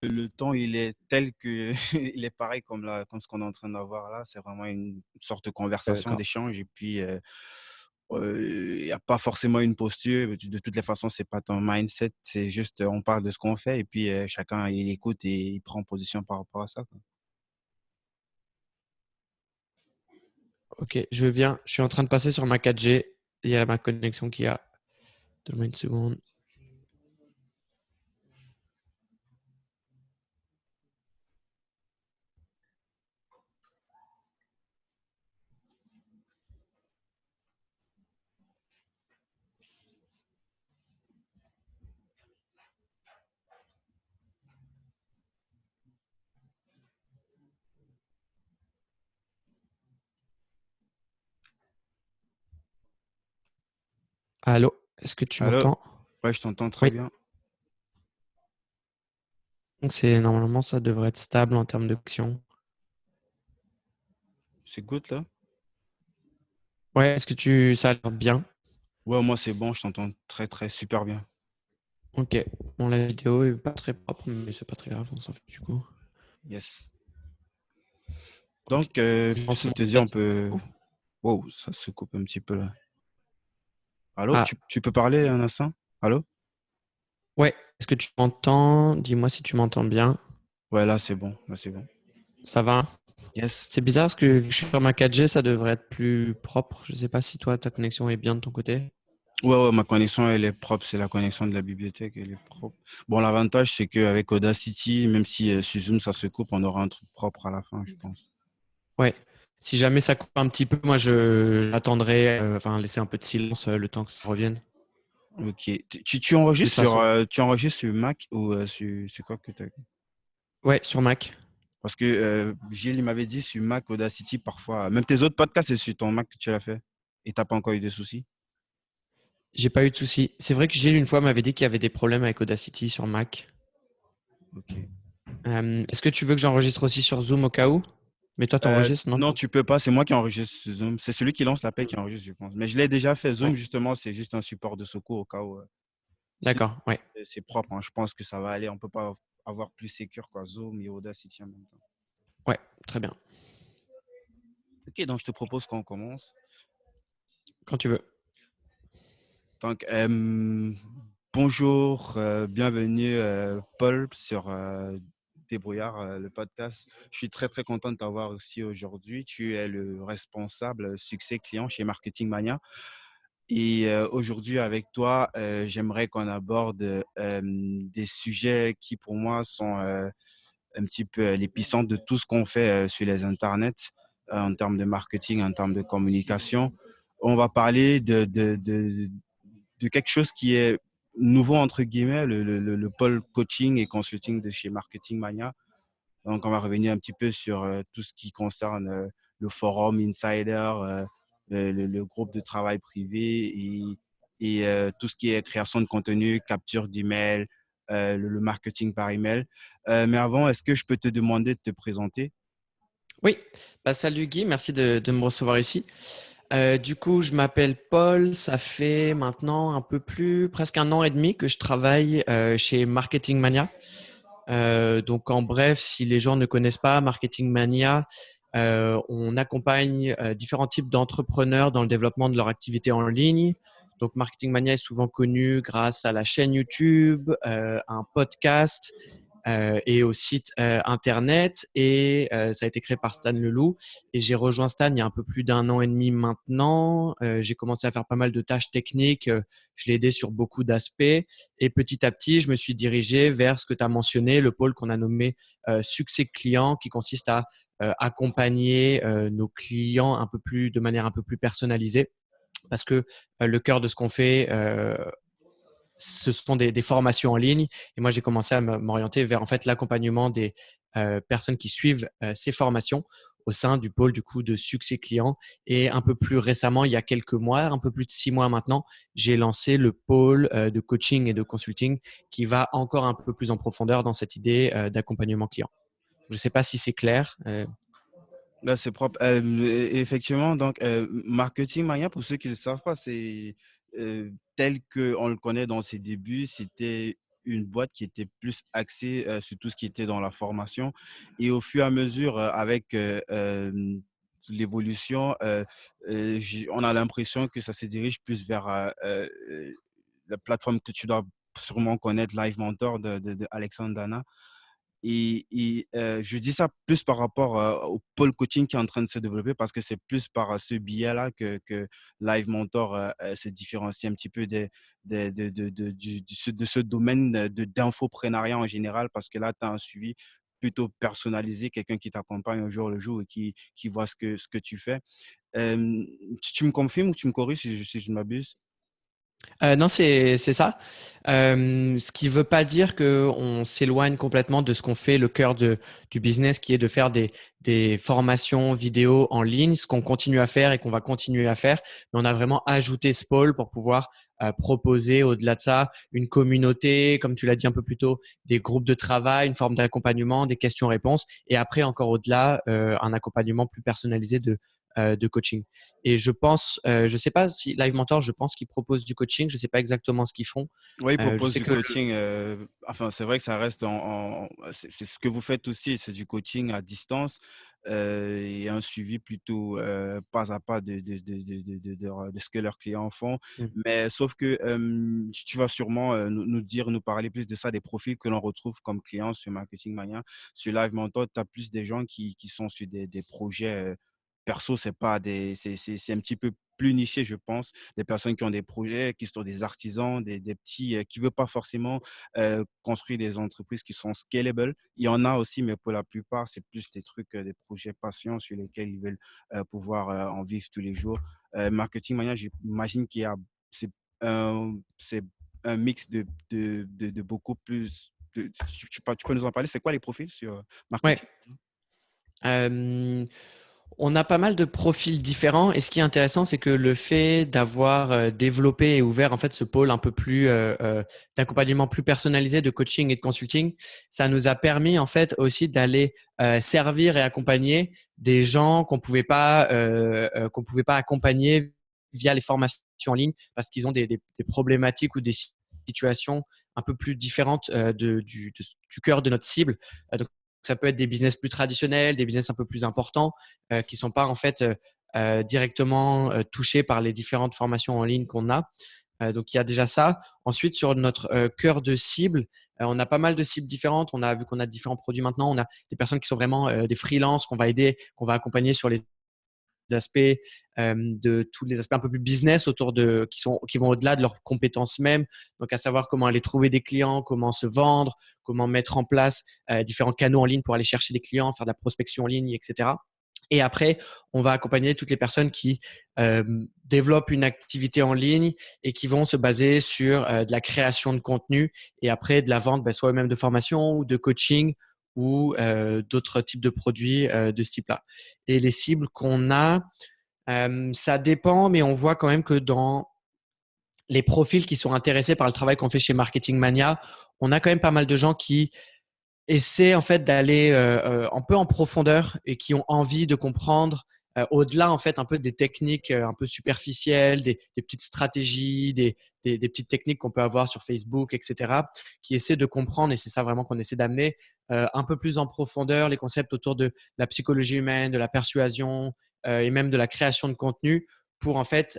Le temps, il est tel que il est pareil comme ce qu'on est en train d'avoir là. C'est vraiment une sorte de conversation, D'accord. d'échange. Et puis, il n'y a pas forcément une posture. De toutes les façons, c'est pas ton mindset. C'est juste, on parle de ce qu'on fait et puis chacun, il écoute et il prend position par rapport à ça, quoi. Ok, je viens. Je suis en train de passer sur ma 4G. Il y a ma connexion qui a. Donne-moi une seconde. Allô, est-ce que tu Allô? m'entends? Ouais, je t'entends très Oui. bien. Donc c'est normalement ça devrait être stable en termes de connexion. C'est good là? Ouais, est-ce que ça a l'air bien? Ouais, moi, c'est bon. Je t'entends très, très super bien. Ok. Bon, la vidéo est pas très propre, mais c'est pas très grave, on s'en fait du coup. Yes. Ok. Donc, Je lance puisque mon te dire, on test. peut. Wow, ça se coupe un petit peu là. Allô? Ah, Tu peux parler un instant? Allô? ouais. Est-ce que tu m'entends? Dis-moi si tu m'entends bien. Ouais, là, c'est bon. Là, c'est bon. Ça va? Yes. C'est bizarre parce que vu que je suis sur ma 4G, ça devrait être plus propre. Je sais pas si toi, ta connexion est bien de ton côté. Ouais, ouais, ma connexion, elle est propre. C'est la connexion de la bibliothèque, elle est propre. Bon, l'avantage, c'est qu'avec Audacity, même si sur Zoom, ça se coupe, on aura un truc propre à la fin, je pense. Ouais. Si jamais ça coupe un petit peu, moi j'attendrai, enfin laisser un peu de silence le temps que ça revienne. Ok. De toute façon. Tu enregistres sur Mac ou c'est quoi que tu as? Ouais, sur Mac. Parce que Gilles, il m'avait dit sur Mac, Audacity, parfois, même tes autres podcasts, c'est sur ton Mac que tu l'as fait. Et t'as pas encore eu de soucis. J'ai pas eu de soucis. C'est vrai que Gilles, une fois, m'avait dit qu'il y avait des problèmes avec Audacity sur Mac. Ok. Est-ce que tu veux que j'enregistre aussi sur Zoom au cas où? Mais toi, t'enregistres, non? Non, tu peux pas. C'est moi qui enregistre sur Zoom. C'est celui qui lance l'appel qui enregistre, je pense. Mais je l'ai déjà fait. Ouais. Zoom, justement, c'est juste un support de secours au cas où. Sinon, D'accord, ouais. c'est propre, hein. Je pense que ça va aller. On peut pas avoir plus sécure, quoi. Zoom et Audacity en même temps. Ouais, très bien. Ok, donc je te propose qu'on commence. Quand tu veux. Donc, bonjour, bienvenue, Paul, sur Débrouillard, le podcast. Je suis très, très content de t'avoir aussi aujourd'hui. Tu es le responsable succès client chez Marketing Mania. Et aujourd'hui, avec toi, j'aimerais qu'on aborde des sujets qui, pour moi, sont un petit peu l'épicentre de tout ce qu'on fait sur les internets en termes de marketing, en termes de communication. On va parler de quelque chose qui est nouveau, entre guillemets, le pôle coaching et consulting de chez Marketing Mania. Donc, on va revenir un petit peu sur tout ce qui concerne le forum Insider, le groupe de travail privé et tout ce qui est création de contenu, capture d'email, le marketing par email. Mais avant, est-ce que je peux te demander de te présenter? Oui. Bah, salut Guy, merci de me recevoir ici. Du coup, je m'appelle Paul. Ça fait maintenant un peu plus, presque un an et demi que je travaille chez Marketing Mania. Donc, en bref, si les gens ne connaissent pas Marketing Mania, on accompagne différents types d'entrepreneurs dans le développement de leur activité en ligne. Donc, Marketing Mania est souvent connu grâce à la chaîne YouTube, un podcast et au site internet. Et ça a été créé par Stan Leloup. Et j'ai rejoint Stan il y a un peu plus d'un an et demi maintenant. J'ai commencé à faire pas mal de tâches techniques. Je l'ai aidé sur beaucoup d'aspects. Et petit à petit, je me suis dirigé vers ce que tu as mentionné, le pôle qu'on a nommé succès client, qui consiste à accompagner nos clients un peu plus, de manière un peu plus personnalisée. Parce que le cœur de ce qu'on fait, ce sont des formations en ligne. Et moi, j'ai commencé à m'orienter vers en fait l'accompagnement des personnes qui suivent ces formations au sein du pôle du coup de succès client. Et un peu plus récemment, il y a quelques mois, un peu plus de 6 mois maintenant, j'ai lancé le pôle de coaching et de consulting qui va encore un peu plus en profondeur dans cette idée d'accompagnement client. Je ne sais pas si c'est clair. Là, c'est propre. Effectivement, donc, Marketing Mania, pour ceux qui ne le savent pas, c'est tel qu'on le connaît dans ses débuts, c'était une boîte qui était plus axée sur tout ce qui était dans la formation. Et au fur et à mesure, avec l'évolution, on a l'impression que ça se dirige plus vers la plateforme que tu dois sûrement connaître, Live Mentor de Alexandre Dana. Je dis ça plus par rapport au pôle coaching qui est en train de se développer parce que c'est plus par ce biais-là que Live Mentor se différencie un petit peu de ce domaine d'infoprenariat en général parce que là, tu as un suivi plutôt personnalisé, quelqu'un qui t'accompagne au jour le jour et qui voit ce que tu fais. Tu me confirmes ou tu me corriges si je m'abuse? Non, c'est ça. Ce qui veut pas dire qu'on s'éloigne complètement de ce qu'on fait, le cœur du business, qui est de faire des formations vidéo en ligne, ce qu'on continue à faire et qu'on va continuer à faire. Mais on a vraiment ajouté ce pôle pour pouvoir proposer au-delà de ça une communauté, comme tu l'as dit un peu plus tôt, des groupes de travail, une forme d'accompagnement, des questions-réponses, et après encore au-delà, un accompagnement plus personnalisé de coaching. Et je pense, je sais pas si Live Mentor, je pense qu'ils proposent du coaching. Je sais pas exactement ce qu'ils font. Oui, il Je propose sais du que coaching. Enfin, c'est vrai que ça reste c'est ce que vous faites aussi, c'est du coaching à distance et un suivi plutôt pas à pas de ce que leurs clients font. mmh. Mais sauf que tu vas sûrement nous parler plus de ça, des profils que l'on retrouve comme clients sur Marketing Mania. Sur Live Mentor, tu as plus des gens qui sont sur des projets perso, c'est pas c'est un petit peu plus niché, je pense, des personnes qui ont des projets, qui sont des artisans, des petits, qui ne veulent pas forcément construire des entreprises qui sont scalable. Il y en a aussi, mais pour la plupart, c'est plus des trucs, des projets passion sur lesquels ils veulent pouvoir en vivre tous les jours. Marketing Mania, j'imagine qu'il y a, c'est un mix de beaucoup plus. Tu peux nous en parler? C'est quoi les profils sur Ouais. marketing? Hem, on a pas mal de profils différents et ce qui est intéressant, c'est que le fait d'avoir, développé et ouvert en fait ce pôle un peu plus, d'accompagnement plus personnalisé, de coaching et de consulting, ça nous a permis en fait aussi d'aller, servir et accompagner des gens qu'on pouvait pas accompagner via les formations en ligne parce qu'ils ont des problématiques ou des situations un peu plus différentes, du cœur de notre cible. Donc ça peut être des business plus traditionnels, des business un peu plus importants, qui sont pas en fait directement touchés par les différentes formations en ligne qu'on a. Donc il y a déjà ça. Ensuite, sur notre cœur de cible, on a pas mal de cibles différentes. On a vu qu'on a différents produits maintenant. On a des personnes qui sont vraiment des freelances qu'on va aider, qu'on va accompagner sur les aspects de tous les aspects un peu plus business autour de qui vont au-delà de leurs compétences même. Donc à savoir comment aller trouver des clients, comment se vendre, comment mettre en place différents canaux en ligne pour aller chercher des clients, faire de la prospection en ligne, etc. Et après, on va accompagner toutes les personnes qui développent une activité en ligne et qui vont se baser sur de la création de contenu et après de la vente, soit même de formation ou de coaching ou d'autres types de produits de ce type-là. Et les cibles qu'on a, ça dépend, mais on voit quand même que dans les profils qui sont intéressés par le travail qu'on fait chez Marketing Mania, on a quand même pas mal de gens qui essaient en fait d'aller un peu en profondeur et qui ont envie de comprendre au-delà en fait un peu des techniques un peu superficielles, des petites stratégies, des petites techniques qu'on peut avoir sur Facebook, etc., qui essaient de comprendre, et c'est ça vraiment qu'on essaie d'amener, un peu plus en profondeur les concepts autour de la psychologie humaine, de la persuasion et même de la création de contenu pour en fait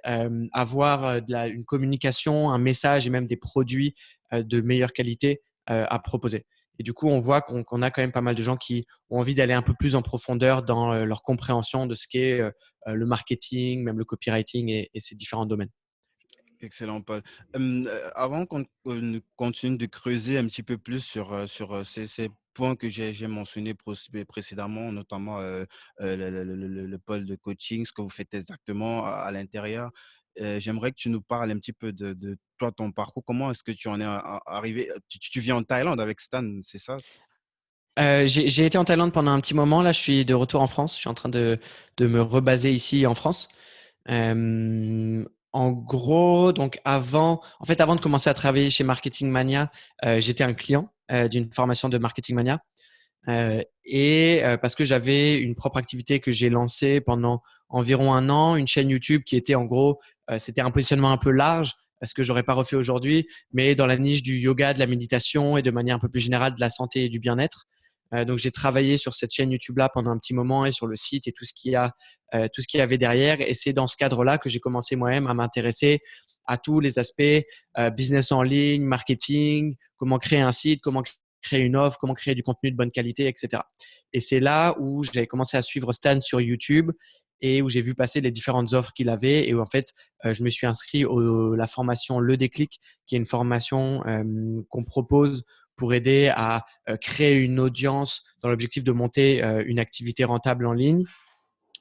avoir une communication, un message et même des produits de meilleure qualité à proposer. Et du coup, on voit qu'on a quand même pas mal de gens qui ont envie d'aller un peu plus en profondeur dans leur compréhension de ce qu'est le marketing, même le copywriting et ces différents domaines. Excellent, Paul. Avant qu'on continue de creuser un petit peu plus sur ces points que j'ai mentionnés précédemment, notamment le pôle de coaching, ce que vous faites exactement à l'intérieur, j'aimerais que tu nous parles un petit peu de toi, ton parcours. Comment est-ce que tu en es arrivé? Tu vis en Thaïlande avec Stan, c'est ça? J'ai été en Thaïlande pendant un petit moment. Là, je suis de retour en France. Je suis en train de me rebaser ici en France. En gros, donc avant de commencer à travailler chez Marketing Mania, j'étais un client d'une formation de Marketing Mania. Parce que j'avais une propre activité que j'ai lancée pendant environ un an, une chaîne YouTube qui était en gros, c'était un positionnement un peu large, ce que j'aurais pas refait aujourd'hui, mais dans la niche du yoga, de la méditation et de manière un peu plus générale de la santé et du bien-être. Donc j'ai travaillé sur cette chaîne YouTube là pendant un petit moment et sur le site et tout ce qu'il y avait derrière. Et c'est dans ce cadre-là que j'ai commencé moi-même à m'intéresser à tous les aspects business en ligne, marketing, comment créer un site, comment créer une offre, comment créer du contenu de bonne qualité, etc. Et c'est là où j'ai commencé à suivre Stan sur YouTube et où j'ai vu passer les différentes offres qu'il avait et où en fait je me suis inscrit à la formation Le Déclic, qui est une formation qu'on propose pour aider à créer une audience dans l'objectif de monter une activité rentable en ligne.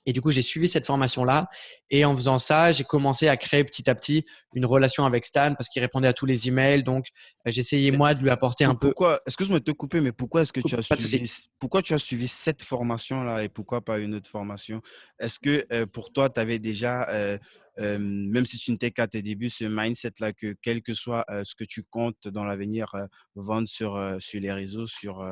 Et du coup, j'ai suivi cette formation-là. Et en faisant ça, j'ai commencé à créer petit à petit une relation avec Stan parce qu'il répondait à tous les emails. Donc, j'essayais moi de lui apporter un peu. Pourquoi, excuse-moi de te couper, mais pourquoi est-ce que tu as Pas de souci. pourquoi tu as suivi cette formation-là et pourquoi pas une autre formation? Est-ce que pour toi, tu avais déjà, même si tu n'étais qu'à tes débuts, ce mindset-là que quel que soit ce que tu comptes dans l'avenir vendre sur les réseaux, sur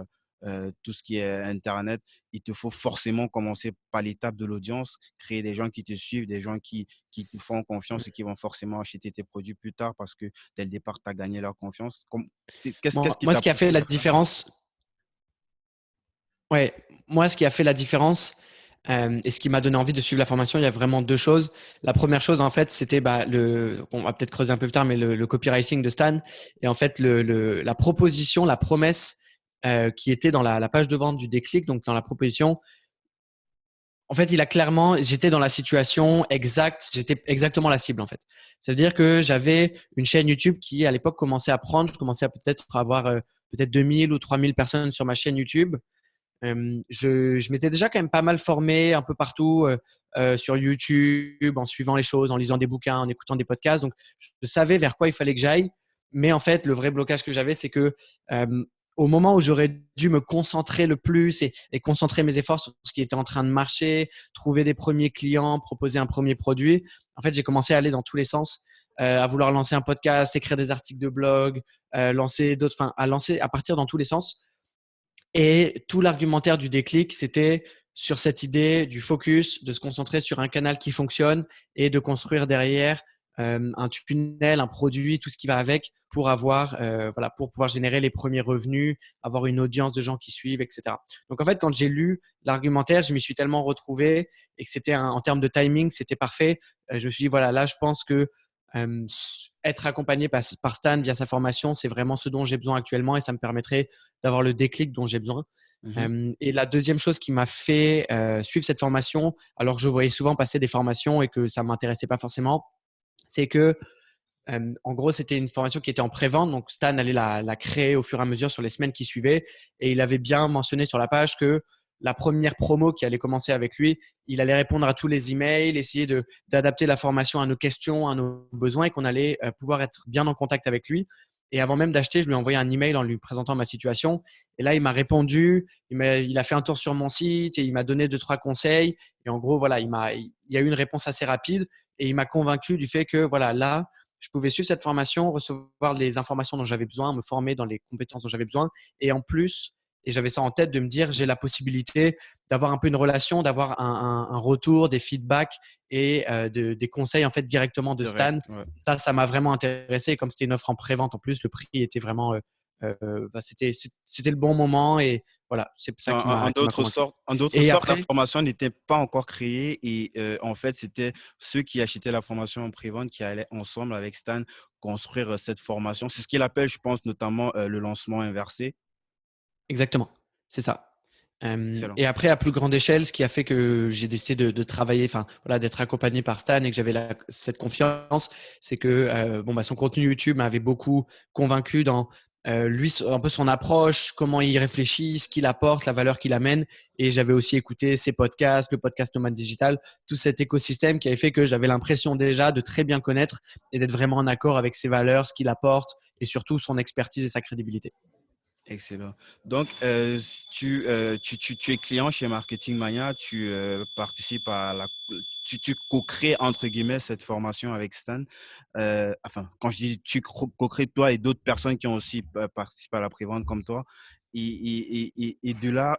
tout ce qui est Internet, il te faut forcément commencer par l'étape de l'audience, créer des gens qui te suivent, des gens qui te font confiance et qui vont forcément acheter tes produits plus tard parce que dès le départ, tu as gagné leur confiance. Qu'est-ce qui Moi, t'a ce qui a fait poussé la vers ça? différence, ouais, moi, ce qui a fait la différence et ce qui m'a donné envie de suivre la formation, il y a vraiment deux choses. La première chose, en fait, c'était on va peut-être creuser un peu plus tard, mais le copywriting de Stan. Et en fait, la proposition, la promesse qui était dans la page de vente du déclic, donc dans la proposition, en fait, j'étais dans la situation exacte, j'étais exactement la cible en fait. C'est-à-dire que j'avais une chaîne YouTube qui à l'époque commençait à prendre, je commençais à peut-être avoir peut-être 2000 ou 3000 personnes sur ma chaîne YouTube. Je m'étais déjà quand même pas mal formé un peu partout sur YouTube, en suivant les choses, en lisant des bouquins, en écoutant des podcasts. Donc, je savais vers quoi il fallait que j'aille. Mais en fait, le vrai blocage que j'avais, c'est que euh, au moment où j'aurais dû me concentrer le plus et concentrer mes efforts sur ce qui était en train de marcher, trouver des premiers clients, proposer un premier produit, en fait, j'ai commencé à aller dans tous les sens, à vouloir lancer un podcast, écrire des articles de blog, lancer d'autres, enfin, à partir dans tous les sens. Et tout l'argumentaire du déclic, c'était sur cette idée du focus, de se concentrer sur un canal qui fonctionne et de construire derrière un tunnel, un produit, tout ce qui va avec pour voilà, pour pouvoir générer les premiers revenus, avoir une audience de gens qui suivent, etc. Donc en fait, quand j'ai lu l'argumentaire, je m'y suis tellement retrouvé et que en termes de timing, c'était parfait. Je me suis dit voilà, là, je pense que euh, être accompagné par Stan via sa formation, c'est vraiment ce dont j'ai besoin actuellement et ça me permettrait d'avoir le déclic dont j'ai besoin. Mhm. Et la deuxième chose qui m'a fait suivre cette formation, alors que je voyais souvent passer des formations et que ça ne m'intéressait pas forcément, c'est que en gros, c'était une formation qui était en pré-vente. Donc, Stan allait la créer au fur et à mesure sur les semaines qui suivaient. Et il avait bien mentionné sur la page que la première promo qui allait commencer avec lui, il allait répondre à tous les emails, essayer d'adapter la formation à nos questions, à nos besoins et qu'on allait pouvoir être bien en contact avec lui. Et avant même d'acheter, je lui ai envoyé un email en lui présentant ma situation. Et là, il m'a répondu, il a fait un tour sur mon site et il m'a donné deux, trois conseils. Et en gros, voilà, il y a eu une réponse assez rapide et il m'a convaincu du fait que, voilà, là, je pouvais suivre cette formation, recevoir les informations dont j'avais besoin, me former dans les compétences dont j'avais besoin. Et en plus, et j'avais ça en tête de me dire, j'ai la possibilité d'avoir un peu une relation, d'avoir un retour, des feedbacks et des conseils en fait directement de Direct, Stan. ouais. Ça m'a vraiment intéressé. Et comme c'était une offre en pré-vente en plus, le prix était vraiment, c'était le bon moment et voilà, c'est ça qui m'a convaincu. En d'autres Et sortes, la après, formation n'était pas encore créée et en fait, c'était ceux qui achetaient la formation en pré-vente qui allaient ensemble avec Stan construire cette formation. C'est ce qu'il appelle, je pense, notamment le lancement inversé. exactement, c'est ça. Excellent. Et après, à plus grande échelle, ce qui a fait que j'ai décidé de travailler, enfin voilà, d'être accompagné par Stan et que j'avais cette confiance, c'est que bon, bah, son contenu YouTube m'avait beaucoup convaincu dans lui, un peu son approche, comment il réfléchit, ce qu'il apporte, la valeur qu'il amène. Et j'avais aussi écouté ses podcasts, le podcast Nomade Digital, tout cet écosystème qui avait fait que j'avais l'impression déjà de très bien connaître et d'être vraiment en accord avec ses valeurs, ce qu'il apporte et surtout son expertise et sa crédibilité. Excellent. Donc, tu es client chez Marketing Mania, tu participes à tu co-crées entre guillemets cette formation avec Stan. Enfin, quand je dis tu co-crées toi et d'autres personnes qui ont aussi participé à la prévente comme toi. Et de là,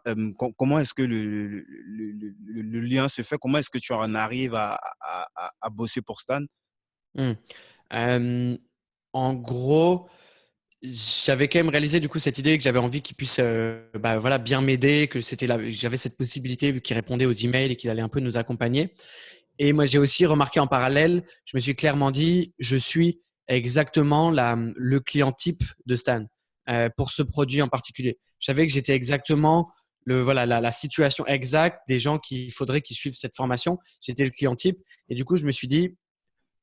comment est-ce que le lien se fait? Comment est-ce que tu en arrives à bosser pour Stan? Hmm. En gros, j'avais quand même réalisé du coup cette idée que j'avais envie qu'il puisse voilà, bien m'aider, que j'avais cette possibilité vu qu'il répondait aux emails et qu'il allait un peu nous accompagner. Et moi, j'ai aussi remarqué en parallèle, je me suis clairement dit, je suis exactement le client type de Stan pour ce produit en particulier. Je savais que j'étais exactement voilà, la situation exacte des gens qu'il faudrait qu'ils suivent cette formation. J'étais le client type. Et du coup, je me suis dit,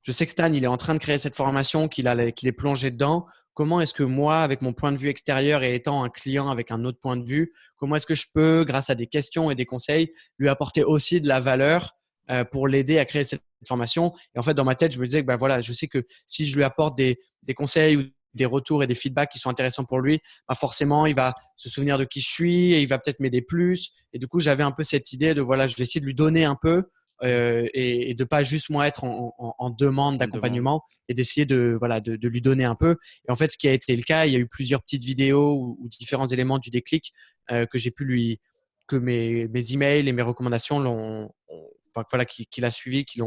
je sais que Stan, il est en train de créer cette formation, qu'il est plongé dedans. Comment est-ce que moi, avec mon point de vue extérieur et étant un client avec un autre point de vue, comment est-ce que je peux, grâce à des questions et des conseils, lui apporter aussi de la valeur pour l'aider à créer cette formation? Et en fait, dans ma tête, je me disais que voilà, je sais que si je lui apporte des conseils ou des retours et des feedbacks qui sont intéressants pour lui, forcément, il va se souvenir de qui je suis et il va peut-être m'aider plus. Et du coup, j'avais un peu cette idée de voilà, je vais essayer de lui donner un peu et de pas juste moi être en demande On demande. d'accompagnement et d'essayer voilà, de lui donner un peu. Et en fait, ce qui a été le cas, il y a eu plusieurs petites vidéos ou différents éléments du déclic que j'ai pu que mes emails et mes recommandations enfin, voilà, qu'il a suivi, qui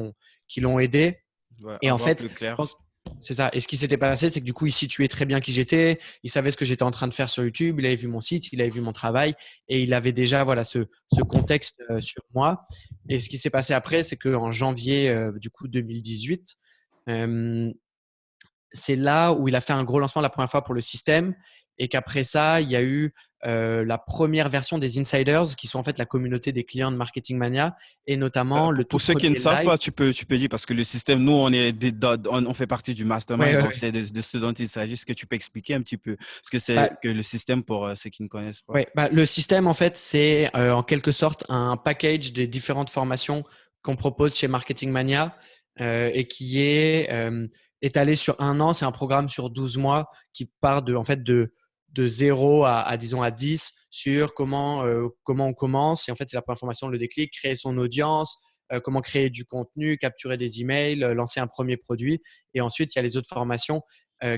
l'ont aidé. Ouais, Et à en voir fait, plus je clair. pense, c'est ça. Et ce qui s'était passé, c'est que du coup, il situait très bien qui j'étais. Il savait ce que j'étais en train de faire sur YouTube. Il avait vu mon site, il avait vu mon travail et il avait déjà voilà ce contexte sur moi. Et ce qui s'est passé après, c'est qu'en janvier du coup 2018, euh, c'est là où il a fait un gros lancement la première fois pour le système et qu'après ça, il y a eu la première version des Insiders qui sont en fait la communauté des clients de Marketing Mania et notamment le tout Pour ceux qui ne premier savent live. pas, tu peux dire parce que le système, nous, on fait partie du Ouais, mastermind, ouais, donc ouais. c'est de ce dont il s'agit. Est-ce que tu peux expliquer un petit peu ce que c'est Bah, que le système pour ceux qui ne connaissent pas? ouais, le système, en fait, c'est en quelque sorte un package des différentes formations qu'on propose chez Marketing Mania et qui est étalé sur un an. C'est un programme sur 12 mois qui part en fait, de 0 disons, à 10 sur comment on commence. Et en fait, c'est la première formation, le déclic, créer son audience, comment créer du contenu, capturer des emails, lancer un premier produit. Et ensuite, il y a les autres formations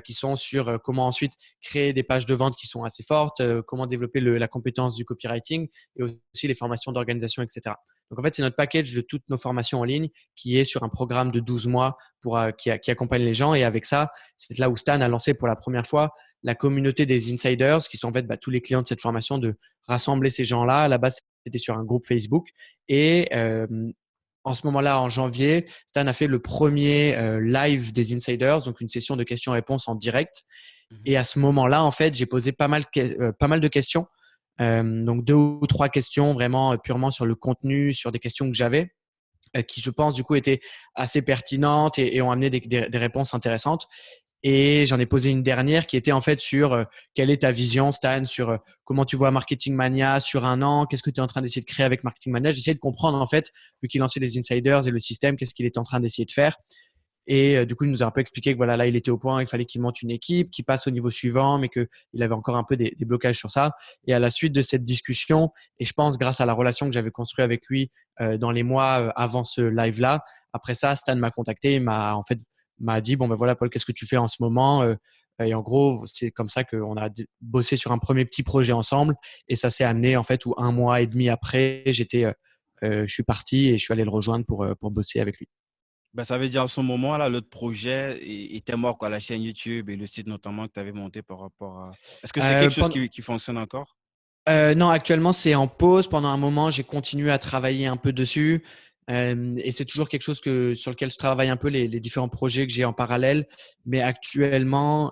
qui sont sur comment ensuite créer des pages de vente qui sont assez fortes, comment développer la compétence du copywriting et aussi les formations d'organisation, etc. Donc en fait, c'est notre package de toutes nos formations en ligne qui est sur un programme de 12 mois qui accompagne les gens. Et avec ça, c'est là où Stan a lancé pour la première fois la communauté des insiders, qui sont en fait tous les clients de cette formation, de rassembler ces gens-là. À la base, c'était sur un groupe Facebook. Et en ce moment-là, en janvier, Stan a fait le premier live des insiders, donc une session de questions-réponses en direct. Et Mhm. à ce moment-là, en fait, j'ai posé pas mal de questions. Donc deux ou trois questions vraiment purement sur le contenu, sur des questions que j'avais, qui je pense du coup étaient assez pertinentes et ont amené des réponses intéressantes. Et j'en ai posé une dernière qui était en fait sur quelle est ta vision, Stan, sur comment tu vois Marketing Mania sur un an, qu'est-ce que tu es en train d'essayer de créer avec Marketing Mania. J'essaie de comprendre en fait, vu qu'il lançait les insiders et le système, qu'est-ce qu'il était en train d'essayer de faire. Et du coup, il nous a un peu expliqué que voilà, là, il était au point, il fallait qu'il monte une équipe, qu'il passe au niveau suivant, mais qu'il avait encore un peu des blocages sur ça. Et à la suite de cette discussion, et je pense grâce à la relation que j'avais construite avec lui dans les mois avant ce live-là, après ça, Stan m'a contacté, m'a dit, bon ben voilà, Paul, qu'est-ce que tu fais en ce moment? Et en gros, c'est comme ça qu'on a bossé sur un premier petit projet ensemble. Et ça s'est amené, en fait, où un mois et demi après, je suis parti et je suis allé le rejoindre pour bosser avec lui. Ben, ça veut dire en ce moment-là, l'autre projet était mort, quoi, la chaîne YouTube et le site notamment que tu avais monté par rapport à… Est-ce que c'est quelque chose Pendant, qui fonctionne encore? Non, actuellement, c'est en pause. Pendant un moment, j'ai continué à travailler un peu dessus. Et c'est toujours quelque chose sur lequel je travaille un peu, les différents projets que j'ai en parallèle. Mais actuellement,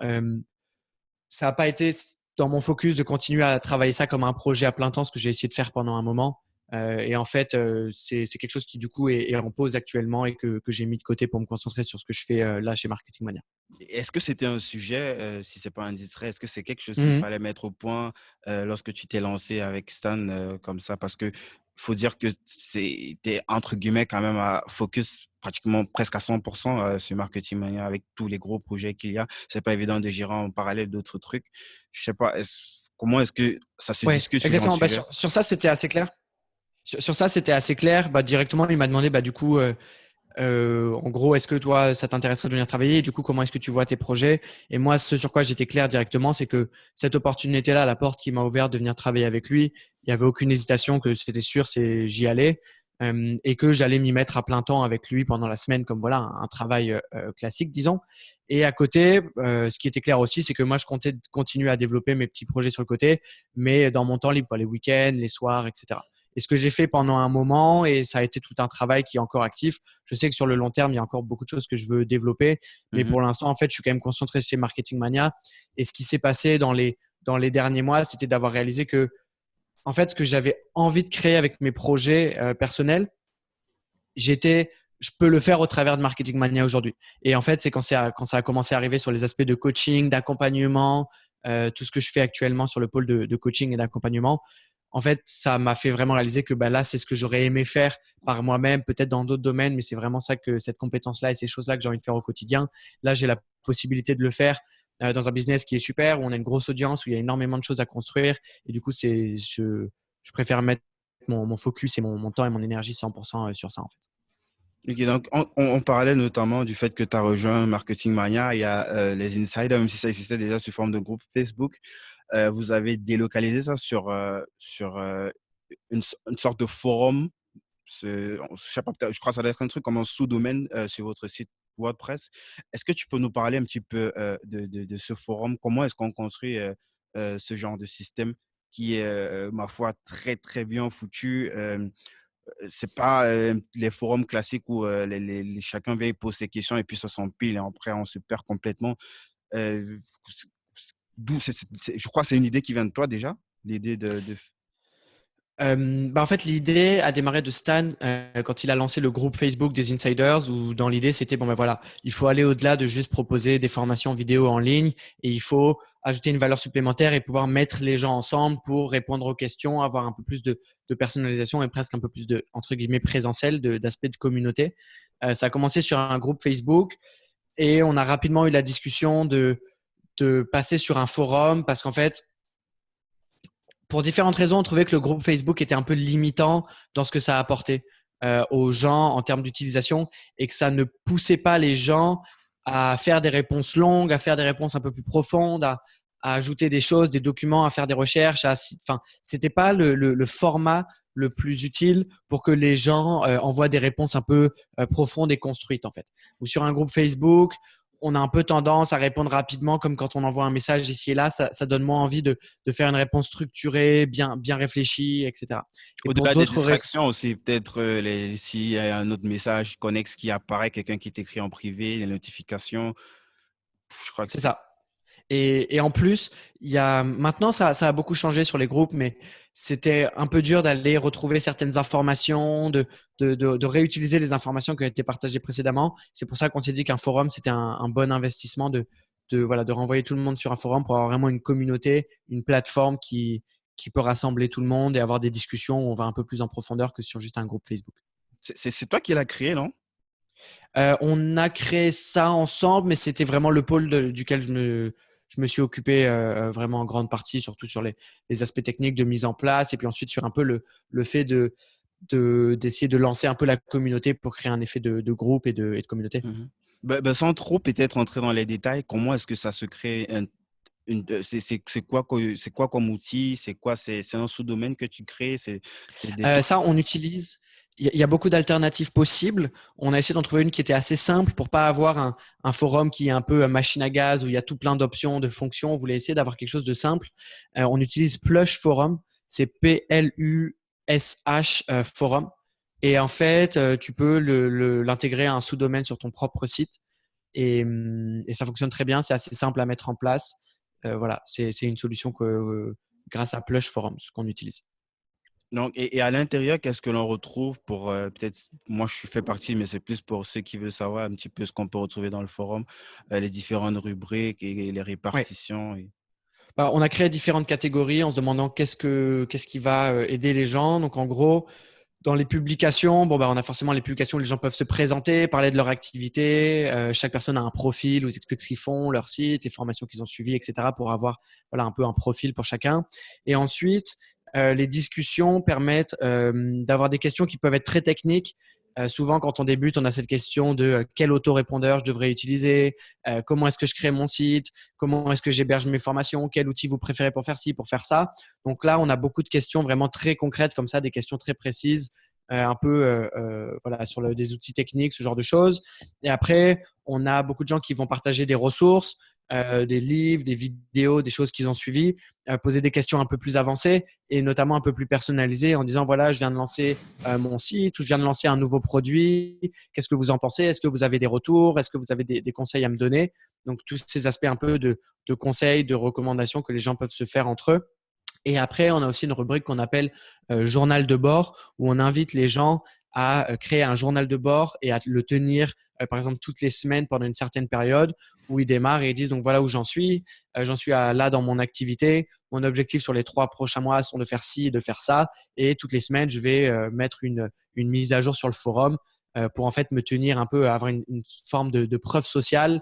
ça n'a pas été dans mon focus de continuer à travailler ça comme un projet à plein temps, ce que j'ai essayé de faire pendant un moment. Et en fait, c'est quelque chose qui, du coup, est en pause actuellement et que j'ai mis de côté pour me concentrer sur ce que je fais là chez Marketing Mania. Est-ce que c'était un sujet, si c'est pas indiscret, est-ce que c'est quelque chose qu'il Mhm. fallait mettre au point lorsque tu t'es lancé avec Stan comme ça? Parce que faut dire que c'était entre guillemets quand même à focus pratiquement presque à 100% sur Marketing Mania avec tous les gros projets qu'il y a. C'est pas évident de gérer en parallèle d'autres trucs. Je sais pas, comment est-ce que ça se Ouais, discute ce genre de exactement. Bah, sujet? sur ça, c'était assez clair. Sur ça, c'était assez clair. Bah, directement, il m'a demandé, bah, du coup, en gros, est-ce que toi, ça t'intéresserait de venir travailler? Et du coup, comment est-ce que tu vois tes projets? Et moi, ce sur quoi j'étais clair directement, c'est que cette opportunité-là, la porte qui m'a ouvert de venir travailler avec lui, il n'y avait aucune hésitation que c'était sûr, j'y allais. et que j'allais m'y mettre à plein temps avec lui pendant la semaine, comme voilà un travail classique, disons. Et à côté, ce qui était clair aussi, c'est que moi, je comptais continuer à développer mes petits projets sur le côté, mais dans mon temps libre, les week-ends, les soirs, etc. Et ce que j'ai fait pendant un moment, et ça a été tout un travail qui est encore actif. Je sais que sur le long terme, il y a encore beaucoup de choses que je veux développer, mais Mhm. pour l'instant, en fait, je suis quand même concentré chez Marketing Mania. Et ce qui s'est passé dans les derniers mois, c'était d'avoir réalisé que, en fait, ce que j'avais envie de créer avec mes projets personnels, je peux le faire au travers de Marketing Mania aujourd'hui. Et en fait, c'est quand ça a commencé à arriver sur les aspects de coaching, d'accompagnement, tout ce que je fais actuellement sur le pôle de coaching et d'accompagnement. En fait, ça m'a fait vraiment réaliser que bah, là, c'est ce que j'aurais aimé faire par moi-même, peut-être dans d'autres domaines, mais c'est vraiment ça que cette compétence-là et ces choses-là que j'ai envie de faire au quotidien. Là, j'ai la possibilité de le faire dans un business qui est super, où on a une grosse audience, où il y a énormément de choses à construire. Et du coup, je préfère mettre mon focus et mon temps et mon énergie 100% sur ça, en fait. Ok, donc on parlait notamment du fait que tu as rejoint Marketing Mania. Il y a les insiders, même si ça existait déjà sous forme de groupe Facebook. Vous avez délocalisé ça sur une sorte de forum. Je sais pas, je crois que ça doit être un truc comme un sous-domaine sur votre site WordPress. Est-ce que tu peux nous parler un petit peu de ce forum? Comment est-ce qu'on construit ce genre de système qui est, ma foi, très, très bien foutu? C'est pas les forums classiques où chacun vient et pose ses questions et puis ça s'empile et après on se perd complètement. Euh, D'où je crois que c'est une idée qui vient de toi déjà, l'idée de... Bah en fait, l'idée a démarré de Stan quand il a lancé le groupe Facebook des Insiders, où dans l'idée, c'était bon, ben voilà, il faut aller au-delà de juste proposer des formations vidéo en ligne et il faut ajouter une valeur supplémentaire et pouvoir mettre les gens ensemble pour répondre aux questions, avoir un peu plus de personnalisation et presque un peu plus de, entre guillemets, présentiel, d'aspect de communauté. Ça a commencé sur un groupe Facebook et on a rapidement eu la discussion de passer sur un forum parce qu'en fait, pour différentes raisons, on trouvait que le groupe Facebook était un peu limitant dans ce que ça apportait aux gens en termes d'utilisation et que ça ne poussait pas les gens à faire des réponses longues, à faire des réponses un peu plus profondes, à ajouter des choses, des documents, à faire des recherches. Enfin, c'était pas le format le plus utile pour que les gens envoient des réponses un peu profondes et construites en fait. Ou sur un groupe Facebook, on a un peu tendance à répondre rapidement, comme quand on envoie un message ici et là, ça donne moins envie de faire une réponse structurée, bien réfléchie, etc. Et pour Au-delà des d'autres raisons, distractions aussi, peut-être s'il y a un autre message connexe qui apparaît, quelqu'un qui t'écrit en privé, les notifications, je crois que c'est c'est... ça. Et en plus, maintenant, ça a beaucoup changé sur les groupes, mais c'était un peu dur d'aller retrouver certaines informations, de réutiliser les informations qui ont été partagées précédemment. C'est pour ça qu'on s'est dit qu'un forum, c'était un bon investissement voilà, de renvoyer tout le monde sur un forum pour avoir vraiment une communauté, une plateforme qui peut rassembler tout le monde et avoir des discussions où on va un peu plus en profondeur que sur juste un groupe Facebook. C'est toi qui l'as créé, non? On a créé ça ensemble, mais c'était vraiment le pôle duquel je me suis occupé vraiment en grande partie, surtout sur les aspects techniques de mise en place, et puis ensuite sur un peu le fait d'essayer de lancer un peu la communauté pour créer un effet de groupe et de communauté. Mhm. Sans trop peut-être entrer dans les détails, comment est-ce que ça se crée c'est quoi comme outil? C'est un sous-domaine que tu crées? C'est des trucs. Ça, on utilise. Il y a beaucoup d'alternatives possibles. On a essayé d'en trouver une qui était assez simple pour pas avoir un forum qui est un peu machine à gaz où il y a tout plein d'options, de fonctions. On voulait essayer d'avoir quelque chose de simple. On utilise Plush Forum. C'est Plush Forum. Et en fait, tu peux l'intégrer à un sous-domaine sur ton propre site. Et ça fonctionne très bien. C'est assez simple à mettre en place. Voilà, c'est une solution que, grâce à Plush Forum, ce qu'on utilise. Donc, et à l'intérieur, qu'est-ce que l'on retrouve pour peut-être, moi je fais partie, mais c'est plus pour ceux qui veulent savoir un petit peu ce qu'on peut retrouver dans le forum, les différentes rubriques et les Oui. répartitions. Bah, on a créé différentes catégories en se demandant qu'est-ce qui va aider les gens. Donc, en gros, dans les publications, bon, bah, on a forcément les publications où les gens peuvent se présenter, parler de leur activité. Chaque personne a un profil où ils expliquent ce qu'ils font, leur site, les formations qu'ils ont suivies, etc. pour avoir voilà, un peu un profil pour chacun. Et ensuite, les discussions permettent d'avoir des questions qui peuvent être très techniques. Souvent, quand on débute, on a cette question de quel autorépondeur je devrais utiliser, comment est-ce que je crée mon site, comment est-ce que j'héberge mes formations, quel outil vous préférez pour faire ci, pour faire ça. Donc là, on a beaucoup de questions vraiment très concrètes comme ça, des questions très précises un peu voilà, sur des outils techniques, ce genre de choses. Et après, on a beaucoup de gens qui vont partager des ressources, des livres, des vidéos, des choses qu'ils ont suivies, poser des questions un peu plus avancées et notamment un peu plus personnalisées en disant, voilà, je viens de lancer mon site ou je viens de lancer un nouveau produit. Qu'est-ce que vous en pensez? Est-ce que vous avez des retours? Est-ce que vous avez des conseils à me donner? Donc, tous ces aspects un peu de conseils, de recommandations que les gens peuvent se faire entre eux. Et après, on a aussi une rubrique qu'on appelle journal de bord, où on invite les gens à créer un journal de bord et à le tenir, par exemple, toutes les semaines pendant une certaine période, où ils démarrent et ils disent, donc voilà où j'en suis. J'en suis là dans mon activité. Mon objectif sur les 3 prochains mois sont de faire ci et de faire ça. Et toutes les semaines, je vais mettre une mise à jour sur le forum pour en fait me tenir un peu, avoir une forme de preuve sociale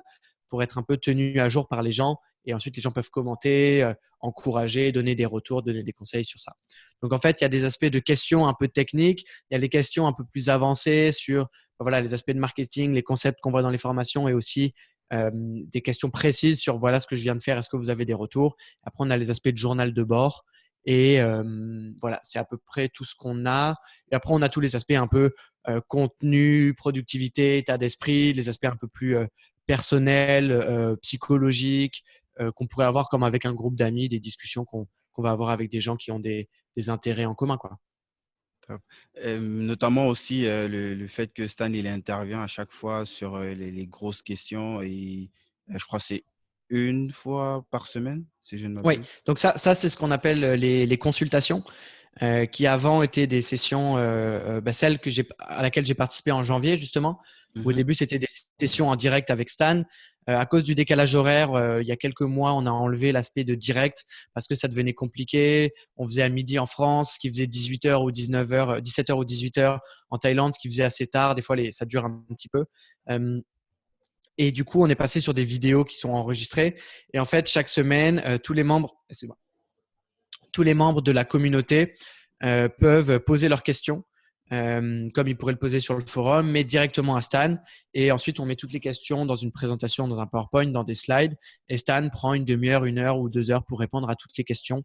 pour être un peu tenu à jour par les gens. Et ensuite, les gens peuvent commenter, encourager, donner des retours, donner des conseils sur ça. Donc, en fait, il y a des aspects de questions un peu techniques. Il y a des questions un peu plus avancées sur voilà, les aspects de marketing, les concepts qu'on voit dans les formations et aussi des questions précises sur voilà ce que je viens de faire, est-ce que vous avez des retours. Après, on a les aspects de journal de bord. Et voilà, c'est à peu près tout ce qu'on a. Et après, on a tous les aspects un peu contenu, productivité, état d'esprit, les aspects un peu plus personnels, psychologiques, qu'on pourrait avoir comme avec un groupe d'amis, des discussions qu'on va avoir avec des gens qui ont des intérêts en commun, quoi. Top. Notamment aussi le fait que Stan, il intervient à chaque fois sur les grosses questions et je crois que c'est une fois par semaine, si je ne Oui, m'abuse. donc ça c'est ce qu'on appelle les consultations, qui avant étaient des sessions, celle à laquelle j'ai participé en janvier justement. Où au Mhm. début, c'était des sessions en direct avec Stan. À cause du décalage horaire, il y a quelques mois, on a enlevé l'aspect de direct parce que ça devenait compliqué. On faisait à midi en France, ce qui faisait 18h ou 19h, 17h ou 18h en Thaïlande, ce qui faisait assez tard. Des fois, ça dure un petit peu. Euh, et du coup, on est passé sur des vidéos qui sont enregistrées. Et en fait, chaque semaine, tous les membres de la communauté peuvent poser leurs questions, comme ils pourraient le poser sur le forum, mais directement à Stan. Et ensuite, on met toutes les questions dans une présentation, dans un PowerPoint, dans des slides. Et Stan prend une demi-heure, 1 heure ou 2 heures pour répondre à toutes les questions,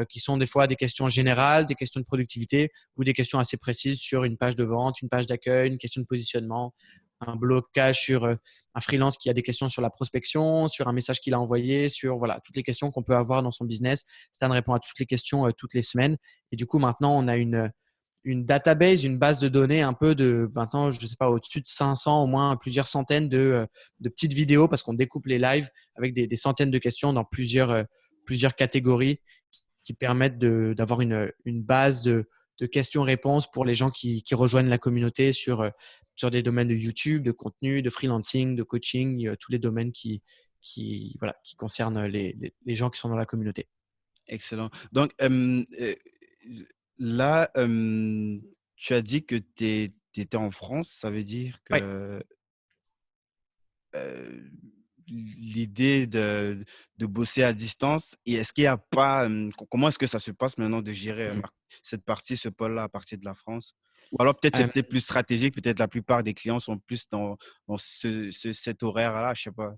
qui sont des fois des questions générales, des questions de productivité ou des questions assez précises sur une page de vente, une page d'accueil, une question de positionnement, un blocage sur un freelance qui a des questions sur la prospection, sur un message qu'il a envoyé, sur voilà, toutes les questions qu'on peut avoir dans son business. Stan répond à toutes les questions toutes les semaines. Et du coup, maintenant, on a une database, une base de données un peu de maintenant, je ne sais pas, au-dessus de 500, au moins plusieurs centaines de petites vidéos parce qu'on découpe les lives avec des centaines de questions dans plusieurs catégories qui permettent d'avoir une base de questions-réponses pour les gens qui rejoignent la communauté sur des domaines de YouTube, de contenu, de freelancing, de coaching, tous les domaines voilà, qui concernent les gens qui sont dans la communauté. Excellent. Donc là, tu as dit que tu étais en France, ça veut dire Oui. que l'idée de bosser à distance, et est-ce qu'il y a pas, comment est-ce que ça se passe maintenant de gérer cette partie, ce pôle-là à partir de la France? Ou alors peut-être c'est Euh, peut-être plus stratégique, peut-être la plupart des clients sont plus dans cet horaire-là, je sais pas.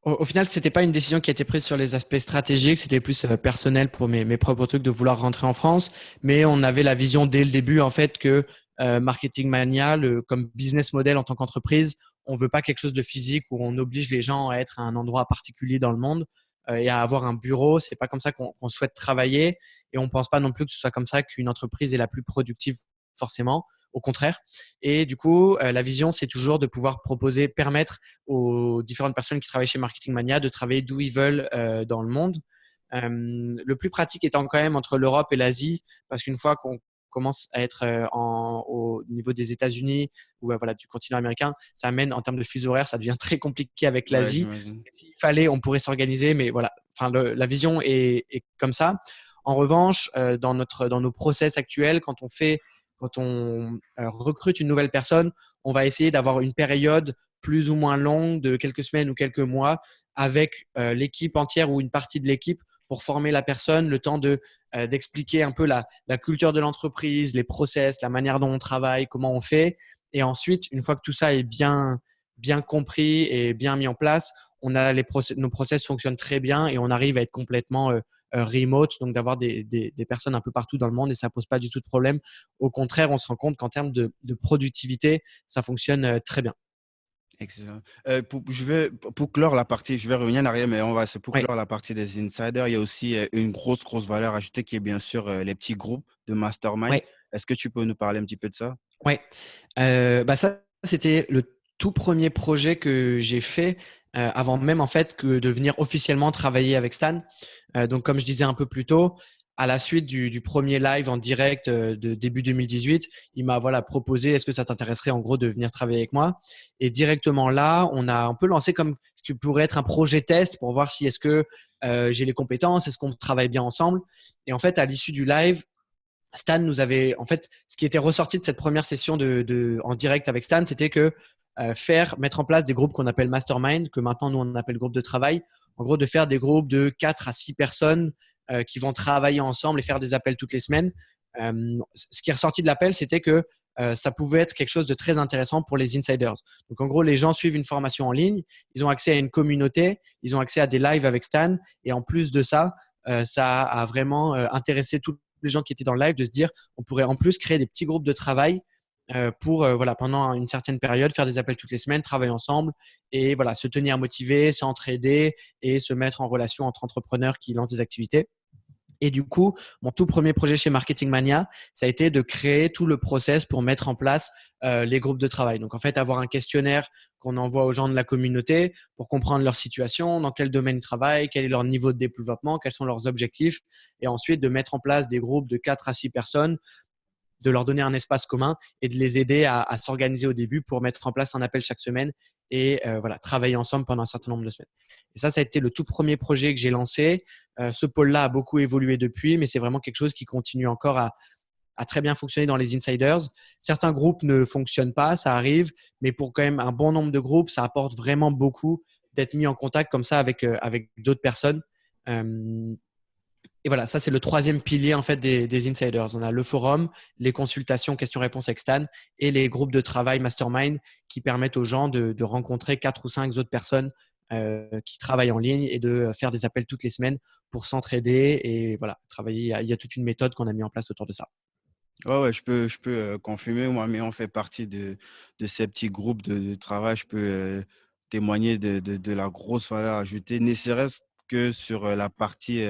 Au final, c'était pas une décision qui a été prise sur les aspects stratégiques, c'était plus personnel pour mes propres trucs de vouloir rentrer en France. Mais on avait la vision dès le début, en fait, que Marketing Mania, comme business model en tant qu'entreprise, on veut pas quelque chose de physique où on oblige les gens à être à un endroit particulier dans le monde et à avoir un bureau. C'est pas comme ça qu'on souhaite travailler et on pense pas non plus que ce soit comme ça qu'une entreprise est la plus productive forcément. Au contraire. Et du coup, la vision, c'est toujours de pouvoir permettre aux différentes personnes qui travaillent chez Marketing Mania de travailler d'où ils veulent dans le monde. Le plus pratique étant quand même entre l'Europe et l'Asie, parce qu'une fois qu'on commence à être au niveau des États-Unis ou voilà, du continent américain, ça amène en termes de fuseau horaire, ça devient très compliqué avec Ouais, l'Asie. j'imagine. S'il fallait, on pourrait s'organiser, mais voilà, enfin, la vision est comme ça. En revanche, dans nos process actuels, quand on recrute une nouvelle personne, on va essayer d'avoir une période plus ou moins longue de quelques semaines ou quelques mois avec l'équipe entière ou une partie de l'équipe pour former la personne, le temps d'expliquer un peu la culture de l'entreprise, les process, la manière dont on travaille, comment on fait. Et ensuite, une fois que tout ça est bien compris et bien mis en place, nos process fonctionnent très bien et on arrive à être complètement remote, donc d'avoir des personnes un peu partout dans le monde et ça pose pas du tout de problème. Au contraire, on se rend compte qu'en termes de productivité, ça fonctionne très bien. Excellent. Pour clore la partie, je vais revenir en arrière, mais c'est pour Oui, clore la partie des insiders. Il y a aussi une grosse valeur ajoutée qui est bien sûr les petits groupes de mastermind. oui, Est-ce que tu peux nous parler un petit peu de ça? oui. Bah ça, c'était le tout premier projet que j'ai fait avant même en fait que de venir officiellement travailler avec Stan. Donc comme je disais un peu plus tôt, à la suite du premier live en direct de début 2018, il m'a proposé est-ce que ça t'intéresserait en gros de venir travailler avec moi. Et directement là, on a un peu lancé comme ce qui pourrait être un projet test pour voir si est-ce que j'ai les compétences, est-ce qu'on travaille bien ensemble. Et en fait, à l'issue du live, Stan nous avait, en fait, ce qui était ressorti de cette première session en direct avec Stan, c'était que mettre en place des groupes qu'on appelle mastermind, que maintenant nous on appelle groupe de travail. En gros, de faire des groupes de 4 à 6 personnes qui vont travailler ensemble et faire des appels toutes les semaines. Ce qui est ressorti de l'appel, c'était que ça pouvait être quelque chose de très intéressant pour les insiders. Donc en gros, les gens suivent une formation en ligne, ils ont accès à une communauté, ils ont accès à des lives avec Stan, et en plus de ça, ça a vraiment intéressé tous les gens qui étaient dans le live de se dire on pourrait en plus créer des petits groupes de travail pour pendant une certaine période faire des appels toutes les semaines, travailler ensemble et se tenir motivé, s'entraider et se mettre en relation entre entrepreneurs qui lancent des activités. Et du coup, mon tout premier projet chez Marketing Mania, ça a été de créer tout le process pour mettre en place les groupes de travail. Donc, en fait, avoir un questionnaire qu'on envoie aux gens de la communauté pour comprendre leur situation, dans quel domaine ils travaillent, quel est leur niveau de développement, quels sont leurs objectifs. Et ensuite, de mettre en place des groupes de 4 à 6 personnes, de leur donner un espace commun et de les aider à s'organiser au début pour mettre en place un appel chaque semaine et travailler ensemble pendant un certain nombre de semaines. Et ça a été le tout premier projet que j'ai lancé. Ce pôle-là a beaucoup évolué depuis, mais c'est vraiment quelque chose qui continue encore à très bien fonctionner dans les insiders. Certains groupes ne fonctionnent pas, ça arrive, mais pour quand même un bon nombre de groupes, ça apporte vraiment beaucoup d'être mis en contact comme ça avec d'autres personnes. Et voilà, ça c'est le troisième pilier en fait des insiders. On a le forum, les consultations, questions-réponses avec Stan et les groupes de travail mastermind qui permettent aux gens de rencontrer 4 ou 5 autres personnes qui travaillent en ligne et de faire des appels toutes les semaines pour s'entraider et travailler. Il y a toute une méthode qu'on a mis en place autour de ça. Ouais, je peux confirmer. Moi, mais on fait partie de ces petits groupes de travail. Je peux témoigner de la grosse valeur ajoutée, ne serait-ce que sur la partie,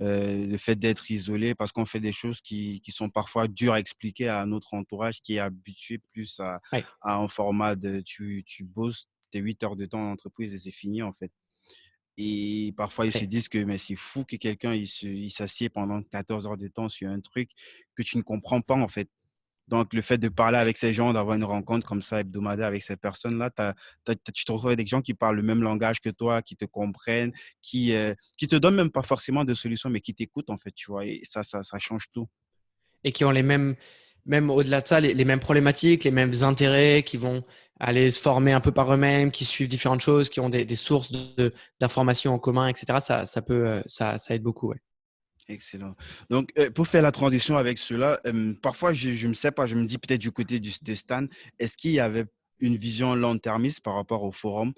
le fait d'être isolé, parce qu'on fait des choses qui sont parfois dures à expliquer à notre entourage qui est habitué plus Oui, à un format de tu bosses tes 8 heures de temps en entreprise et c'est fini, en fait. Et parfois, ils se parfait. disent que mais c'est fou que quelqu'un il s'assied pendant 14 heures de temps sur un truc que tu ne comprends pas en fait. Donc, le fait de parler avec ces gens, d'avoir une rencontre comme ça hebdomadaire avec ces personnes-là, tu te retrouves avec des gens qui parlent le même langage que toi, qui te comprennent, qui te donnent même pas forcément de solutions, mais qui t'écoutent en fait, tu vois. Et ça change tout. Et qui ont même au-delà de ça, les mêmes problématiques, les mêmes intérêts, qui vont aller se former un peu par eux-mêmes, qui suivent différentes choses, qui ont des sources d'informations en commun, etc. Ça aide beaucoup. Ouais. Excellent. Donc, pour faire la transition avec cela, parfois, je ne sais pas, je me dis peut-être du côté de Stan, est-ce qu'il y avait une vision long-termiste par rapport au forum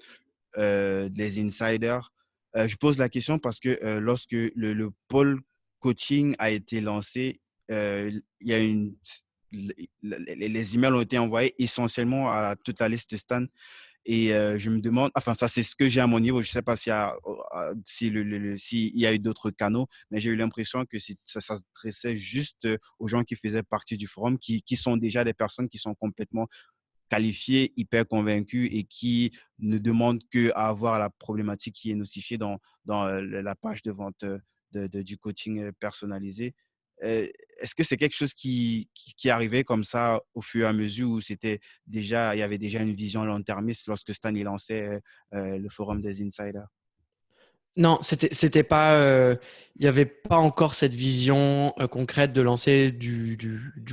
des insiders? Je pose la question parce que lorsque le pôle coaching a été lancé, il y a les emails ont été envoyés essentiellement à toute la liste Stan. Et je me demande, enfin, ça, c'est ce que j'ai à mon niveau. Je ne sais pas s'il y a eu d'autres canaux, mais j'ai eu l'impression que ça s'adressait juste aux gens qui faisaient partie du forum, qui sont déjà des personnes qui sont complètement qualifiés, hyper convaincus et qui ne demandent qu'à avoir la problématique qui est notifiée dans la page de vente du coaching personnalisé. Est-ce que c'est quelque chose qui arrivait comme ça au fur et à mesure où il y avait déjà une vision long-termiste lorsque Stan il lançait le forum des insiders? Non, c'était pas. Il n'y avait pas encore cette vision concrète de lancer du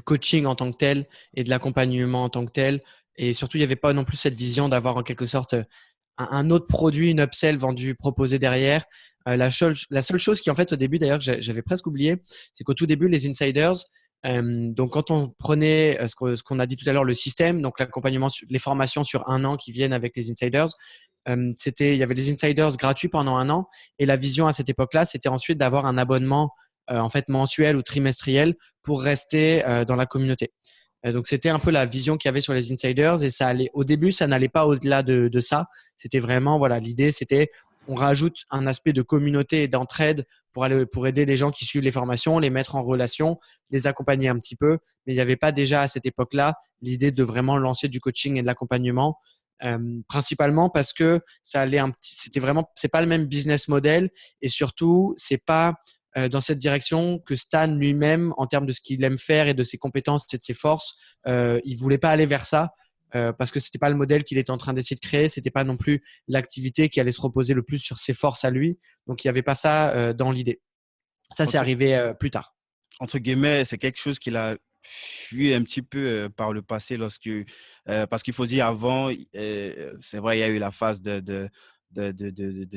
coaching en tant que tel et de l'accompagnement en tant que tel. Et surtout, il n'y avait pas non plus cette vision d'avoir en quelque sorte un autre produit, une upsell vendue, proposée derrière. La seule chose qui, en fait, au début, d'ailleurs, que j'avais presque oublié, c'est qu'au tout début, les insiders, Donc, quand on prenait ce qu'on a dit tout à l'heure, le système, donc l'accompagnement, les formations sur un an qui viennent avec les insiders, il y avait des insiders gratuits pendant un an. Et la vision à cette époque-là, c'était ensuite d'avoir un abonnement en fait mensuel ou trimestriel pour rester dans la communauté. Donc, c'était un peu la vision qu'il y avait sur les insiders et au début, ça n'allait pas au-delà de ça. C'était vraiment, voilà, l'idée, c'était on rajoute un aspect de communauté et d'entraide pour aider les gens qui suivent les formations, les mettre en relation, les accompagner un petit peu. Mais il n'y avait pas déjà à cette époque-là l'idée de vraiment lancer du coaching et de l'accompagnement, principalement parce que c'est pas le même business model et surtout, c'est pas dans cette direction que Stan lui-même, en termes de ce qu'il aime faire et de ses compétences et de ses forces, il voulait pas aller vers ça parce que c'était pas le modèle qu'il était en train d'essayer de créer, c'était pas non plus l'activité qui allait se reposer le plus sur ses forces à lui. Donc il y avait pas ça dans l'idée. Ça, c'est Entre, arrivé plus tard. entre guillemets, c'est quelque chose qu'il a fui un petit peu par le passé parce qu'il faut dire avant, c'est vrai, il y a eu la phase de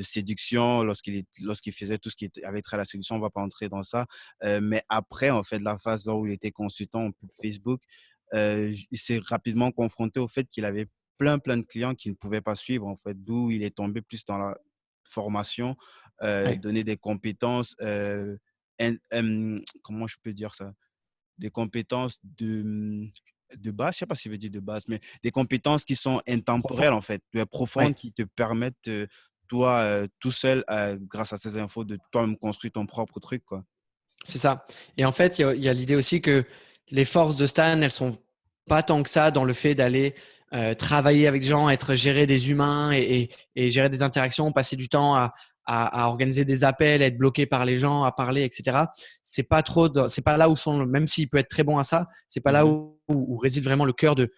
séduction lorsqu'il faisait tout ce qui avait trait à la séduction, on ne va pas entrer dans ça. Mais après, en fait, la phase là où il était consultant en pub Facebook, il s'est rapidement confronté au fait qu'il avait plein de clients qu'il ne pouvait pas suivre, en fait, d'où il est tombé plus dans la formation, Ouais. donner des compétences. Comment je peux dire ça? Des compétences de base, je sais pas si je veux dire de base, mais des compétences qui sont Profond. intemporelles, en fait, profondes, Ouais. qui te permettent, toi, tout seul, grâce à ces infos, de toi-même construire ton propre truc, quoi. C'est ça. Et en fait, il y a l'idée aussi que les forces de Stan, elles sont pas tant que ça dans le fait d'aller travailler avec des gens, gérer des humains et gérer des interactions, passer du temps à organiser des appels, à être bloqué par les gens, à parler, etc. C'est pas là où même s'il peut être très bon à ça, c'est pas là Mhm. où réside vraiment le cœur de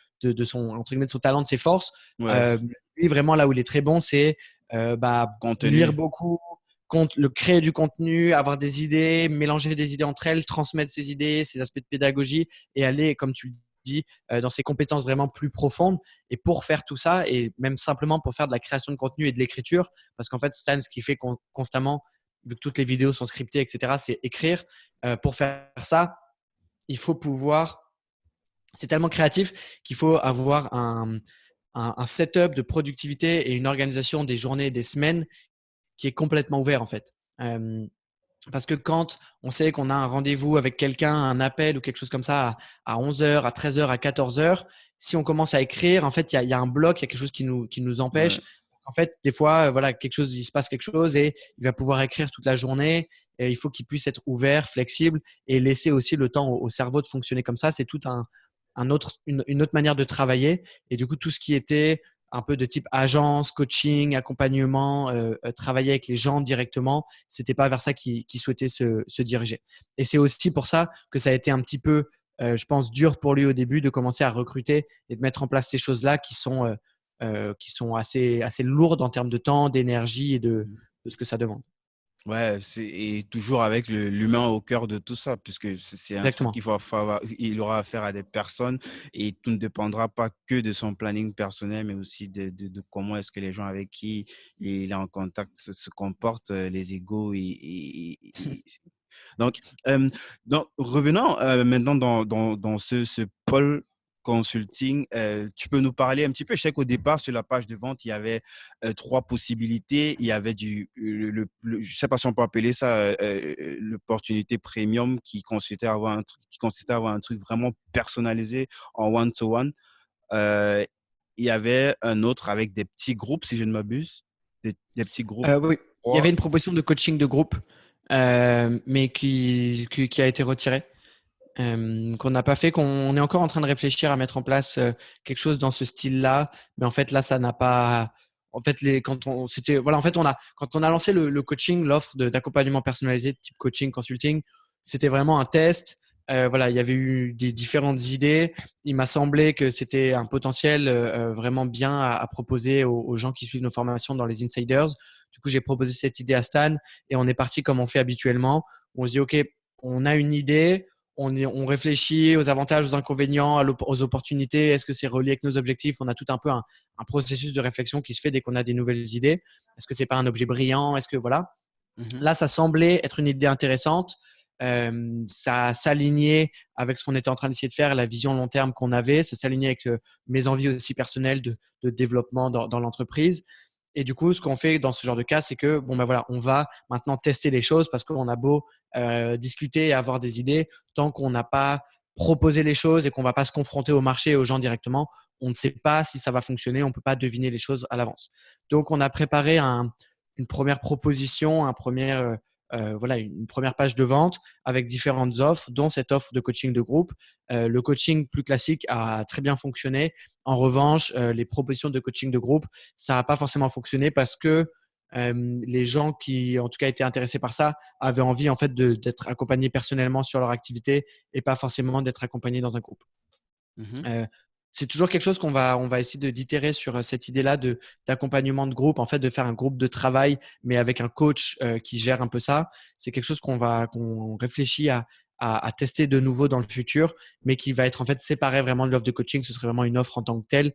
son, entre guillemets, de son talent, de ses forces. Ouais, Euh, Lui, vraiment, là où il est très bon, c'est lire contenu. beaucoup, créer du contenu, avoir des idées, mélanger des idées entre elles, transmettre ses idées, ses aspects de pédagogie et aller, comme tu le dis, dans ses compétences vraiment plus profondes. Et pour faire tout ça, et même simplement pour faire de la création de contenu et de l'écriture, parce qu'en fait, Stan, ce qui fait constamment, vu que toutes les vidéos sont scriptées, etc., c'est écrire. Pour faire ça, il faut pouvoir. C'est tellement créatif qu'il faut avoir un setup de productivité et une organisation des journées et des semaines qui est complètement ouvert en fait. Euh, Parce que quand on sait qu'on a un rendez-vous avec quelqu'un, un appel ou quelque chose comme ça à 11 heures, à 13 heures, à 14 heures, si on commence à écrire, en fait, il y a un bloc, il y a quelque chose qui nous Ouais. empêche. En fait, des fois, voilà, il se passe quelque chose et il va pouvoir écrire toute la journée. Et il faut qu'il puisse être ouvert, flexible et laisser aussi le temps au cerveau de fonctionner comme ça. C'est tout une autre manière de travailler. Et du coup, tout ce qui était un peu de type agence, coaching, accompagnement, travailler avec les gens directement, c'était pas vers ça qu'il souhaitait se diriger. Et c'est aussi pour ça que ça a été un petit peu, je pense, dur pour lui au début de commencer à recruter et de mettre en place ces choses-là qui sont assez lourdes en termes de temps, d'énergie et de ce que ça demande. Ouais, et toujours avec l'humain au cœur de tout ça, puisque c'est un truc Exactement. il aura affaire à des personnes et tout ne dépendra pas que de son planning personnel, mais aussi de comment est-ce que les gens avec qui il est en contact se comportent, les égos. Donc, euh, donc, revenons maintenant dans ce pôle consulting. Tu peux nous parler un petit peu. Je sais qu'au départ, sur la page de vente, il y avait trois possibilités. Il y avait je ne sais pas si on peut appeler ça l'opportunité premium qui consistait à avoir un truc vraiment personnalisé en one-to-one. Euh, il y avait un autre avec des petits groupes, si je ne m'abuse, des petits groupes. Oui, il y avait une proposition de coaching de groupe, mais qui a été retirée. Qu'on n'a pas fait, qu'on est encore en train de réfléchir à mettre en place quelque chose dans ce style-là, mais en fait là ça n'a pas. En fait, quand on a lancé le coaching, l'offre d'accompagnement personnalisé de type coaching, consulting, c'était vraiment un test. Voilà, il y avait eu des différentes idées. Il m'a semblé que c'était un potentiel vraiment bien à proposer aux gens qui suivent nos formations dans les insiders. Du coup, j'ai proposé cette idée à Stan et on est parti comme on fait habituellement. On se dit, OK, on a une idée, on réfléchit aux avantages, aux inconvénients, aux opportunités. Est-ce que c'est relié avec nos objectifs? On a tout un peu un processus de réflexion qui se fait dès qu'on a des nouvelles idées. Est-ce que c'est pas un objet brillant? Est-ce que voilà. Mhm. Là, ça semblait être une idée intéressante. Ça s'alignait avec ce qu'on était en train d'essayer de faire, la vision long terme qu'on avait, ça s'alignait avec mes envies aussi personnelles de développement dans l'entreprise. Et du coup, ce qu'on fait dans ce genre de cas, c'est que bon ben voilà, on va maintenant tester les choses parce qu'on a beau discuter et avoir des idées, tant qu'on n'a pas proposé les choses et qu'on va pas se confronter au marché et aux gens directement, on ne sait pas si ça va fonctionner, on peut pas deviner les choses à l'avance. Donc, on a préparé une première proposition, voilà, une première page de vente avec différentes offres, dont cette offre de coaching de groupe. Le coaching plus classique a très bien fonctionné. En revanche, les propositions de coaching de groupe, ça n'a pas forcément fonctionné parce que les gens qui, en tout cas, étaient intéressés par ça avaient envie en fait d'être accompagnés personnellement sur leur activité et pas forcément d'être accompagnés dans un groupe. Mhm. Euh, c'est toujours quelque chose on va essayer d'itérer sur cette idée-là d'accompagnement de groupe, en fait, de faire un groupe de travail, mais avec un coach qui gère un peu ça. C'est quelque chose qu'on réfléchit à tester de nouveau dans le futur, mais qui va être en fait séparé vraiment de l'offre de coaching. Ce serait vraiment une offre en tant que telle,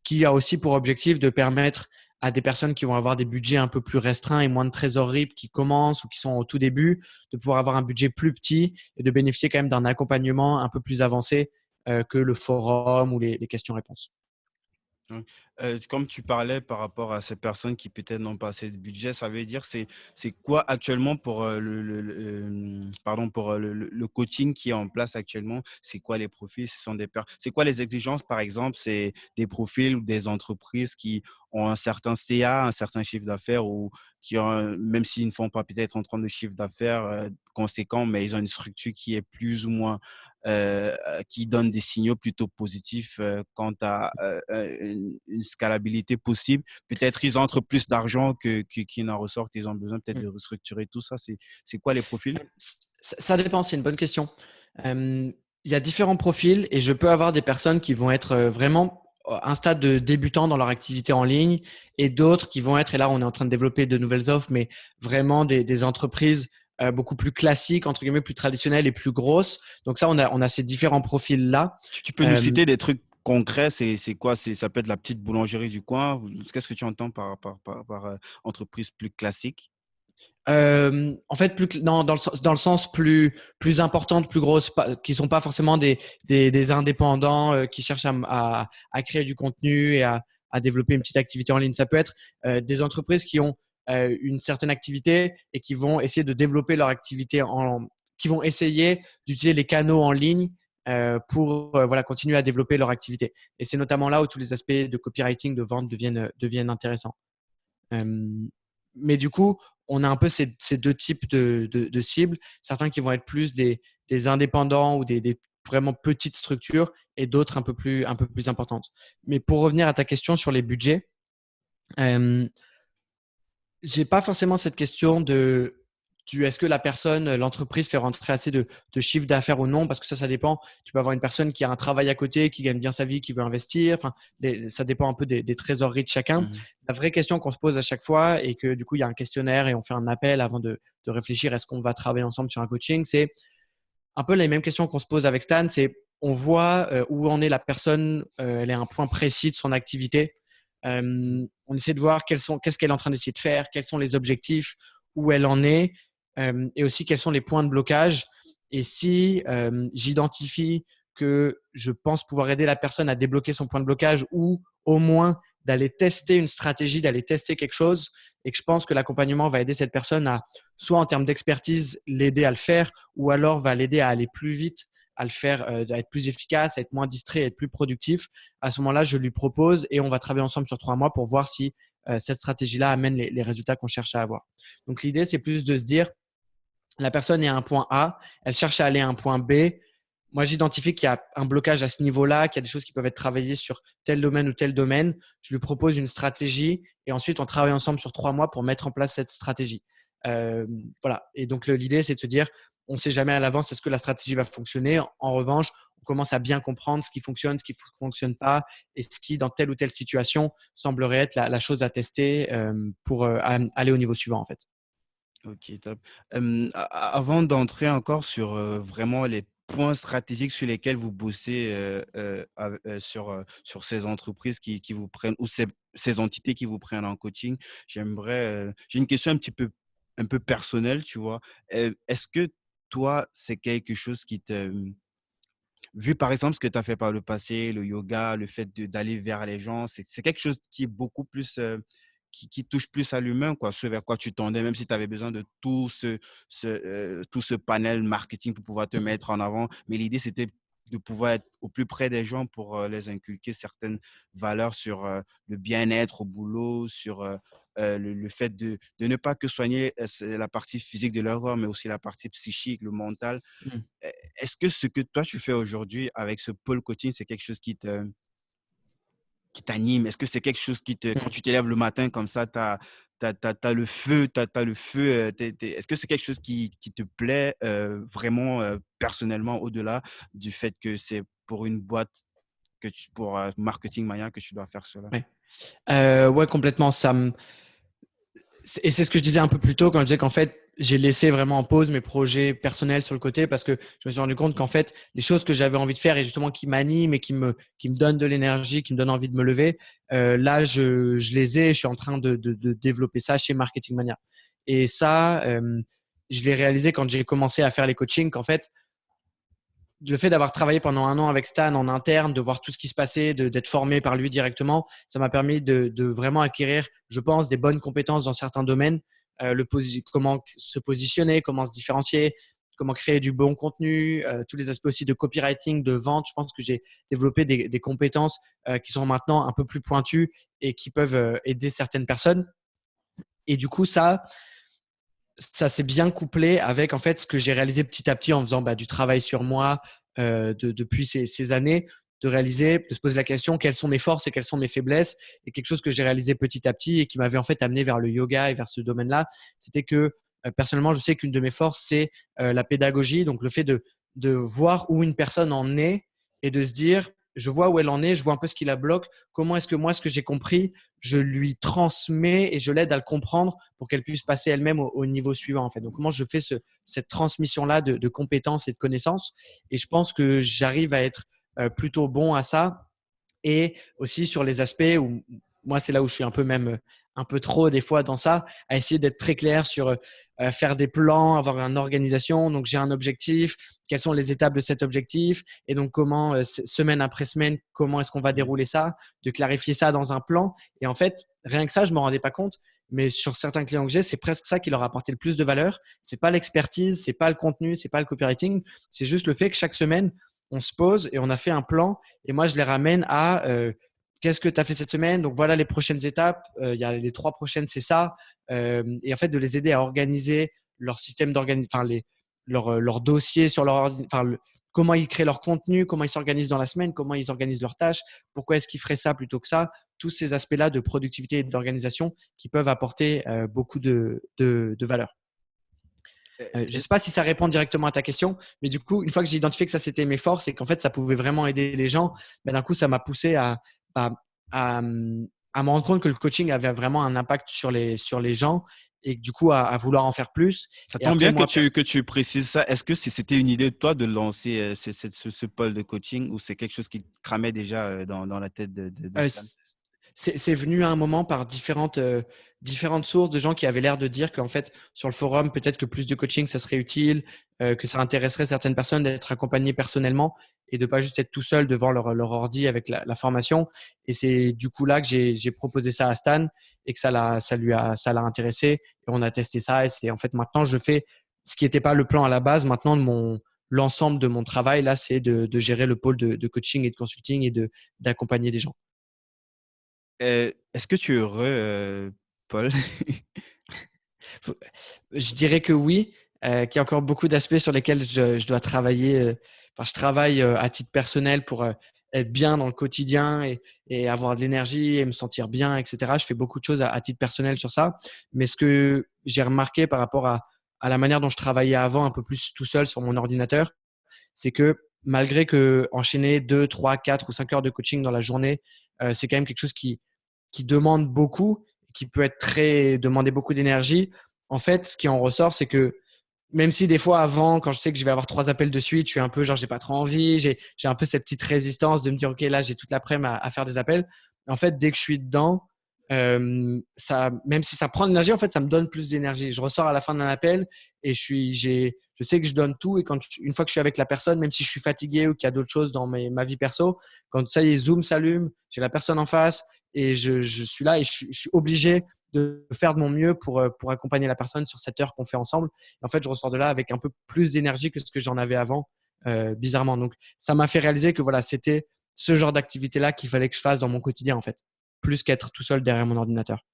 qui a aussi pour objectif de permettre à des personnes qui vont avoir des budgets un peu plus restreints et moins de trésorerie, qui commencent ou qui sont au tout début, de pouvoir avoir un budget plus petit et de bénéficier quand même d'un accompagnement un peu plus avancé que le forum ou les questions-réponses. Ouais. Comme tu parlais par rapport à ces personnes qui peut-être n'ont pas assez de budget, ça veut dire c'est quoi actuellement pour pardon pour le coaching qui est en place actuellement? C'est quoi les profils? C'est quoi les exigences par exemple? C'est des profils ou des entreprises qui ont un certain CA, un certain chiffre d'affaires ou qui ont même s'ils ne font pas peut-être en train de chiffre d'affaires conséquent, mais ils ont une structure qui est plus ou moins qui donne des signaux plutôt positifs quant à une scalabilité possible. Peut-être ils entrent plus d'argent qu'ils n'en ressortent, ils ont besoin peut-être de restructurer tout ça. C'est quoi les profils? Ça dépend, c'est une bonne question. Euh, il y a différents profils et je peux avoir des personnes qui vont être vraiment à un stade de débutant dans leur activité en ligne et d'autres qui vont être, et là on est en train de développer de nouvelles offres, mais vraiment des entreprises beaucoup plus classiques, entre guillemets, plus traditionnelles et plus grosses. Donc ça, on a ces différents profils-là. Tu peux nous Euh, citer des trucs concrets, c'est quoi? Ça peut être la petite boulangerie du coin. Qu'est-ce que tu entends par entreprise plus classique? En fait, dans le sens plus importante, plus grosse, qui sont pas forcément des indépendants qui cherchent à créer du contenu et à développer une petite activité en ligne. Ça peut être des entreprises qui ont une certaine activité et qui vont essayer de développer leur activité qui vont essayer d'utiliser les canaux en ligne pour voilà, continuer à développer leur activité. Et c'est notamment là où tous les aspects de copywriting, de vente deviennent intéressants. Euh, mais du coup, on a un peu ces deux types de cibles. Certains qui vont être plus des indépendants ou des vraiment petites structures et d'autres un peu plus importantes. Mais pour revenir à ta question sur les budgets, euh, j'ai pas forcément cette question du est-ce que la personne, l'entreprise fait rentrer assez de chiffre d'affaires ou non, parce que ça dépend. Tu peux avoir une personne qui a un travail à côté, qui gagne bien sa vie, qui veut investir. Enfin, ça dépend un peu des trésoreries de chacun. Mhm. La vraie question qu'on se pose à chaque fois, et que du coup, il y a un questionnaire et on fait un appel avant de réfléchir, est-ce qu'on va travailler ensemble sur un coaching, c'est un peu les mêmes questions qu'on se pose avec Stan, c'est on voit où en est la personne, elle est à un point précis de son activité. On essaie de voir qu'est-ce qu'elle est en train d'essayer de faire, quels sont les objectifs, où elle en est, et aussi quels sont les points de blocage. Et si j'identifie que je pense pouvoir aider la personne à débloquer son point de blocage ou au moins d'aller tester une stratégie, d'aller tester quelque chose, et que je pense que l'accompagnement va aider cette personne à, soit en termes d'expertise, l'aider à le faire, ou alors va l'aider à aller plus vite, à le faire, à être plus efficace, à être moins distrait, à être plus productif. À ce moment-là, je lui propose et on va travailler ensemble sur 3 mois pour voir si cette stratégie-là amène les résultats qu'on cherche à avoir. Donc l'idée, c'est plus de se dire, la personne est à un point A, elle cherche à aller à un point B. Moi, j'identifie qu'il y a un blocage à ce niveau-là, qu'il y a des choses qui peuvent être travaillées sur tel domaine ou tel domaine. Je lui propose une stratégie et ensuite on travaille ensemble sur 3 mois pour mettre en place cette stratégie. Voilà. Et donc l'idée, c'est de se dire, on ne sait jamais à l'avance est-ce que la stratégie va fonctionner. En revanche, on commence à bien comprendre ce qui fonctionne, ce qui ne fonctionne pas et ce qui, dans telle ou telle situation, semblerait être la chose à tester pour aller au niveau suivant en fait. Ok, top. Avant d'entrer encore sur vraiment les points stratégiques sur lesquels vous bossez sur ces entreprises qui vous prennent ou ces entités qui vous prennent en coaching, j'ai une question un peu personnelle, tu vois. Est-ce que toi, c'est quelque chose qui te… Vu par exemple ce que tu as fait par le passé, le yoga, le fait d'aller vers les gens, c'est quelque chose qui est beaucoup plus, qui touche plus à l'humain, quoi, ce vers quoi tu tendais, même si tu avais besoin de tout ce panel marketing pour pouvoir te mettre en avant. Mais l'idée, c'était de pouvoir être au plus près des gens pour les inculquer certaines valeurs sur le bien-être au boulot, sur le fait de ne pas que soigner la partie physique de leur corps, mais aussi la partie psychique, le mental. Mmh. Est-ce que ce que toi tu fais aujourd'hui avec ce pole coaching, c'est quelque chose qui t'anime? Est-ce que c'est quelque chose qui te, quand Mmh. tu te lèves le matin comme ça, tu as le feu, t'as le feu, est-ce que c'est quelque chose qui te plaît vraiment personnellement au-delà du fait que c'est pour une boîte, pour Marketing Mania que tu dois faire cela? Ouais. Ouais, complètement. Et c'est ce que je disais un peu plus tôt quand je disais qu'en fait, j'ai laissé vraiment en pause mes projets personnels sur le côté parce que je me suis rendu compte qu'en fait, les choses que j'avais envie de faire et justement qui m'animent et qui me donnent de l'énergie, qui me donnent envie de me lever, là, je les ai. Je suis en train de développer ça chez Marketing Mania. Et ça, je l'ai réalisé quand j'ai commencé à faire les coachings qu'en fait, le fait d'avoir travaillé pendant un an avec Stan en interne, de voir tout ce qui se passait, d'être formé par lui directement, ça m'a permis de vraiment acquérir, je pense, des bonnes compétences dans certains domaines. Comment se positionner, comment se différencier, comment créer du bon contenu, tous les aspects aussi de copywriting, de vente. Je pense que j'ai développé des compétences qui sont maintenant un peu plus pointues et qui peuvent aider certaines personnes. Et du coup, ça s'est bien couplé avec en fait ce que j'ai réalisé petit à petit en faisant du travail sur moi depuis ces années, de réaliser, de se poser la question quelles sont mes forces et quelles sont mes faiblesses. Et quelque chose que j'ai réalisé petit à petit et qui m'avait en fait amené vers le yoga et vers ce domaine-là, c'était que personnellement, je sais qu'une de mes forces, c'est la pédagogie, donc le fait de voir où une personne en est et de se dire, je vois où elle en est, je vois un peu ce qui la bloque, comment est-ce que moi, ce que j'ai compris, je lui transmets et je l'aide à le comprendre pour qu'elle puisse passer elle-même au niveau suivant. En fait. Donc, comment je fais cette transmission-là de compétences et de connaissances. Et je pense que j'arrive à être plutôt bon à ça. Et aussi sur les aspects où moi, c'est là où je suis un peu même un peu trop des fois dans ça, à essayer d'être très clair sur faire des plans, avoir une organisation. Donc, j'ai un objectif, quelles sont les étapes de cet objectif et donc comment, semaine après semaine, comment est-ce qu'on va dérouler ça, de clarifier ça dans un plan. Et en fait, rien que ça, je ne m'en rendais pas compte. Mais sur certains clients que j'ai, c'est presque ça qui leur a apporté le plus de valeur. C'est pas l'expertise, c'est pas le contenu, c'est pas le copywriting. C'est juste le fait que chaque semaine, on se pose et on a fait un plan. Et moi, je les ramène à qu'est-ce que tu as fait cette semaine? Donc voilà les prochaines étapes. Il y a les 3 prochaines, c'est ça. Et en fait, de les aider à organiser leur système d'organisation, enfin leur dossier sur comment ils créent leur contenu, comment ils s'organisent dans la semaine, comment ils organisent leurs tâches, pourquoi est-ce qu'ils feraient ça plutôt que ça. Tous ces aspects-là de productivité et d'organisation qui peuvent apporter beaucoup de valeur. Je ne sais pas si ça répond directement à ta question, mais du coup, une fois que j'ai identifié que ça c'était mes forces et qu'en fait ça pouvait vraiment aider les gens, d'un coup ça m'a poussé à, à, à me rendre compte que le coaching avait vraiment un impact sur les gens et du coup à vouloir en faire plus. Ça Et tombe après bien moi, que tu précises ça. Est-ce que c'était une idée de toi de lancer ce pôle de coaching ou c'est quelque chose qui te cramait déjà dans la tête de euh, Stan? c'est venu à un moment par différentes sources de gens qui avaient l'air de dire qu'en fait, sur le forum, peut-être que plus de coaching, ça serait utile, que ça intéresserait certaines personnes d'être accompagnées personnellement et de pas juste être tout seul devant leur ordi avec la formation. Et c'est du coup là que j'ai proposé ça à Stan et que ça l'a intéressé. Et on a testé ça. Et c'est en fait maintenant, je fais ce qui n'était pas le plan à la base. Maintenant, l'ensemble de mon travail, là, c'est de gérer le pôle de coaching et de consulting et d'accompagner des gens. Est-ce que tu es heureux, Paul? Je dirais que oui, qu'il y a encore beaucoup d'aspects sur lesquels je dois travailler. Enfin, je travaille à titre personnel pour être bien dans le quotidien et avoir de l'énergie et me sentir bien, etc. Je fais beaucoup de choses à titre personnel sur ça. Mais ce que j'ai remarqué par rapport à la manière dont je travaillais avant, un peu plus tout seul sur mon ordinateur, c'est que malgré que enchaîner 2, 3, 4 ou 5 heures de coaching dans la journée, c'est quand même quelque chose qui demande beaucoup, qui peut être demander beaucoup d'énergie. En fait, ce qui en ressort, c'est que même si des fois avant, quand je sais que je vais avoir 3 appels de suite, je suis un peu genre j'ai pas trop envie, j'ai un peu cette petite résistance de me dire ok là j'ai toute l'après-midi à faire des appels. En fait, dès que je suis dedans, ça, même si ça prend de l'énergie, en fait, ça me donne plus d'énergie. Je ressors à la fin d'un appel et je sais que je donne tout. Et une fois que je suis avec la personne, même si je suis fatigué ou qu'il y a d'autres choses dans ma vie perso, quand ça y est, Zoom s'allume, j'ai la personne en face et je suis là et je suis obligé de faire de mon mieux pour accompagner la personne sur cette heure qu'on fait ensemble. Et en fait, je ressors de là avec un peu plus d'énergie que ce que j'en avais avant, bizarrement. Donc, ça m'a fait réaliser que voilà, c'était ce genre d'activité-là qu'il fallait que je fasse dans mon quotidien, en fait, plus qu'être tout seul derrière mon ordinateur.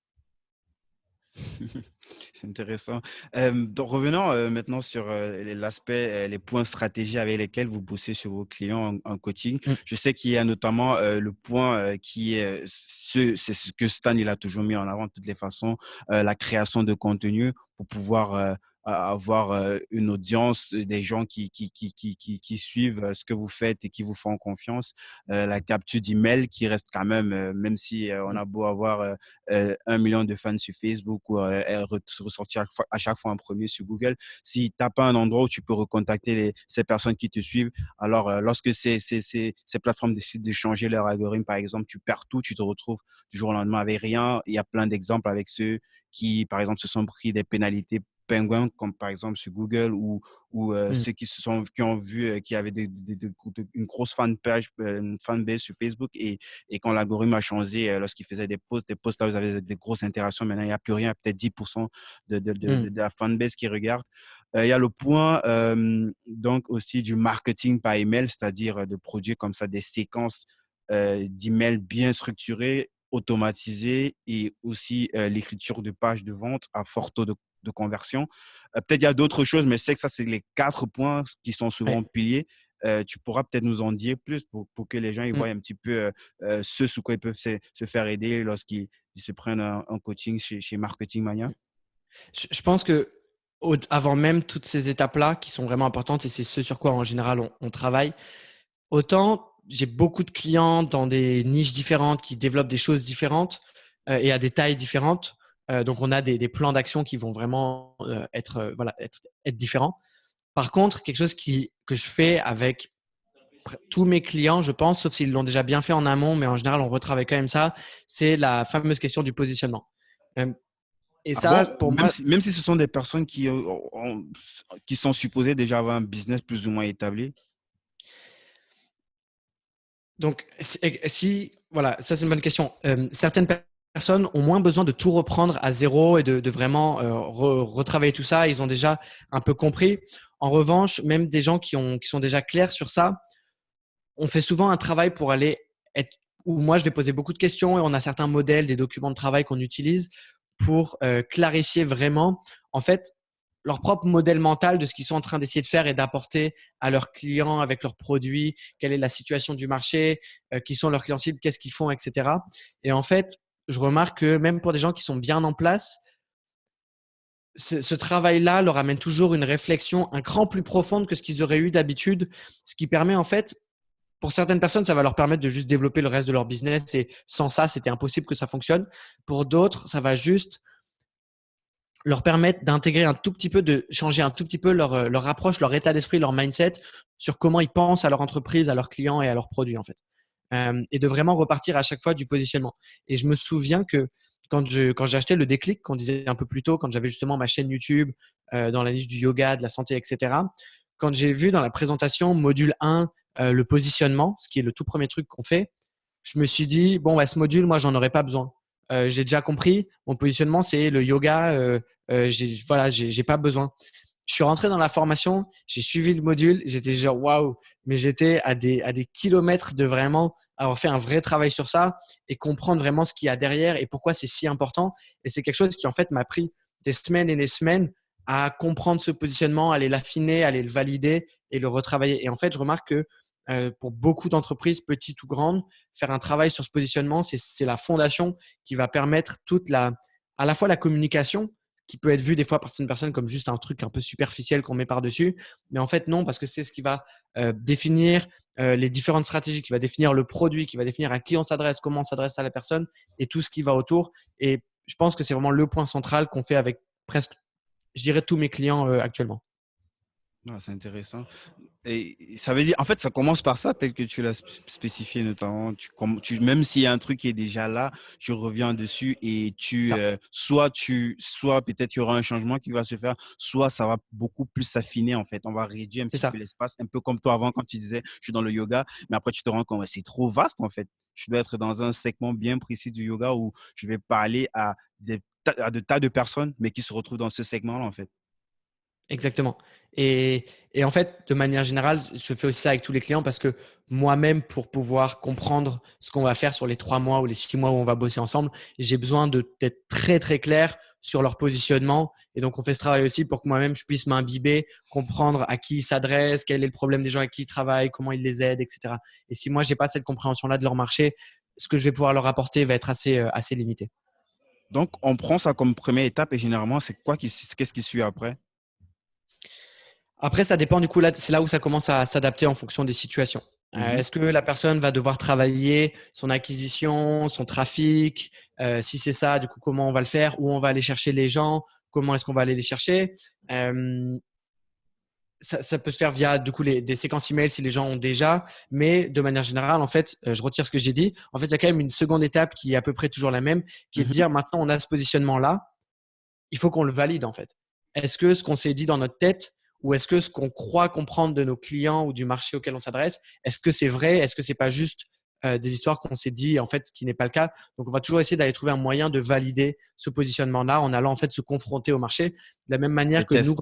C'est intéressant. Donc revenons maintenant sur l'aspect, les points stratégiques avec lesquels vous bossez sur vos clients en coaching. Mm, Je sais qu'il y a notamment le point qui est c'est ce que Stan il a toujours mis en avant de toutes les façons, la création de contenu pour pouvoir avoir une audience, des gens qui suivent ce que vous faites et qui vous font confiance. La capture d'email qui reste quand même, même si on mm, a beau avoir 1 million de fans sur Facebook ou ressortir à chaque fois en premier sur Google. Si tu n'as pas un endroit où tu peux recontacter ces personnes qui te suivent, alors lorsque ces plateformes décident de changer leur algorithme, par exemple, tu perds tout, tu te retrouves du jour au lendemain avec rien. Il y a plein d'exemples avec ceux qui, par exemple, se sont pris des pénalités pingouins, comme par exemple sur Google, ou mm, ceux qui ont vu qu'il y avait une grosse fanpage, une fanbase sur Facebook et quand l'algorithme a changé, lorsqu'il faisait des posts là, vous avez des grosses interactions. Maintenant, il n'y a plus rien, peut-être 10% mm, de la fanbase qui regarde. Il y a le point donc aussi du marketing par email, c'est-à-dire de produire comme ça des séquences d'emails bien structurées, automatisées et aussi l'écriture de pages de vente à fort taux de conversion. Peut-être il y a d'autres choses, mais je sais que ça, c'est les 4 points qui sont souvent ouais, piliers. Tu pourras peut-être nous en dire plus pour que les gens ils mm. voient un petit peu ce sous quoi ils peuvent se faire aider lorsqu'ils se prennent un coaching chez Marketing Mania. Je pense que avant même toutes ces étapes-là qui sont vraiment importantes et c'est ce sur quoi en général on travaille, autant j'ai beaucoup de clients dans des niches différentes qui développent des choses différentes et à des tailles différentes. Donc, on a des plans d'action qui vont vraiment voilà, être différents. Par contre, quelque chose que je fais avec tous mes clients, je pense, sauf s'ils l'ont déjà bien fait en amont, mais en général, on retravaille quand même ça, c'est la fameuse question du positionnement. Euh, Et Ah bon, ça, pour moi, même si ce sont des personnes qui sont supposées déjà avoir un business plus ou moins établi. donc, voilà, ça c'est une bonne question. Certaines personnes ont moins besoin de tout reprendre à zéro et de vraiment retravailler tout ça. Ils ont déjà un peu compris. En revanche, même des gens qui sont déjà clairs sur ça, on fait souvent un travail pour aller être, où moi je vais poser beaucoup de questions et on a certains modèles, des documents de travail qu'on utilise pour clarifier vraiment, en fait, leur propre modèle mental de ce qu'ils sont en train d'essayer de faire et d'apporter à leurs clients avec leurs produits, quelle est la situation du marché, qui sont leurs clients cibles, qu'est-ce qu'ils font, etc. Et en fait, je remarque que même pour des gens qui sont bien en place, ce travail-là leur amène toujours une réflexion un cran plus profonde que ce qu'ils auraient eu d'habitude, ce qui permet en fait, pour certaines personnes, ça va leur permettre de juste développer le reste de leur business et sans ça, c'était impossible que ça fonctionne. Pour d'autres, ça va juste leur permettre d'intégrer un tout petit peu, de changer un tout petit peu leur approche, leur état d'esprit, leur mindset sur comment ils pensent à leur entreprise, à leurs clients et à leurs produits en fait. Et de vraiment repartir à chaque fois du positionnement. Et je me souviens que quand j'ai acheté le déclic, qu'on disait un peu plus tôt, quand j'avais justement ma chaîne YouTube dans la niche du yoga, de la santé, etc., quand j'ai vu dans la présentation module 1 le positionnement, ce qui est le tout premier truc qu'on fait, je me suis dit, bon, bah, ce module, moi, j'en aurais pas besoin. J'ai déjà compris, mon positionnement, c'est le yoga, voilà, j'ai pas besoin. Je suis rentré dans la formation, j'ai suivi le module, j'étais genre waouh, mais j'étais à des kilomètres de vraiment avoir fait un vrai travail sur ça et comprendre vraiment ce qu'il y a derrière et pourquoi c'est si important. Et c'est quelque chose qui en fait m'a pris des semaines et des semaines à comprendre ce positionnement, à aller l'affiner, à aller le valider et le retravailler. Et en fait, je remarque que pour beaucoup d'entreprises, petites ou grandes, faire un travail sur ce positionnement, c'est la fondation qui va permettre à la fois la communication, qui peut être vu des fois par certaines personnes comme juste un truc un peu superficiel qu'on met par-dessus. Mais en fait, non, parce que c'est ce qui va définir les différentes stratégies, qui va définir le produit, qui va définir à qui on s'adresse, comment on s'adresse à la personne et tout ce qui va autour. Et je pense que c'est vraiment le point central qu'on fait avec presque, je dirais, tous mes clients actuellement. Ah, c'est intéressant. Et ça veut dire, en fait, ça commence par ça, tel que tu l'as spécifié notamment. Même s'il y a un truc qui est déjà là, tu reviens dessus et C'est ça, soit peut-être il y aura un changement qui va se faire, soit ça va beaucoup plus s'affiner en fait. On va réduire un c'est petit peu ça. l'espace, un peu comme toi avant quand tu disais, je suis dans le yoga, mais après tu te rends compte, ouais, c'est trop vaste en fait. Je dois être dans un segment bien précis du yoga où je vais parler à de tas de personnes, mais qui se retrouvent dans ce segment-là en fait. Exactement. Et en fait, de manière générale, je fais aussi ça avec tous les clients parce que moi-même, pour pouvoir comprendre ce qu'on va faire sur les 3 mois ou les 6 mois où on va bosser ensemble, j'ai besoin d'être très, très clair sur leur positionnement. Et donc, on fait ce travail aussi pour que moi-même, je puisse m'imbiber, comprendre à qui ils s'adressent, quel est le problème des gens avec qui ils travaillent, comment ils les aident, etc. Et si moi, j'ai pas cette compréhension-là de leur marché, ce que je vais pouvoir leur apporter va être assez limité. Donc, on prend ça comme première étape et généralement, qu'est-ce qui suit après? Après, ça dépend du coup, là, c'est là où ça commence à s'adapter en fonction des situations. Mhm. Est-ce que la personne va devoir travailler son acquisition, son trafic? Si c'est ça, du coup, comment on va le faire? Où on va aller chercher les gens? Comment est-ce qu'on va aller les chercher? Euh, ça peut se faire via du coup des séquences email si les gens ont déjà, mais de manière générale, en fait, je retire ce que j'ai dit. En fait, il y a quand même une seconde étape qui est à peu près toujours la même, qui est de Mhm. dire maintenant on a ce positionnement-là, il faut qu'on le valide en fait. Est-ce que ce qu'on s'est dit dans notre tête ou est-ce que ce qu'on croit comprendre de nos clients ou du marché auquel on s'adresse, est-ce que c'est vrai? Est-ce que c'est pas juste des histoires qu'on s'est dit en fait, ce qui n'est pas le cas? Donc, on va toujours essayer d'aller trouver un moyen de valider ce positionnement-là en allant en fait se confronter au marché de la même Le manière que nous test.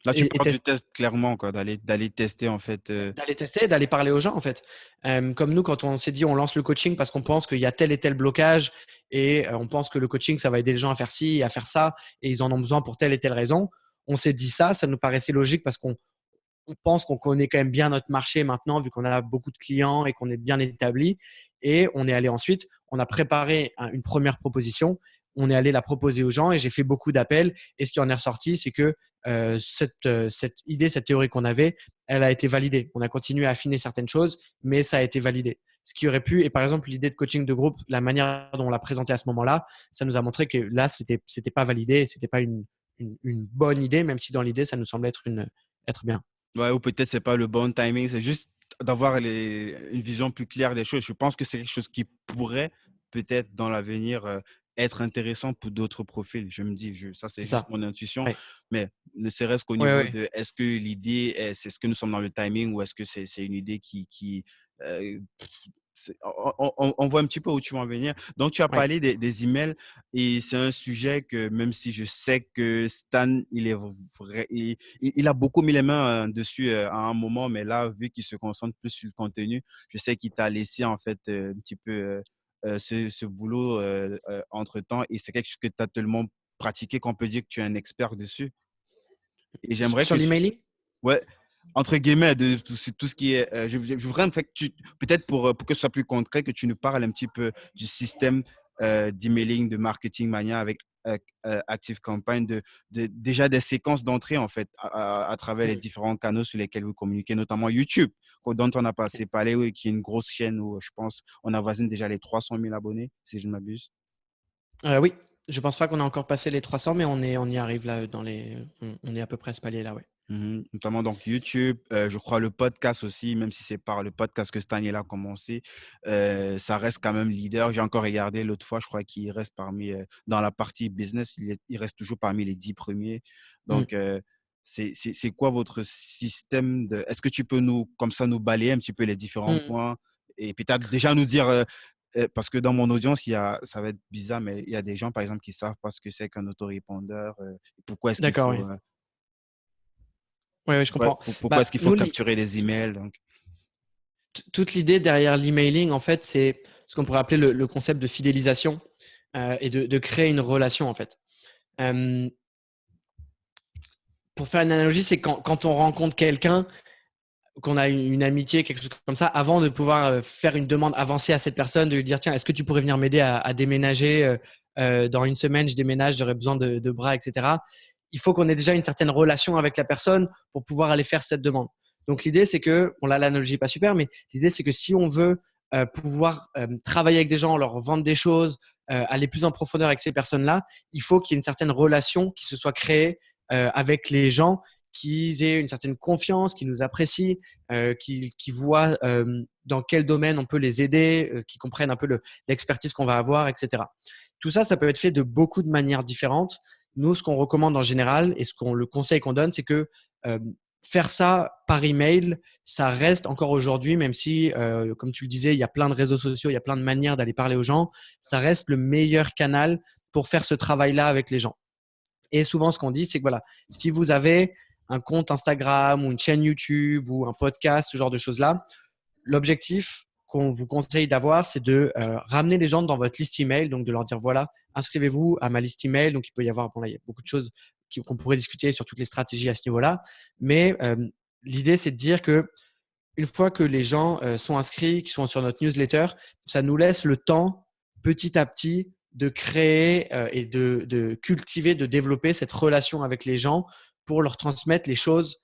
Là, tu et parles du test clairement, quoi, d'aller tester en fait. d'aller tester, d'aller parler aux gens en fait. Comme nous, quand on s'est dit on lance le coaching parce qu'on pense qu'il y a tel et tel blocage et on pense que le coaching, ça va aider les gens à faire ci, à faire ça et ils en ont besoin pour telle et telle raison. On s'est dit ça nous paraissait logique parce qu'on pense qu'on connaît quand même bien notre marché maintenant vu qu'on a beaucoup de clients et qu'on est bien établi. Et on est allé ensuite, on a préparé une première proposition, on est allé la proposer aux gens et j'ai fait beaucoup d'appels. Et ce qui en est ressorti, c'est que cette idée, cette théorie qu'on avait, elle a été validée. On a continué à affiner certaines choses, mais ça a été validé. Ce qui aurait pu, et par exemple, l'idée de coaching de groupe, la manière dont on l'a présenté à ce moment-là, ça nous a montré que là, c'était pas validé, c'était pas une bonne idée, même si dans l'idée, ça nous semblait être bien. Ouais, ou peut-être c'est pas le bon timing, c'est juste d'avoir une vision plus claire des choses. Je pense que c'est quelque chose qui pourrait peut-être dans l'avenir être intéressant pour d'autres profils. Je me dis, ça c'est C'est juste ça. mon intuition, Ouais. mais ne serait-ce qu'au Ouais, niveau ouais. de est-ce que l'idée, c'est ce que nous sommes dans le timing ou est-ce que c'est une idée euh, on voit un petit peu où tu vas en venir. Donc, tu as Ouais. parlé des emails et c'est un sujet que même si je sais que Stan, il a beaucoup mis les mains dessus à un moment, mais là, vu qu'il se concentre plus sur le contenu, je sais qu'il t'a laissé en fait un petit peu ce boulot entre-temps et c'est quelque chose que tu as tellement pratiqué qu'on peut dire que tu es un expert dessus. Et j'aimerais Sur que tu, l'emailing? ouais, entre guillemets, de tout ce qui est. Je voudrais en fait que peut-être pour que ce soit plus concret, que tu nous parles un petit peu du système d'emailing, de marketing mania avec Active Campaign, déjà des séquences d'entrée en fait à travers les Mm. différents canaux sur lesquels vous communiquez, notamment YouTube, dont on a passé parler, oui, qui est une grosse chaîne où je pense on avoisine déjà les 300 000 abonnés, si je ne m'abuse. Oui, je pense pas qu'on a encore passé les 300, mais on y arrive là on est à peu près à ce palier là, ouais. Mhm. Notamment donc YouTube, je crois le podcast aussi, même si c'est par le podcast que Staniel a commencé, ça reste quand même leader. J'ai encore regardé l'autre fois, je crois qu'il reste dans la partie business, il reste toujours parmi les 10 premiers. Mm. Donc, c'est quoi votre système est-ce que tu peux comme ça, nous balayer un petit peu les différents Mm. points et peut-être déjà nous dire, parce que dans mon audience, ça va être bizarre, mais il y a des gens, par exemple, qui savent pas ce que c'est qu'un autorépondeur, pourquoi est-ce qu'il D'accord, faut oui. Ouais, ouais, je comprends. pourquoi est-ce Bah, qu'il faut nous, capturer les emails donc? toute l'idée derrière l'emailing, en fait, c'est ce qu'on pourrait appeler le concept de fidélisation et de créer une relation, en fait. Euh, pour faire une analogie, c'est quand on rencontre quelqu'un, qu'on a une amitié, quelque chose comme ça, avant de pouvoir faire une demande avancée à cette personne, de lui dire, tiens, est-ce que tu pourrais venir m'aider à déménager dans une semaine, je déménage, j'aurais besoin de bras, etc. Il faut qu'on ait déjà une certaine relation avec la personne pour pouvoir aller faire cette demande. Donc l'idée, c'est que, bon là, l'analogie n'est pas super, mais l'idée, c'est que si on veut pouvoir travailler avec des gens, leur vendre des choses, aller plus en profondeur avec ces personnes-là, il faut qu'il y ait une certaine relation qui se soit créée avec les gens qu'ils aient une certaine confiance, qu'ils nous apprécient, qu'ils voient dans quel domaine on peut les aider, qu'ils comprennent un peu l'expertise qu'on va avoir, etc. Tout ça, ça peut être fait de beaucoup de manières différentes. Nous, ce qu'on recommande en général et le conseil qu'on donne, c'est que euh, faire ça par email, ça reste encore aujourd'hui, même si, comme tu le disais, il y a plein de réseaux sociaux, il y a plein de manières d'aller parler aux gens, ça reste le meilleur canal pour faire ce travail-là avec les gens. Et souvent, ce qu'on dit, c'est que voilà, si vous avez un compte Instagram ou une chaîne YouTube ou un podcast, ce genre de choses-là, l'objectif qu'on vous conseille d'avoir, c'est de ramener les gens dans votre liste email, donc de leur dire voilà, inscrivez-vous à ma liste email. Donc il peut y avoir, bon là, il y a beaucoup de choses qu'on pourrait discuter sur toutes les stratégies à ce niveau-là, mais l'idée c'est de dire que une fois que les gens sont inscrits, qui sont sur notre newsletter, ça nous laisse le temps petit à petit de créer et de cultiver, de développer cette relation avec les gens pour leur transmettre les choses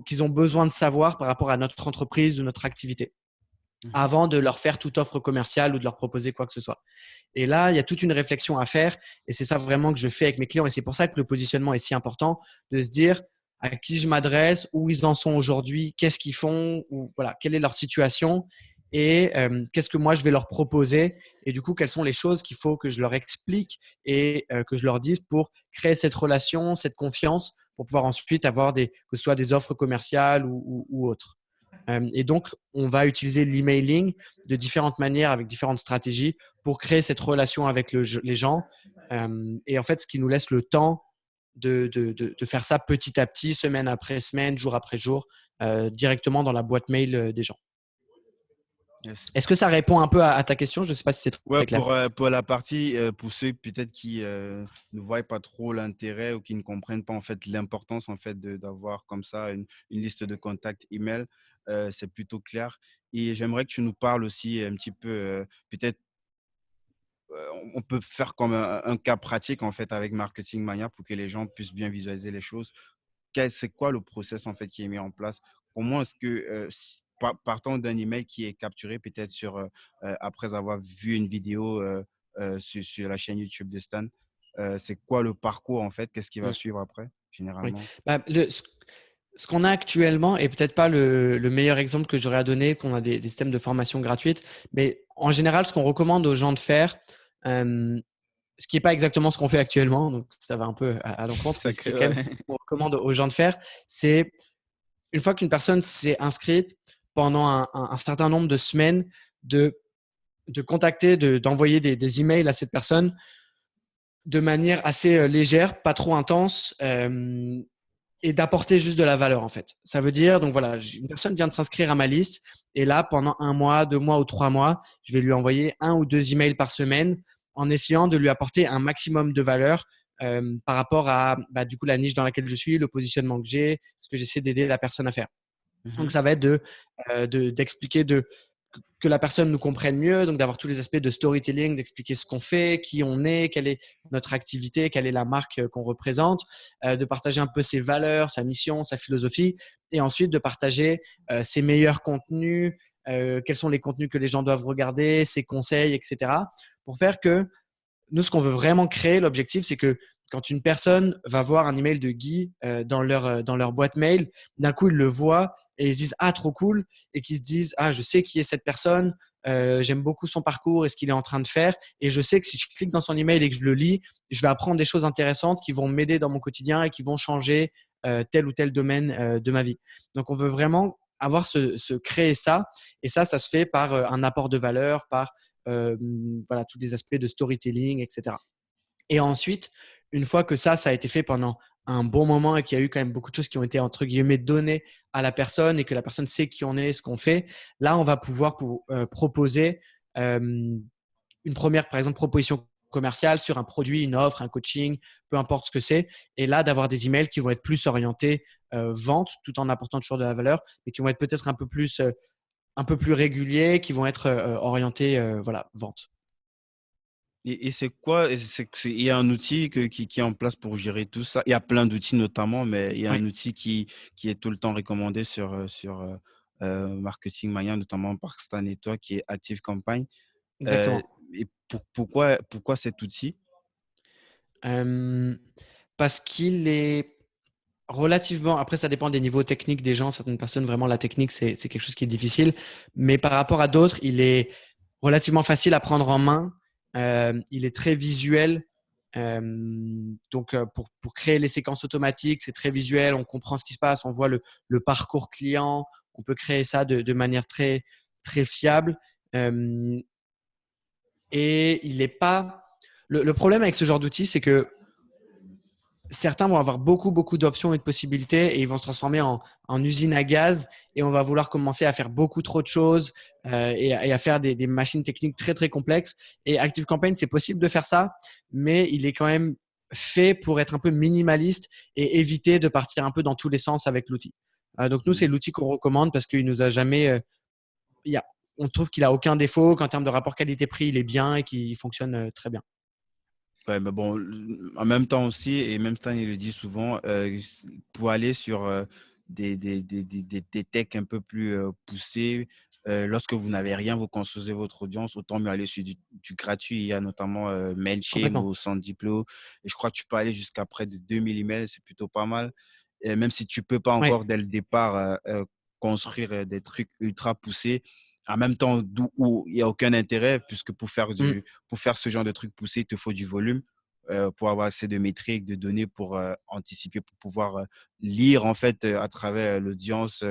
qu'ils ont besoin de savoir par rapport à notre entreprise ou notre activité Mhm. avant de leur faire toute offre commerciale ou de leur proposer quoi que ce soit. Et là, il y a toute une réflexion à faire et c'est ça vraiment que je fais avec mes clients et c'est pour ça que le positionnement est si important de se dire à qui je m'adresse, où ils en sont aujourd'hui, qu'est-ce qu'ils font, ou voilà, quelle est leur situation et qu'est-ce que moi je vais leur proposer et du coup quelles sont les choses qu'il faut que je leur explique et que je leur dise pour créer cette relation, cette confiance pour pouvoir ensuite avoir que ce soit des offres commerciales ou autres. Et donc, on va utiliser l'emailing de différentes manières avec différentes stratégies pour créer cette relation avec les gens. Et en fait, ce qui nous laisse le temps de faire ça petit à petit, semaine après semaine, jour après jour, directement dans la boîte mail des gens. Yes. Est-ce que ça répond un peu à ta question? Je ne sais pas si c'est Ouais, très clair. pour la partie, pour ceux peut-être qui ne voient pas trop l'intérêt ou qui ne comprennent pas en fait l'importance en fait d'avoir comme ça une liste de contacts email, c'est plutôt clair. Et j'aimerais que tu nous parles aussi un petit peu, peut-être, on peut faire comme un cas pratique en fait avec Marketing Mania pour que les gens puissent bien visualiser les choses. C'est quoi le process en fait qui est mis en place? Comment est-ce que partant d'un email qui est capturé peut-être après avoir vu une vidéo sur la chaîne YouTube de Stan, c'est quoi le parcours en fait? Qu'est-ce qui va Mm. suivre après Oui. généralement? Bah, ce qu'on a actuellement est peut-être pas le meilleur exemple que j'aurais à donner, qu'on a des systèmes de formation gratuite, mais en général, ce qu'on recommande aux gens de faire, euh, ce qui n'est pas exactement ce qu'on fait actuellement, donc ça va un peu à l'encontre, mais Ça ce qui est crée, quand même ouais. ce qu'on recommande aux gens de faire, c'est une fois qu'une personne s'est inscrite pendant un certain nombre de semaines, de, de contacter, d'envoyer des emails à cette personne de manière assez légère, pas trop intense, et d'apporter juste de la valeur en fait. Ça veut dire, donc voilà, une personne vient de s'inscrire à ma liste et là, pendant un mois, 2 mois ou 3 mois, je vais lui envoyer 1 ou 2 emails par semaine en essayant de lui apporter un maximum de valeur par rapport à bah, du coup la niche dans laquelle je suis, le positionnement que j'ai, ce que j'essaie d'aider la personne à faire. Donc, Mhm. ça va être d'expliquer que la personne nous comprenne mieux, donc d'avoir tous les aspects de storytelling, d'expliquer ce qu'on fait, qui on est, quelle est notre activité, quelle est la marque qu'on représente, de partager un peu ses valeurs, sa mission, sa philosophie, et ensuite de partager ses meilleurs contenus, quels sont les contenus que les gens doivent regarder, ses conseils, etc. Pour faire que nous, ce qu'on veut vraiment créer, l'objectif, c'est que quand une personne va voir un email de Guy dans leur boîte mail, d'un coup, ils le voient et ils se disent ah trop cool et qu'ils se disent ah je sais qui est cette personne, j'aime beaucoup son parcours et ce qu'il est en train de faire et je sais que si je clique dans son email et que je le lis, je vais apprendre des choses intéressantes qui vont m'aider dans mon quotidien et qui vont changer tel ou tel domaine de ma vie. Donc on veut vraiment avoir créer ça et ça se fait par un apport de valeur, par euh, voilà, tous des aspects de storytelling, etc. Et ensuite, une fois que ça a été fait pendant un bon moment et qu'il y a eu quand même beaucoup de choses qui ont été, entre guillemets, données à la personne et que la personne sait qui on est, ce qu'on fait, là, on va pouvoir proposer euh, une première, par exemple, proposition commerciale sur un produit, une offre, un coaching, peu importe ce que c'est. Et là, d'avoir des emails qui vont être plus orientés vente, tout en apportant toujours de la valeur, mais qui vont être peut-être un peu plus réguliers, qui vont être orientés voilà, vente. Et c'est quoi? Il y a un outil qui est en place pour gérer tout ça. Il y a plein d'outils notamment, mais il y a Oui, un outil qui est tout le temps recommandé Marketing Mania, notamment par Stan et toi, qui est Active Campaign. Euh, exactement. et pourquoi cet outil? Euh, parce qu'il est relativement, après, ça dépend des niveaux techniques des gens. Certaines personnes, vraiment, la technique, c'est quelque chose qui est difficile. Mais par rapport à d'autres, il est relativement facile à prendre en main. Il est très visuel. Donc, pour créer les séquences automatiques, c'est très visuel. On comprend ce qui se passe. On voit le parcours client. On peut créer ça de manière très, très fiable. Euh, et il n'est pas. Le problème avec ce genre d'outil, c'est que certains vont avoir beaucoup, beaucoup d'options et de possibilités et ils vont se transformer en usine à gaz et on va vouloir commencer à faire beaucoup trop de choses et à faire des machines techniques très, très complexes. Et ActiveCampaign, c'est possible de faire ça, mais il est quand même fait pour être un peu minimaliste et éviter de partir un peu dans tous les sens avec l'outil. Donc, nous, c'est l'outil qu'on recommande parce qu'il nous a jamais. Il y a, on trouve qu'il a aucun défaut, qu'en termes de rapport qualité-prix, il est bien et qu'il fonctionne très bien. Ouais, mais bon, en même temps aussi, et même Stan, il le dit souvent, pour aller sur des techs un peu plus poussés, lorsque vous n'avez rien, vous construisez votre audience, autant mieux aller sur du gratuit. Il y a notamment Mailchimp Complètement. ou Sendiplo, et je crois que tu peux aller jusqu'à près de 2000 emails, c'est plutôt pas mal. Et même si tu peux pas Oui, encore dès le départ construire des trucs ultra poussés, en même temps où il n'y a aucun intérêt, puisque pour faire ce genre de trucs poussés, il te faut du volume pour avoir assez de métriques, de données pour anticiper, pour pouvoir lire en fait à travers l'audience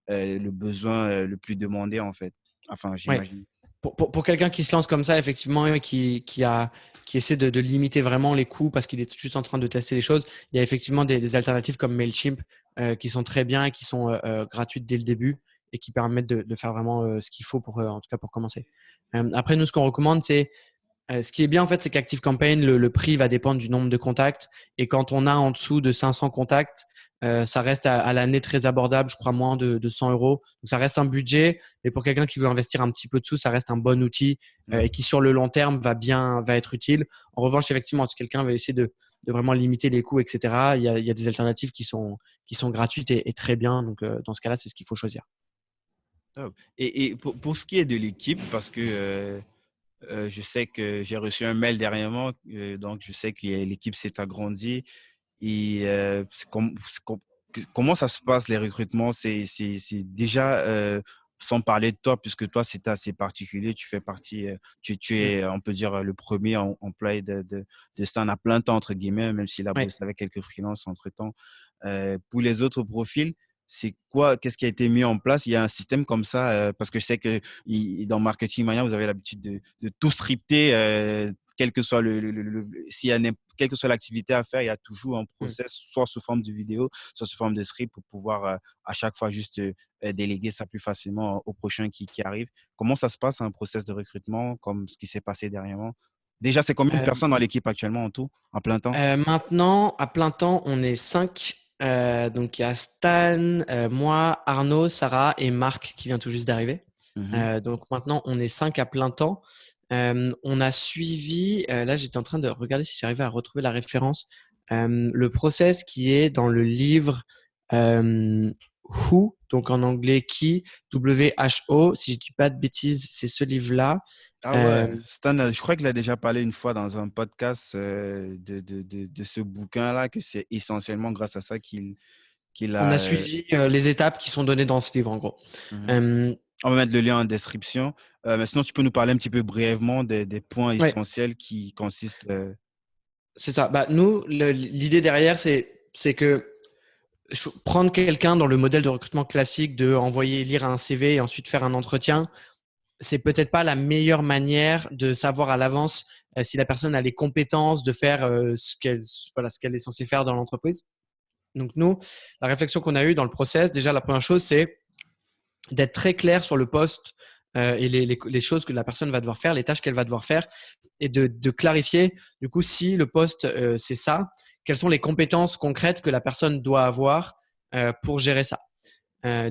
le besoin le plus demandé en fait. Enfin, oui. j'imagine. Pour quelqu'un qui se lance comme ça, effectivement, et qui essaie de limiter vraiment les coûts parce qu'il est juste en train de tester les choses, il y a effectivement des alternatives comme Mailchimp qui sont très bien et qui sont gratuites dès le début et qui permettent de faire vraiment ce qu'il faut pour, en tout cas pour commencer. Après, nous, ce qu'on recommande, c'est ce qui est bien en fait, c'est qu'ActiveCampaign, le prix va dépendre du nombre de contacts. Et quand on a en dessous de 500 contacts, ça reste à l'année très abordable, je crois moins de 100 euros. Donc ça reste un budget, mais pour quelqu'un qui veut investir un petit peu de sous, ça reste un bon outil Ouais. et qui sur le long terme va être utile. En revanche, effectivement, si quelqu'un veut essayer de vraiment limiter les coûts, etc., il y a des alternatives qui sont gratuites et très bien. Donc dans ce cas-là, c'est ce qu'il faut choisir. Top. Et pour ce qui est de l'équipe, parce que je sais que j'ai reçu un mail dernièrement, donc je sais que l'équipe s'est agrandie. Et comment ça se passe les recrutements? C'est déjà, sans parler de toi, puisque toi, c'est assez particulier. Tu fais partie, tu Mm. es, on peut dire, le premier employé de Stan à plein temps, entre guillemets, même s'il a Ouais. bossé avec quelques freelances entre-temps. Pour les autres profils, c'est quoi, qu'est-ce qui a été mis en place? Il y a un système comme ça, parce que je sais que dans Marketing Mania, vous avez l'habitude de tout scripter, quel que soit s'il y a quelle que soit l'activité à faire, il y a toujours un Mm. process, soit sous forme de vidéo, soit sous forme de script pour pouvoir à chaque fois juste déléguer ça plus facilement au prochain qui arrive. Comment ça se passe, un process de recrutement comme ce qui s'est passé dernièrement? Déjà, c'est combien de Euh, personnes dans l'équipe actuellement en tout, en plein temps? Maintenant, à plein temps, on est 5. Donc, il y a Stan, moi, Arnaud, Sarah et Marc qui vient tout juste d'arriver. Mhm. Donc, maintenant, on est 5 à plein temps. On a suivi, là, j'étais en train de regarder si j'arrivais à retrouver la référence, le process qui est dans le livre Who, donc en anglais qui, W-H-O. Si je dis pas de bêtises, c'est ce livre-là. Ah Euh, ouais, Stan, je crois qu'il a déjà parlé une fois dans un podcast de ce bouquin-là, que c'est essentiellement grâce à ça qu'il on a. a suivi les étapes qui sont données dans ce livre, en gros. Mhm. Euh, On va mettre le lien en description. Mais sinon, tu peux nous parler un petit peu brièvement des points ouais, essentiels qui consistent. c'est ça. Bah, nous, l'idée derrière, c'est que prendre quelqu'un dans le modèle de recrutement classique de envoyer lire un CV et ensuite faire un entretien, c'est peut-être pas la meilleure manière de savoir à l'avance si la personne a les compétences de faire ce qu'elle est censée faire dans l'entreprise. Donc nous, la réflexion qu'on a eue dans le process, déjà la première chose, c'est d'être très clair sur le poste et les choses que la personne va devoir faire, les tâches qu'elle va devoir faire, et de clarifier, du coup, si le poste, c'est ça, quelles sont les compétences concrètes que la personne doit avoir pour gérer ça.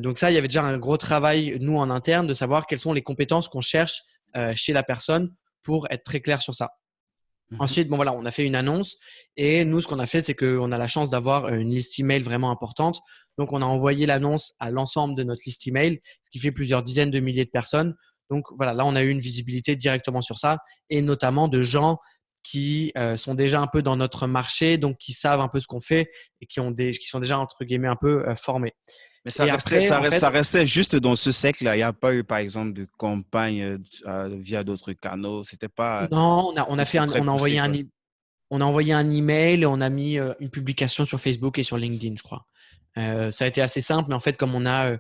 Donc ça, il y avait déjà un gros travail, nous, en interne, de savoir quelles sont les compétences qu'on cherche chez la personne pour être très clair sur ça. Mhm. Ensuite, bon voilà, on a fait une annonce et nous, ce qu'on a fait, c'est qu'on a la chance d'avoir une liste email vraiment importante. Donc, on a envoyé l'annonce à l'ensemble de notre liste email, ce qui fait plusieurs dizaines de milliers de personnes. Donc, voilà, là, on a eu une visibilité directement sur ça et notamment de gens qui sont déjà un peu dans notre marché, donc qui savent un peu ce qu'on fait et qui sont déjà, entre guillemets, un peu formés. Mais ça Et restait, après, en fait, ça restait juste dans ce siècle-là. Il n'y a pas eu, par exemple, de campagne via d'autres canaux. C'était pas non, très on a poussé, envoyé quoi. on a envoyé un email et on a mis une publication sur Facebook et sur LinkedIn, je crois. Ça a été assez simple, mais en fait, comme on a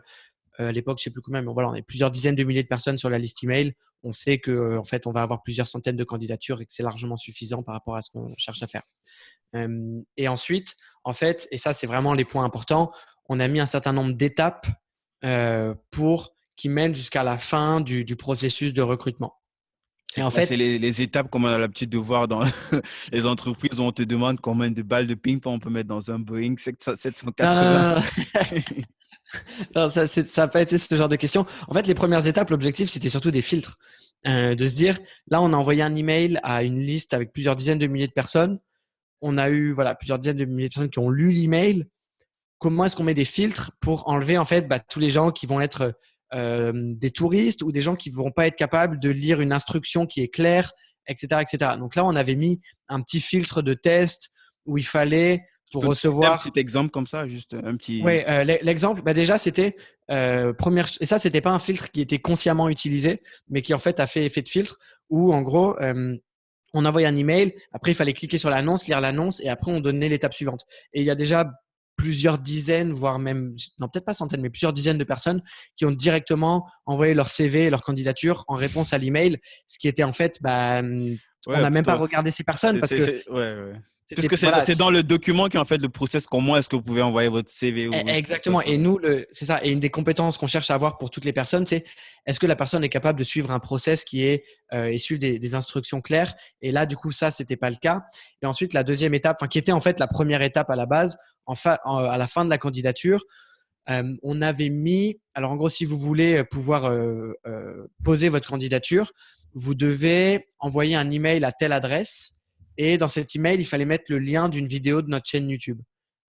à l'époque, je sais plus combien, mais voilà, on a plusieurs dizaines de milliers de personnes sur la liste email. On sait que en fait, on va avoir plusieurs centaines de candidatures et que c'est largement suffisant par rapport à ce qu'on cherche à faire. Et ensuite, en fait, et ça, c'est vraiment les points importants, on a mis un certain nombre d'étapes pour qui mènent jusqu'à la fin du processus de recrutement. C'est Et en quoi? C'est fait, les étapes comme on a l'habitude de voir dans les entreprises où on te demande combien de balles de ping-pong on peut mettre dans un Boeing non, non, 780. non, non, non, ça n'a pas été ce genre de question. En fait, les premières étapes, l'objectif, c'était surtout des filtres. De se dire, là, on a envoyé un email à une liste avec plusieurs dizaines de milliers de personnes. On a eu voilà, plusieurs dizaines de milliers de personnes qui ont lu l'email. Comment est-ce qu'on met des filtres pour enlever en fait tous les gens qui vont être des touristes ou des gens qui ne vont pas être capables de lire une instruction qui est claire, etc., etc. Donc là, on avait mis un petit filtre de test où il fallait, Tu pour peux nous citer un recevoir. petit exemple comme ça, juste un petit. Ouais, l'exemple, bah déjà, c'était première, et ça, c'était pas un filtre qui était consciemment utilisé, mais qui en fait a fait effet de filtre, où en gros, on envoyait un email, après il fallait cliquer sur l'annonce, lire l'annonce, et après on donnait l'étape suivante. Et il y a déjà plusieurs dizaines, voire même, non peut-être pas centaines, mais plusieurs dizaines de personnes qui ont directement envoyé leur CV et leur candidature en réponse à l'email, ce qui était en fait, bah, on Ouais, n'a même pas plutôt. regardé ces personnes parce que Ouais, ouais. c'était, Puisque voilà, c'est dans le document qui en fait le process. Comment est-ce que vous pouvez envoyer votre CV ou votre exactement. poste, en Et fait. nous, c'est ça. Et une des compétences qu'on cherche à avoir pour toutes les personnes, c'est est-ce que la personne est capable de suivre un process qui est et suivre des instructions claires. Et là, du coup, ça, c'était pas le cas. Et ensuite, la deuxième étape, enfin, qui était en fait la première étape à la base, à la fin de la candidature, on avait mis. Alors, en gros, si vous voulez pouvoir poser votre candidature, vous devez envoyer un email à telle adresse. Et dans cet email, il fallait mettre le lien d'une vidéo de notre chaîne YouTube.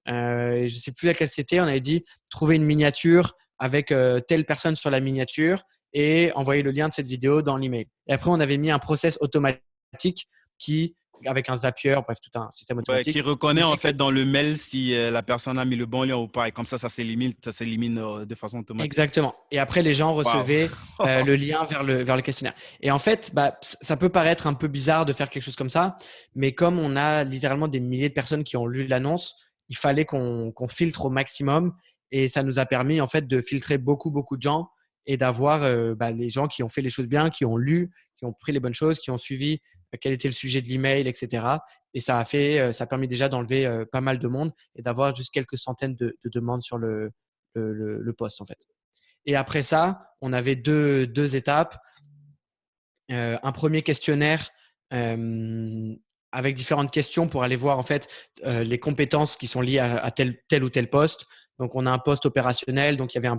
Je ne sais plus laquelle c'était. On avait dit trouver une miniature avec telle personne sur la miniature et envoyer le lien de cette vidéo dans l'email. Et après, on avait mis un process automatique qui, avec un Zapier, bref, tout un système Ouais, qui automatique, reconnaît qui en fait que fait dans le mail si la personne a mis le bon lien ou pas. Et comme ça ça s'élimine de façon automatique. exactement. Et après, les gens Waouh. recevaient le lien vers le questionnaire. Et en fait, bah, ça peut paraître un peu bizarre de faire quelque chose comme ça, mais comme on a littéralement des milliers de personnes qui ont lu l'annonce, il fallait qu'on filtre au maximum. Et ça nous a permis en fait de filtrer beaucoup, beaucoup de gens et d'avoir bah, les gens qui ont fait les choses bien, qui ont lu, qui ont pris les bonnes choses, qui ont suivi quel était le sujet de l'email, etc. Et ça a permis déjà d'enlever pas mal de monde et d'avoir juste quelques centaines de demandes sur le poste en fait. Et après ça, on avait deux étapes. Un premier questionnaire avec différentes questions pour aller voir en fait les compétences qui sont liées à tel ou tel poste. Donc, on a un poste opérationnel, donc il y avait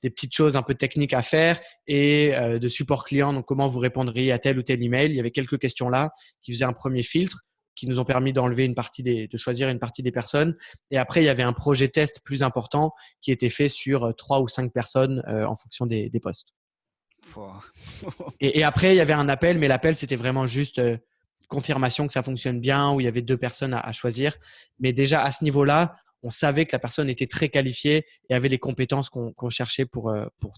des petites choses un peu techniques à faire et de support client, donc comment vous répondriez à tel ou tel email. Il y avait quelques questions là qui faisaient un premier filtre qui nous ont permis d'enlever de choisir une partie des personnes. Et après, il y avait un projet test plus important qui était fait sur 3 ou 5 personnes en fonction des postes. Wow. Et après, il y avait un appel, mais l'appel, c'était vraiment juste confirmation que ça fonctionne bien, où il y avait 2 personnes à choisir. Mais déjà, à ce niveau-là, on savait que la personne était très qualifiée et avait les compétences qu'on cherchait pour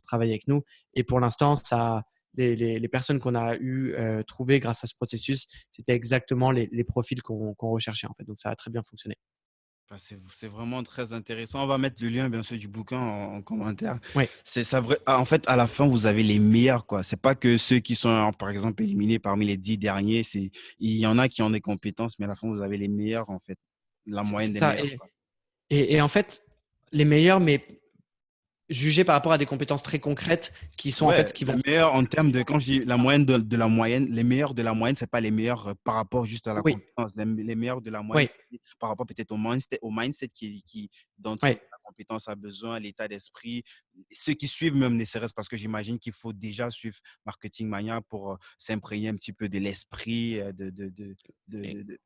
travailler avec nous. Et pour l'instant, les personnes qu'on a eu trouvées grâce à ce processus, c'était exactement les profils qu'on recherchait en fait. Donc, ça a très bien fonctionné. Ah, c'est vraiment très intéressant. On va mettre le lien, bien sûr, du bouquin en commentaire. Oui, C'est ça vrai. En fait, à la fin, vous avez les meilleurs, quoi. C'est pas que ceux qui sont, par exemple, éliminés parmi les 10 derniers. Il y en a qui ont des compétences, mais à la fin, vous avez les meilleurs, en fait. La moyenne c'est des ça. meilleurs, quoi. Et en fait, les meilleurs, mais jugés par rapport à des compétences très concrètes qui sont en fait Ouais, ce qui le vont meilleur en ce termes qui de, vont- quand je dis la moyenne de la moyenne, les meilleurs de la moyenne, c'est pas les meilleurs par rapport juste à la Oui, compétence. Les meilleurs de la moyenne, oui, c'est par rapport peut-être au mindset dont oui, la compétence a besoin, l'état d'esprit. Ceux qui suivent même ne serait-ce parce que j'imagine qu'il faut déjà suivre Marketing Mania pour s'imprégner un petit peu de l'esprit,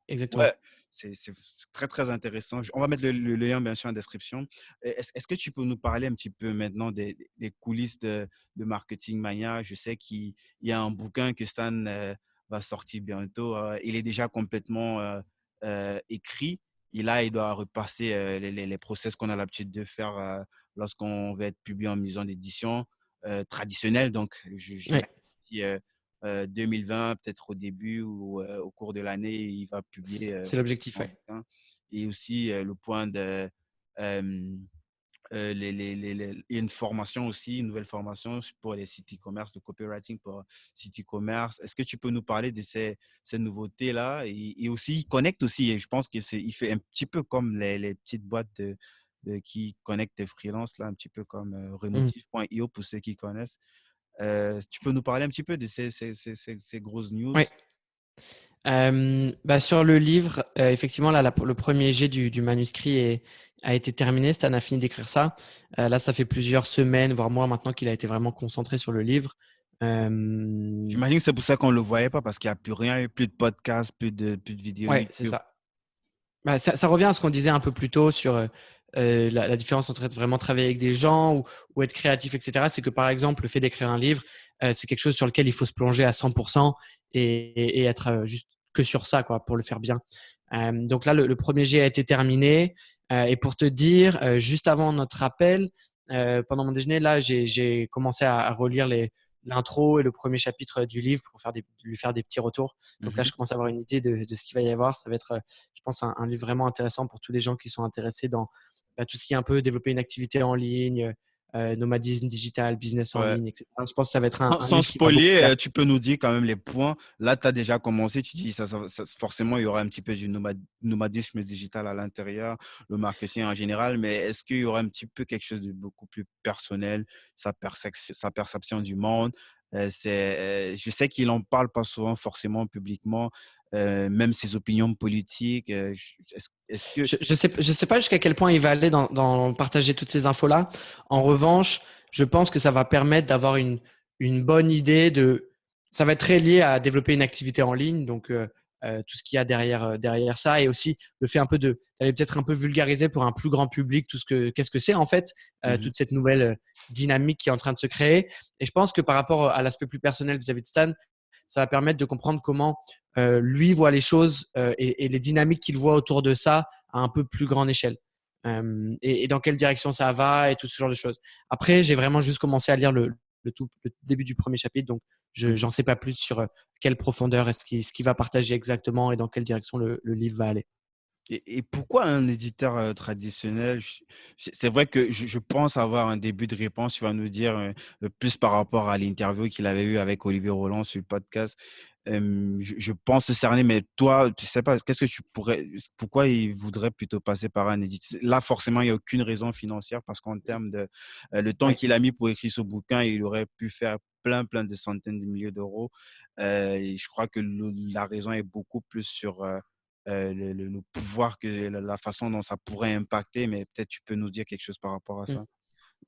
exactement. ouais, c'est très, très intéressant. On va mettre le lien, bien sûr, en description. Est-ce que tu peux nous parler un petit peu maintenant des coulisses de Marketing Mania? Je sais qu'il y a un bouquin que Stan va sortir bientôt. Il est déjà complètement écrit. Et là, il doit repasser les process qu'on a l'habitude de faire lorsqu'on va être publié en maison d'édition traditionnelle. Donc, j'imagine Ouais, 2020, peut-être au début ou au cours de l'année, il va publier c'est l'objectif, un ouais. bouquin. Et aussi, le point de il y a une formation aussi, une nouvelle formation pour les sites e-commerce, de copywriting pour sites e-commerce. Est-ce que tu peux nous parler de ces nouveautés-là? Et aussi, il connecte aussi, et je pense il fait un petit peu comme les petites boîtes qui connectent des freelances, là, un petit peu comme Mmh. remotive.io pour ceux qui connaissent. Tu peux nous parler un petit peu de ces grosses news? Ouais. Bah, sur le livre, effectivement, là, le premier jet du manuscrit a été terminé. Stan a fini d'écrire ça. Là, ça fait plusieurs semaines, voire mois maintenant qu'il a été vraiment concentré sur le livre. J'imagine que c'est pour ça qu'on ne le voyait pas, parce qu'il n'y a plus rien, plus de podcasts, plus de vidéos Ouais, c'est YouTube. ça. Bah, ça revient à ce qu'on disait un peu plus tôt sur la différence entre être vraiment travailler avec des gens ou être créatif, etc. C'est que par exemple, le fait d'écrire un livre, c'est quelque chose sur lequel il faut se plonger à 100% et être juste que sur ça, quoi, pour le faire bien. Donc là, le premier jet a été terminé. Et pour te dire, juste avant notre appel, pendant mon déjeuner, là, j'ai commencé à relire l'intro et le premier chapitre du livre pour lui faire des petits retours. Donc là, Mhm. je commence à avoir une idée de ce qu'il va y avoir. Ça va être je pense, un livre vraiment intéressant pour tous les gens qui sont intéressés dans tout ce qui est un peu développer une activité en ligne, nomadisme digital, business en Ouais. ligne, etc. Je pense que ça va être un Sans livre qui va beaucoup spoiler, plaire. tu peux nous dire quand même les points. Là, tu as déjà commencé, tu dis forcément, il y aura un petit peu du nomadisme digital à l'intérieur, le marketing en général, mais est-ce qu'il y aura un petit peu quelque chose de beaucoup plus personnel, sa perception du monde? Je sais qu'il n'en parle pas souvent forcément publiquement, même ses opinions politiques. Est-ce que… Je sais pas jusqu'à quel point il va aller dans partager toutes ces infos-là. En revanche, je pense que ça va permettre d'avoir une bonne idée de. Ça va être très lié à développer une activité en ligne, donc tout ce qu'il y a derrière ça, et aussi le fait un peu d'aller peut-être un peu vulgariser pour un plus grand public qu'est-ce que c'est en fait Mhm. toute cette nouvelle dynamique qui est en train de se créer. Et je pense que par rapport à l'aspect plus personnel vis-à-vis de Stan, ça va permettre de comprendre comment lui voit les choses et les dynamiques qu'il voit autour de ça à un peu plus grande échelle. Et dans quelle direction ça va et tout ce genre de choses. Après, j'ai vraiment juste commencé à lire le début du premier chapitre, donc j'en sais pas plus sur quelle profondeur est ce qu'il va partager exactement et dans quelle direction le livre va aller. Et pourquoi un éditeur traditionnel? C'est vrai que je pense avoir un début de réponse. Tu vas nous dire plus par rapport à l'interview qu'il avait eu avec Olivier Roland sur le podcast. Je pense cerner, mais toi, tu sais pas, pourquoi il voudrait plutôt passer par un éditeur? Là, forcément, il n'y a aucune raison financière, parce qu'en termes de le temps Oui. qu'il a mis pour écrire ce bouquin, il aurait pu faire plein de centaines de milliers d'euros. Et je crois que la raison est beaucoup plus sur le pouvoir, la façon dont ça pourrait impacter, mais peut-être tu peux nous dire quelque chose par rapport à Mm. ça.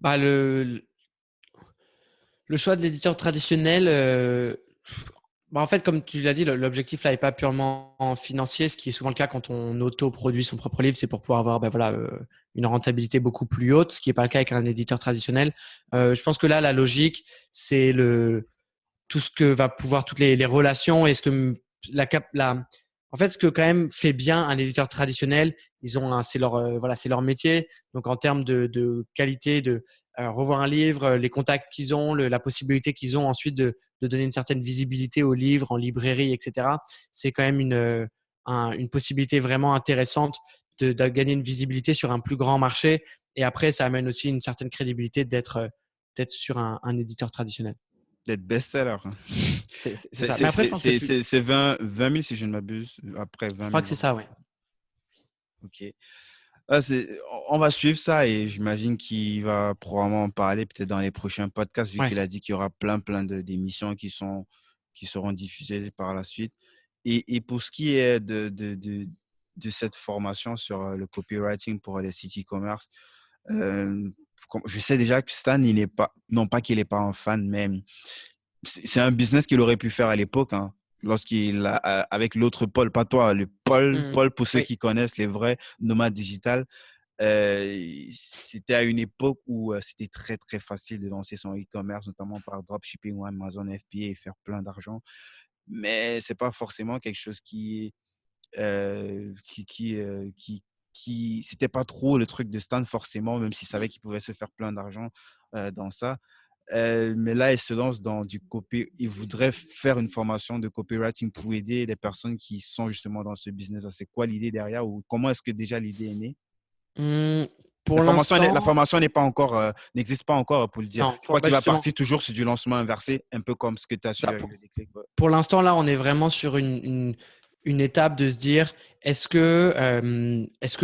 Bah, le choix de l'éditeur traditionnel, bah en fait, comme tu l'as dit, l'objectif là n'est pas purement financier, ce qui est souvent le cas quand on auto-produit son propre livre, c'est pour pouvoir avoir ben voilà, une rentabilité beaucoup plus haute, ce qui n'est pas le cas avec un éditeur traditionnel. Je pense que là, la logique, c'est tout ce que va pouvoir, toutes les relations et ce que en fait, ce que quand même fait bien un éditeur traditionnel, c'est voilà, c'est leur métier. Donc en termes de qualité, de revoir un livre, les contacts qu'ils ont, la possibilité qu'ils ont ensuite de donner une certaine visibilité au livre en librairie, etc. C'est quand même une possibilité vraiment intéressante de gagner une visibilité sur un plus grand marché. Et après, ça amène aussi une certaine crédibilité d'être sur un éditeur traditionnel. D'être best-seller, hein. C'est ça. Mais après, je pense que C'est 20 000 si je ne m'abuse, après je 20 crois 000 que c'est ventes. ça, ouais. Ok. On va suivre ça, et j'imagine qu'il va probablement en parler peut-être dans les prochains podcasts, vu Ouais. qu'il a dit qu'il y aura plein d'émissions qui seront diffusées par la suite. Et pour ce qui est de cette formation sur le copywriting pour les sites e-commerce, euh, je sais déjà que Stan, il n'est pas, non pas qu'il n'est pas un fan, mais c'est un business qu'il aurait pu faire à l'époque, hein, lorsqu'il a, avec l'autre Paul, pas toi, le Mmh. Paul, pour ceux Oui. qui connaissent les vrais nomades digital. C'était à une époque où c'était très facile de lancer son e-commerce, notamment par dropshipping ou Amazon FBA, et faire plein d'argent. mais c'est pas forcément quelque chose euh, qui, qui, euh, qui, c'était pas trop le truc de Stan forcément, même s'il savait qu'il pouvait se faire plein d'argent dans ça. Mais là, il se lance dans du copy. Il voudrait faire une formation de copywriting pour aider les personnes qui sont justement dans ce business. C'est quoi l'idée derrière ou comment est-ce que déjà l'idée est née? Mmh, pour l'instant, La formation n'est pas encore, n'existe pas encore pour le dire. non. Je crois Bah qu'il va justement, partir toujours sur du lancement inversé, un peu comme ce que tu as su ça, avec le déclic. Ouais. pour l'instant, là, on est vraiment sur une étape de se dire, est-ce que,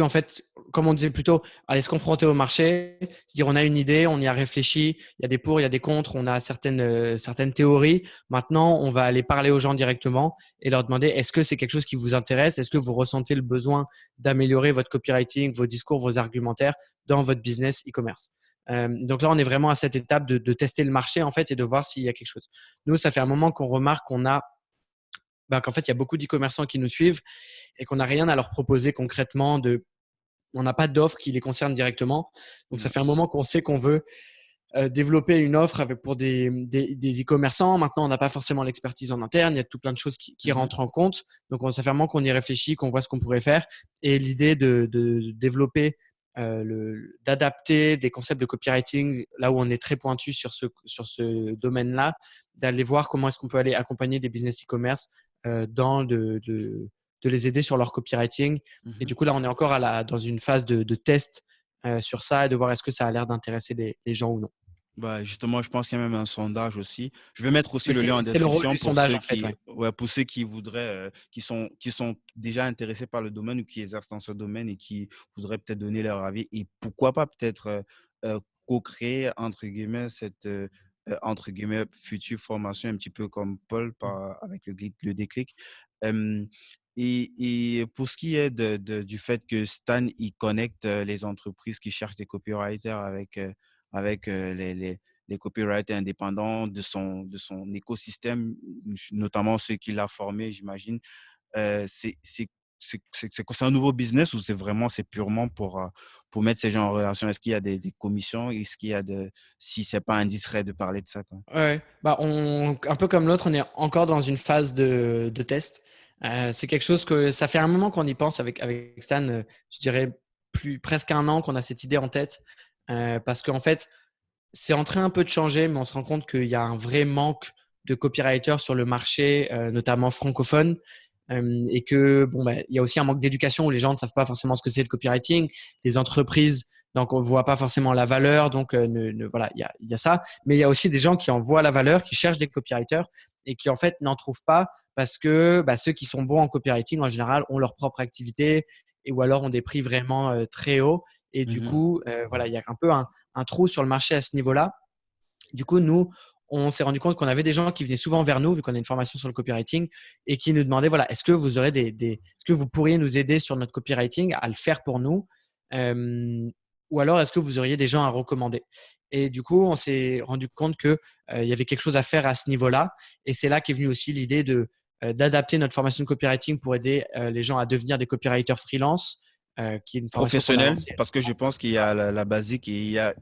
en fait, comme on disait plus tôt, aller se confronter au marché, se dire, on a une idée, on y a réfléchi, il y a des pour, il y a des contre, on a certaines théories. Maintenant, on va aller parler aux gens directement et leur demander, est-ce que c'est quelque chose qui vous intéresse? Est-ce que vous ressentez le besoin d'améliorer votre copywriting, vos discours, vos argumentaires dans votre business e-commerce? Donc là, on est vraiment à cette étape de tester le marché, en fait, et de voir s'il y a quelque chose. Nous, ça fait un moment qu'on remarque qu'en fait, il y a beaucoup d'e-commerçants qui nous suivent et qu'on n'a rien à leur proposer concrètement on n'a pas d'offre qui les concerne directement. Donc, ça Mm. fait un moment qu'on sait qu'on veut développer une offre pour des e-commerçants. Maintenant, on n'a pas forcément l'expertise en interne. Il y a tout plein de choses qui Mhm. rentrent en compte. Donc, ça fait un moment qu'on y réfléchit, qu'on voit ce qu'on pourrait faire. Et l'idée de développer, d'adapter des concepts de copywriting là où on est très pointu sur ce domaine-là, d'aller voir comment est-ce qu'on peut aller accompagner des business e-commerce de les aider sur leur copywriting. Et Mhm. du coup, là, on est encore dans une phase de test sur ça et de voir est-ce que ça a l'air d'intéresser les gens ou non. Bah, justement, je pense qu'il y a même un sondage aussi. Je vais mettre aussi Mais le lien en c'est le rôle description du sondage, en fait. Ouais. pour ceux qui voudraient, qui sont déjà intéressés par le domaine ou qui exercent dans ce domaine et qui voudraient peut-être donner leur avis et pourquoi pas peut-être co-créer, entre guillemets, cette, entre guillemets, future formation un petit peu comme Paul avec le déclic. Euh, et pour ce qui est du fait que Stan, il connecte les entreprises qui cherchent des copywriters avec les copywriters indépendants de son écosystème, notamment ceux qu'il a formés, j'imagine. Euh, c'est, c'est, c'est un nouveau business ou c'est purement pour mettre ces gens en relation? Est-ce qu'il y a des commissions? Est-ce qu'il y a si c'est pas indiscret de parler de ça, quoi? Ouais. Bah, un peu comme l'autre, on est encore dans une phase de test. C'est quelque chose que ça fait un moment qu'on y pense avec Stan. Je dirais presque un an qu'on a cette idée en tête. Parce qu'en fait, c'est en train un peu de changer, mais on se rend compte qu'il y a un vrai manque de copywriters sur le marché, notamment francophone. Et que bon, bah, il y a aussi un manque d'éducation où les gens ne savent pas forcément ce que c'est le copywriting. Les entreprises, donc on ne voit pas forcément la valeur. Donc voilà, il y a ça. Mais il y a aussi des gens qui en voient la valeur, qui cherchent des copywriters et qui en fait n'en trouvent pas parce que bah, ceux qui sont bons en copywriting en général ont leur propre activité ou alors ont des prix vraiment très hauts. Et du Mhm. coup, voilà, il y a un peu un trou sur le marché à ce niveau-là. Du coup, nous, on s'est rendu compte qu'on avait des gens qui venaient souvent vers nous, vu qu'on a une formation sur le copywriting, et qui nous demandaient, voilà, est-ce que vous aurez est-ce que vous pourriez nous aider sur notre copywriting à le faire pour nous, Euh, ou alors est-ce que vous auriez des gens à recommander? Et du coup, on s'est rendu compte que il y avait quelque chose à faire à ce niveau-là, et c'est là qu'est venue aussi l'idée d'adapter notre formation de copywriting pour aider les gens à devenir des copywriters freelance, qui est une formation qu'on a Professionnel, lancée. parce que je pense qu'il y a la basique et il y a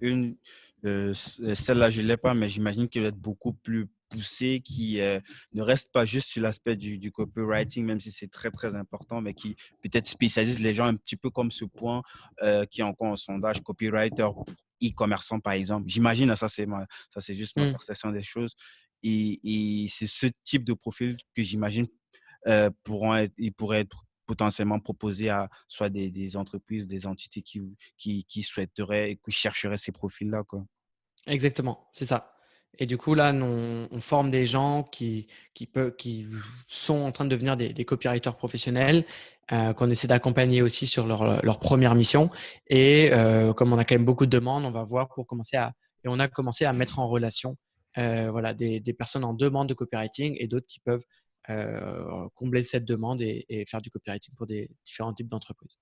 celle-là, je ne l'ai pas, mais j'imagine qu'elle va être beaucoup plus poussée, qui ne reste pas juste sur l'aspect du copywriting, même si c'est très, très important, mais qui peut-être spécialise les gens un petit peu comme ce point qui est encore en sondage, copywriter pour e-commerçant, par exemple. J'imagine, ça c'est juste ma Hmm. perception des choses. Et c'est ce type de profil que j'imagine ils pourraient être potentiellement proposés à soit des entreprises, des entités qui souhaiteraient et qui chercheraient ces profils-là, quoi. Exactement, c'est ça. Et du coup, là, nous, on forme des gens qui sont en train de devenir des copywriters professionnels, qu'on essaie d'accompagner aussi sur leur première mission. Et comme on a quand même beaucoup de demandes, on va voir et on a commencé à mettre en relation voilà, des personnes en demande de copywriting et d'autres qui peuvent combler cette demande et faire du copywriting pour des différents types d'entreprises.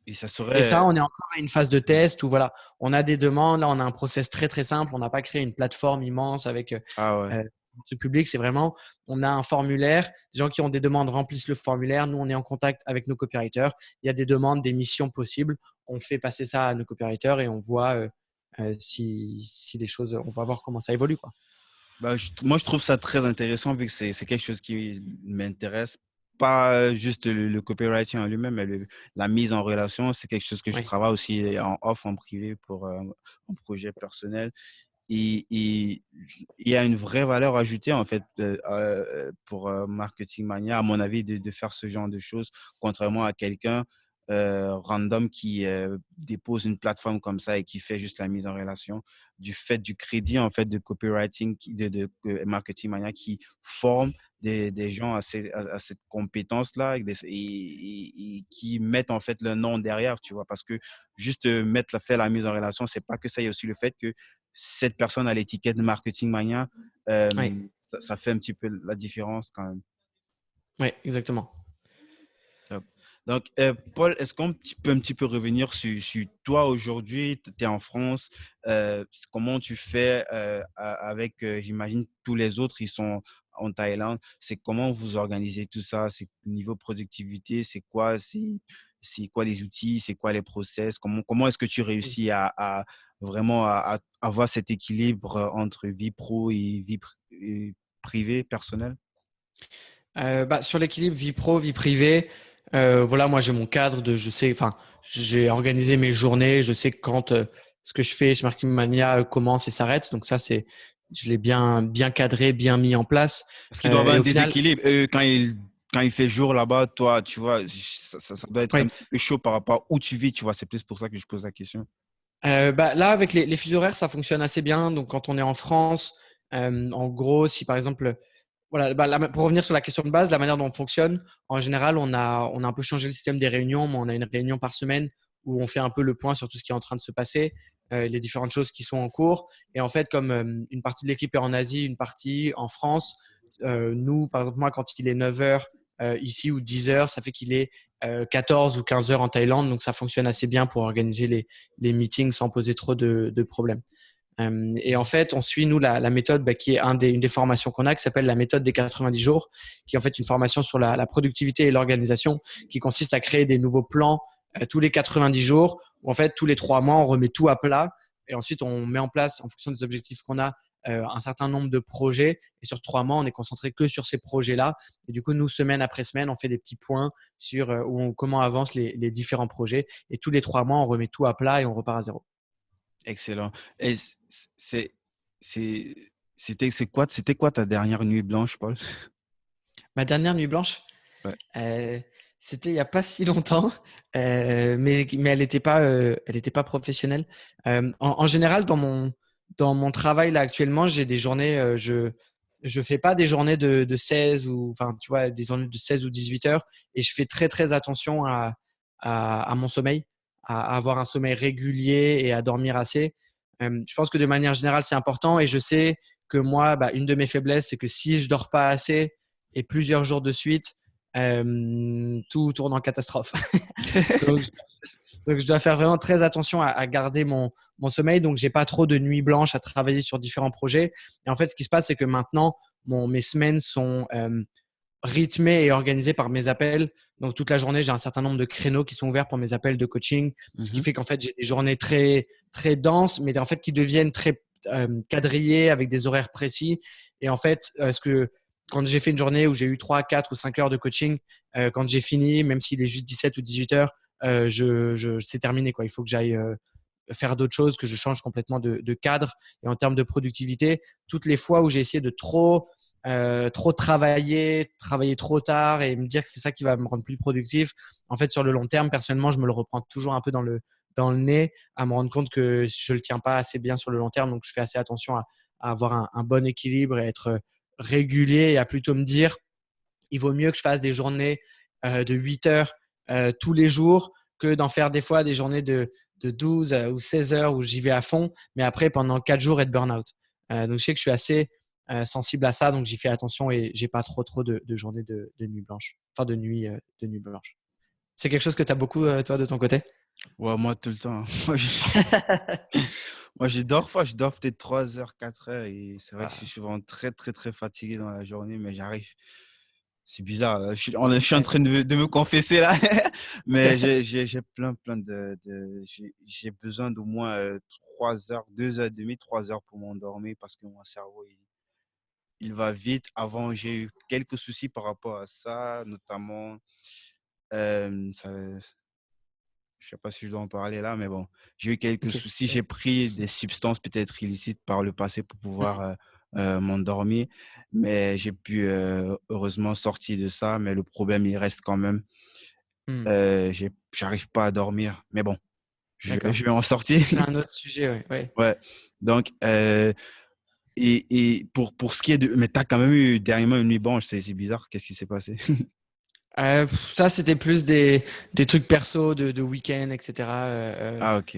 Et ça Et ça, serait. on est encore à une phase de test où voilà, on a des demandes. Là, on a un process très très simple. On n'a pas créé une plateforme immense avec Ah ouais. ce public. C'est vraiment, on a un formulaire. Des gens qui ont des demandes remplissent le formulaire. Nous, on est en contact avec nos copywriters. Il y a des demandes, des missions possibles. On fait passer ça à nos copywriters et on voit si les choses. On va voir comment ça évolue, quoi. Bah, moi, je trouve ça très intéressant vu que c'est quelque chose qui m'intéresse. Pas juste le copywriting en lui-même, mais la mise en relation, c'est quelque chose que je Oui, travaille aussi en off, en privé pour un projet personnel. Et il y a une vraie valeur ajoutée en fait pour Marketing Mania, à mon avis, de faire ce genre de choses, contrairement à quelqu'un random qui dépose une plateforme comme ça et qui fait juste la mise en relation, du fait du crédit en fait de copywriting, de Marketing Mania qui forme des gens à cette compétence-là et qui mettent en fait le nom derrière, tu vois, parce que juste faire la mise en relation, c'est pas que ça, il y a aussi le fait que cette personne à l'étiquette de Marketing Mania, oui, ça fait un petit peu la différence quand même. oui, exactement. Top. Donc, Paul, est-ce qu'on peut un petit peu revenir sur toi aujourd'hui? Tu es en France. Comment tu fais avec, j'imagine, tous les autres, ils sont en Thaïlande. C'est comment vous organisez tout ça? C'est niveau productivité, c'est quoi les outils? C'est quoi les process? Comment est-ce que tu réussis à vraiment à avoir cet équilibre entre vie pro et privée, personnelle? Bah, sur l'équilibre vie pro, vie privée, voilà, moi j'ai mon cadre de, je sais, enfin, j'ai organisé mes journées, je sais quand ce que je fais chez Marketing Mania commence et s'arrête. Donc ça, je l'ai bien cadré, bien mis en place. Parce qu'il doit y avoir Et un au final, déséquilibre. Quand il fait jour là-bas, toi, tu vois, ça doit être oui. un petit peu chaud par rapport à où tu vis, tu vois. C'est plus pour ça que je pose la question. Bah, là, avec les fuseaux horaires, ça fonctionne assez bien. Donc, quand on est en France, en gros, si par exemple, voilà, bah, pour revenir sur la question de base, la manière dont on fonctionne, en général, on a un peu changé le système des réunions, mais on a une réunion par semaine où on fait un peu le point sur tout ce qui est en train de se passer, les différentes choses qui sont en cours. Et en fait, comme une partie de l'équipe est en Asie, une partie en France, nous, par exemple, moi, quand il est 9 heures ici ou 10 heures, ça fait qu'il est 14 ou 15 heures en Thaïlande. Donc, ça fonctionne assez bien pour organiser les meetings sans poser trop de problèmes. Et en fait, on suit, nous, la méthode qui est une des formations qu'on a, qui s'appelle la méthode des 90 jours, qui est en fait une formation sur la productivité et l'organisation, qui consiste à créer des nouveaux plans tous les 90 jours, où en fait, tous les 3 mois, on remet tout à plat. Et ensuite, on met en place, en fonction des objectifs qu'on a, un certain nombre de projets. Et sur 3 mois, on est concentré que sur ces projets-là. Et du coup, nous, semaine après semaine, on fait des petits points sur comment avancent les différents projets. Et tous les 3 mois, on remet tout à plat et on repart à zéro. Excellent. Et c'est, c'était quoi ta dernière nuit blanche, Paul? Ma dernière nuit blanche, Ouais. Euh, c'était il n'y a pas si longtemps, mais elle était pas professionnelle. En général, dans mon travail là actuellement, j'ai des journées, je fais pas des journées de 16 ou, enfin, tu vois, des journées de 16 ou 18 heures, et je fais très attention à mon sommeil, à avoir un sommeil régulier et à dormir assez. Je pense que de manière générale, c'est important, et je sais que moi, bah, une de mes faiblesses, c'est que si je dors pas assez et plusieurs jours de suite, tout tourne en catastrophe. donc, donc, je dois faire vraiment très attention à garder mon sommeil. Donc, j'ai pas trop de nuits blanches à travailler sur différents projets. Et en fait, ce qui se passe, c'est que maintenant, mes semaines sont rythmées et organisées par mes appels. Donc, toute la journée, j'ai un certain nombre de créneaux qui sont ouverts pour mes appels de coaching, ce qui Mhm. fait qu'en fait, j'ai des journées très denses, mais en fait, qui deviennent très quadrillées avec des horaires précis. Et en fait, quand j'ai fait une journée où j'ai eu 3, 4 ou 5 heures de coaching, quand j'ai fini, même s'il est juste 17 ou 18 heures, c'est terminé, quoi. Il faut que j'aille faire d'autres choses, que je change complètement de cadre. Et en termes de productivité, toutes les fois où j'ai essayé de trop travailler trop tard et me dire que c'est ça qui va me rendre plus productif, en fait, sur le long terme, personnellement, je me le reprends toujours un peu dans le nez, à me rendre compte que je le tiens pas assez bien sur le long terme. Donc, je fais assez attention à avoir un bon équilibre et être régulier, et à plutôt me dire, il vaut mieux que je fasse des journées de 8 heures tous les jours que d'en faire des fois des journées de 12 ou 16 heures où j'y vais à fond, mais après pendant 4 jours être burn-out. Donc je sais que je suis assez sensible à ça, donc j'y fais attention et j'ai pas trop de journées de nuit blanche, enfin de nuit blanche. C'est quelque chose que tu as beaucoup, toi, de ton côté? Ouais, moi, tout le temps. Moi, je dors peut-être 3 heures, 4 heures et c'est vrai que je suis Ah, souvent très fatigué dans la journée, mais j'arrive. C'est bizarre, là. Je suis en ouais. train de me confesser là, mais j'ai plein j'ai besoin d'au moins 3 heures, 2 heures et demie, 3 heures pour m'endormir parce que mon cerveau, il va vite. Avant, j'ai eu quelques soucis par rapport à ça, notamment, ça je sais pas si je dois en parler là, mais bon, j'ai eu quelques Ok. soucis. Ouais. J'ai pris des substances peut-être illicites par le passé pour pouvoir m'endormir, mais j'ai pu heureusement sortir de ça. Mais le problème, il reste quand même. Hmm. J'arrive pas à dormir, mais bon, D'accord. je vais en sortir. C'est un autre sujet, ouais. Ouais. Ouais. Donc, et pour ce qui est de, mais t'as quand même eu dernièrement une nuit blanche, c'est bizarre. Qu'est-ce qui s'est passé? Ça, c'était plus des trucs perso de week-end, etc. Ah, ok.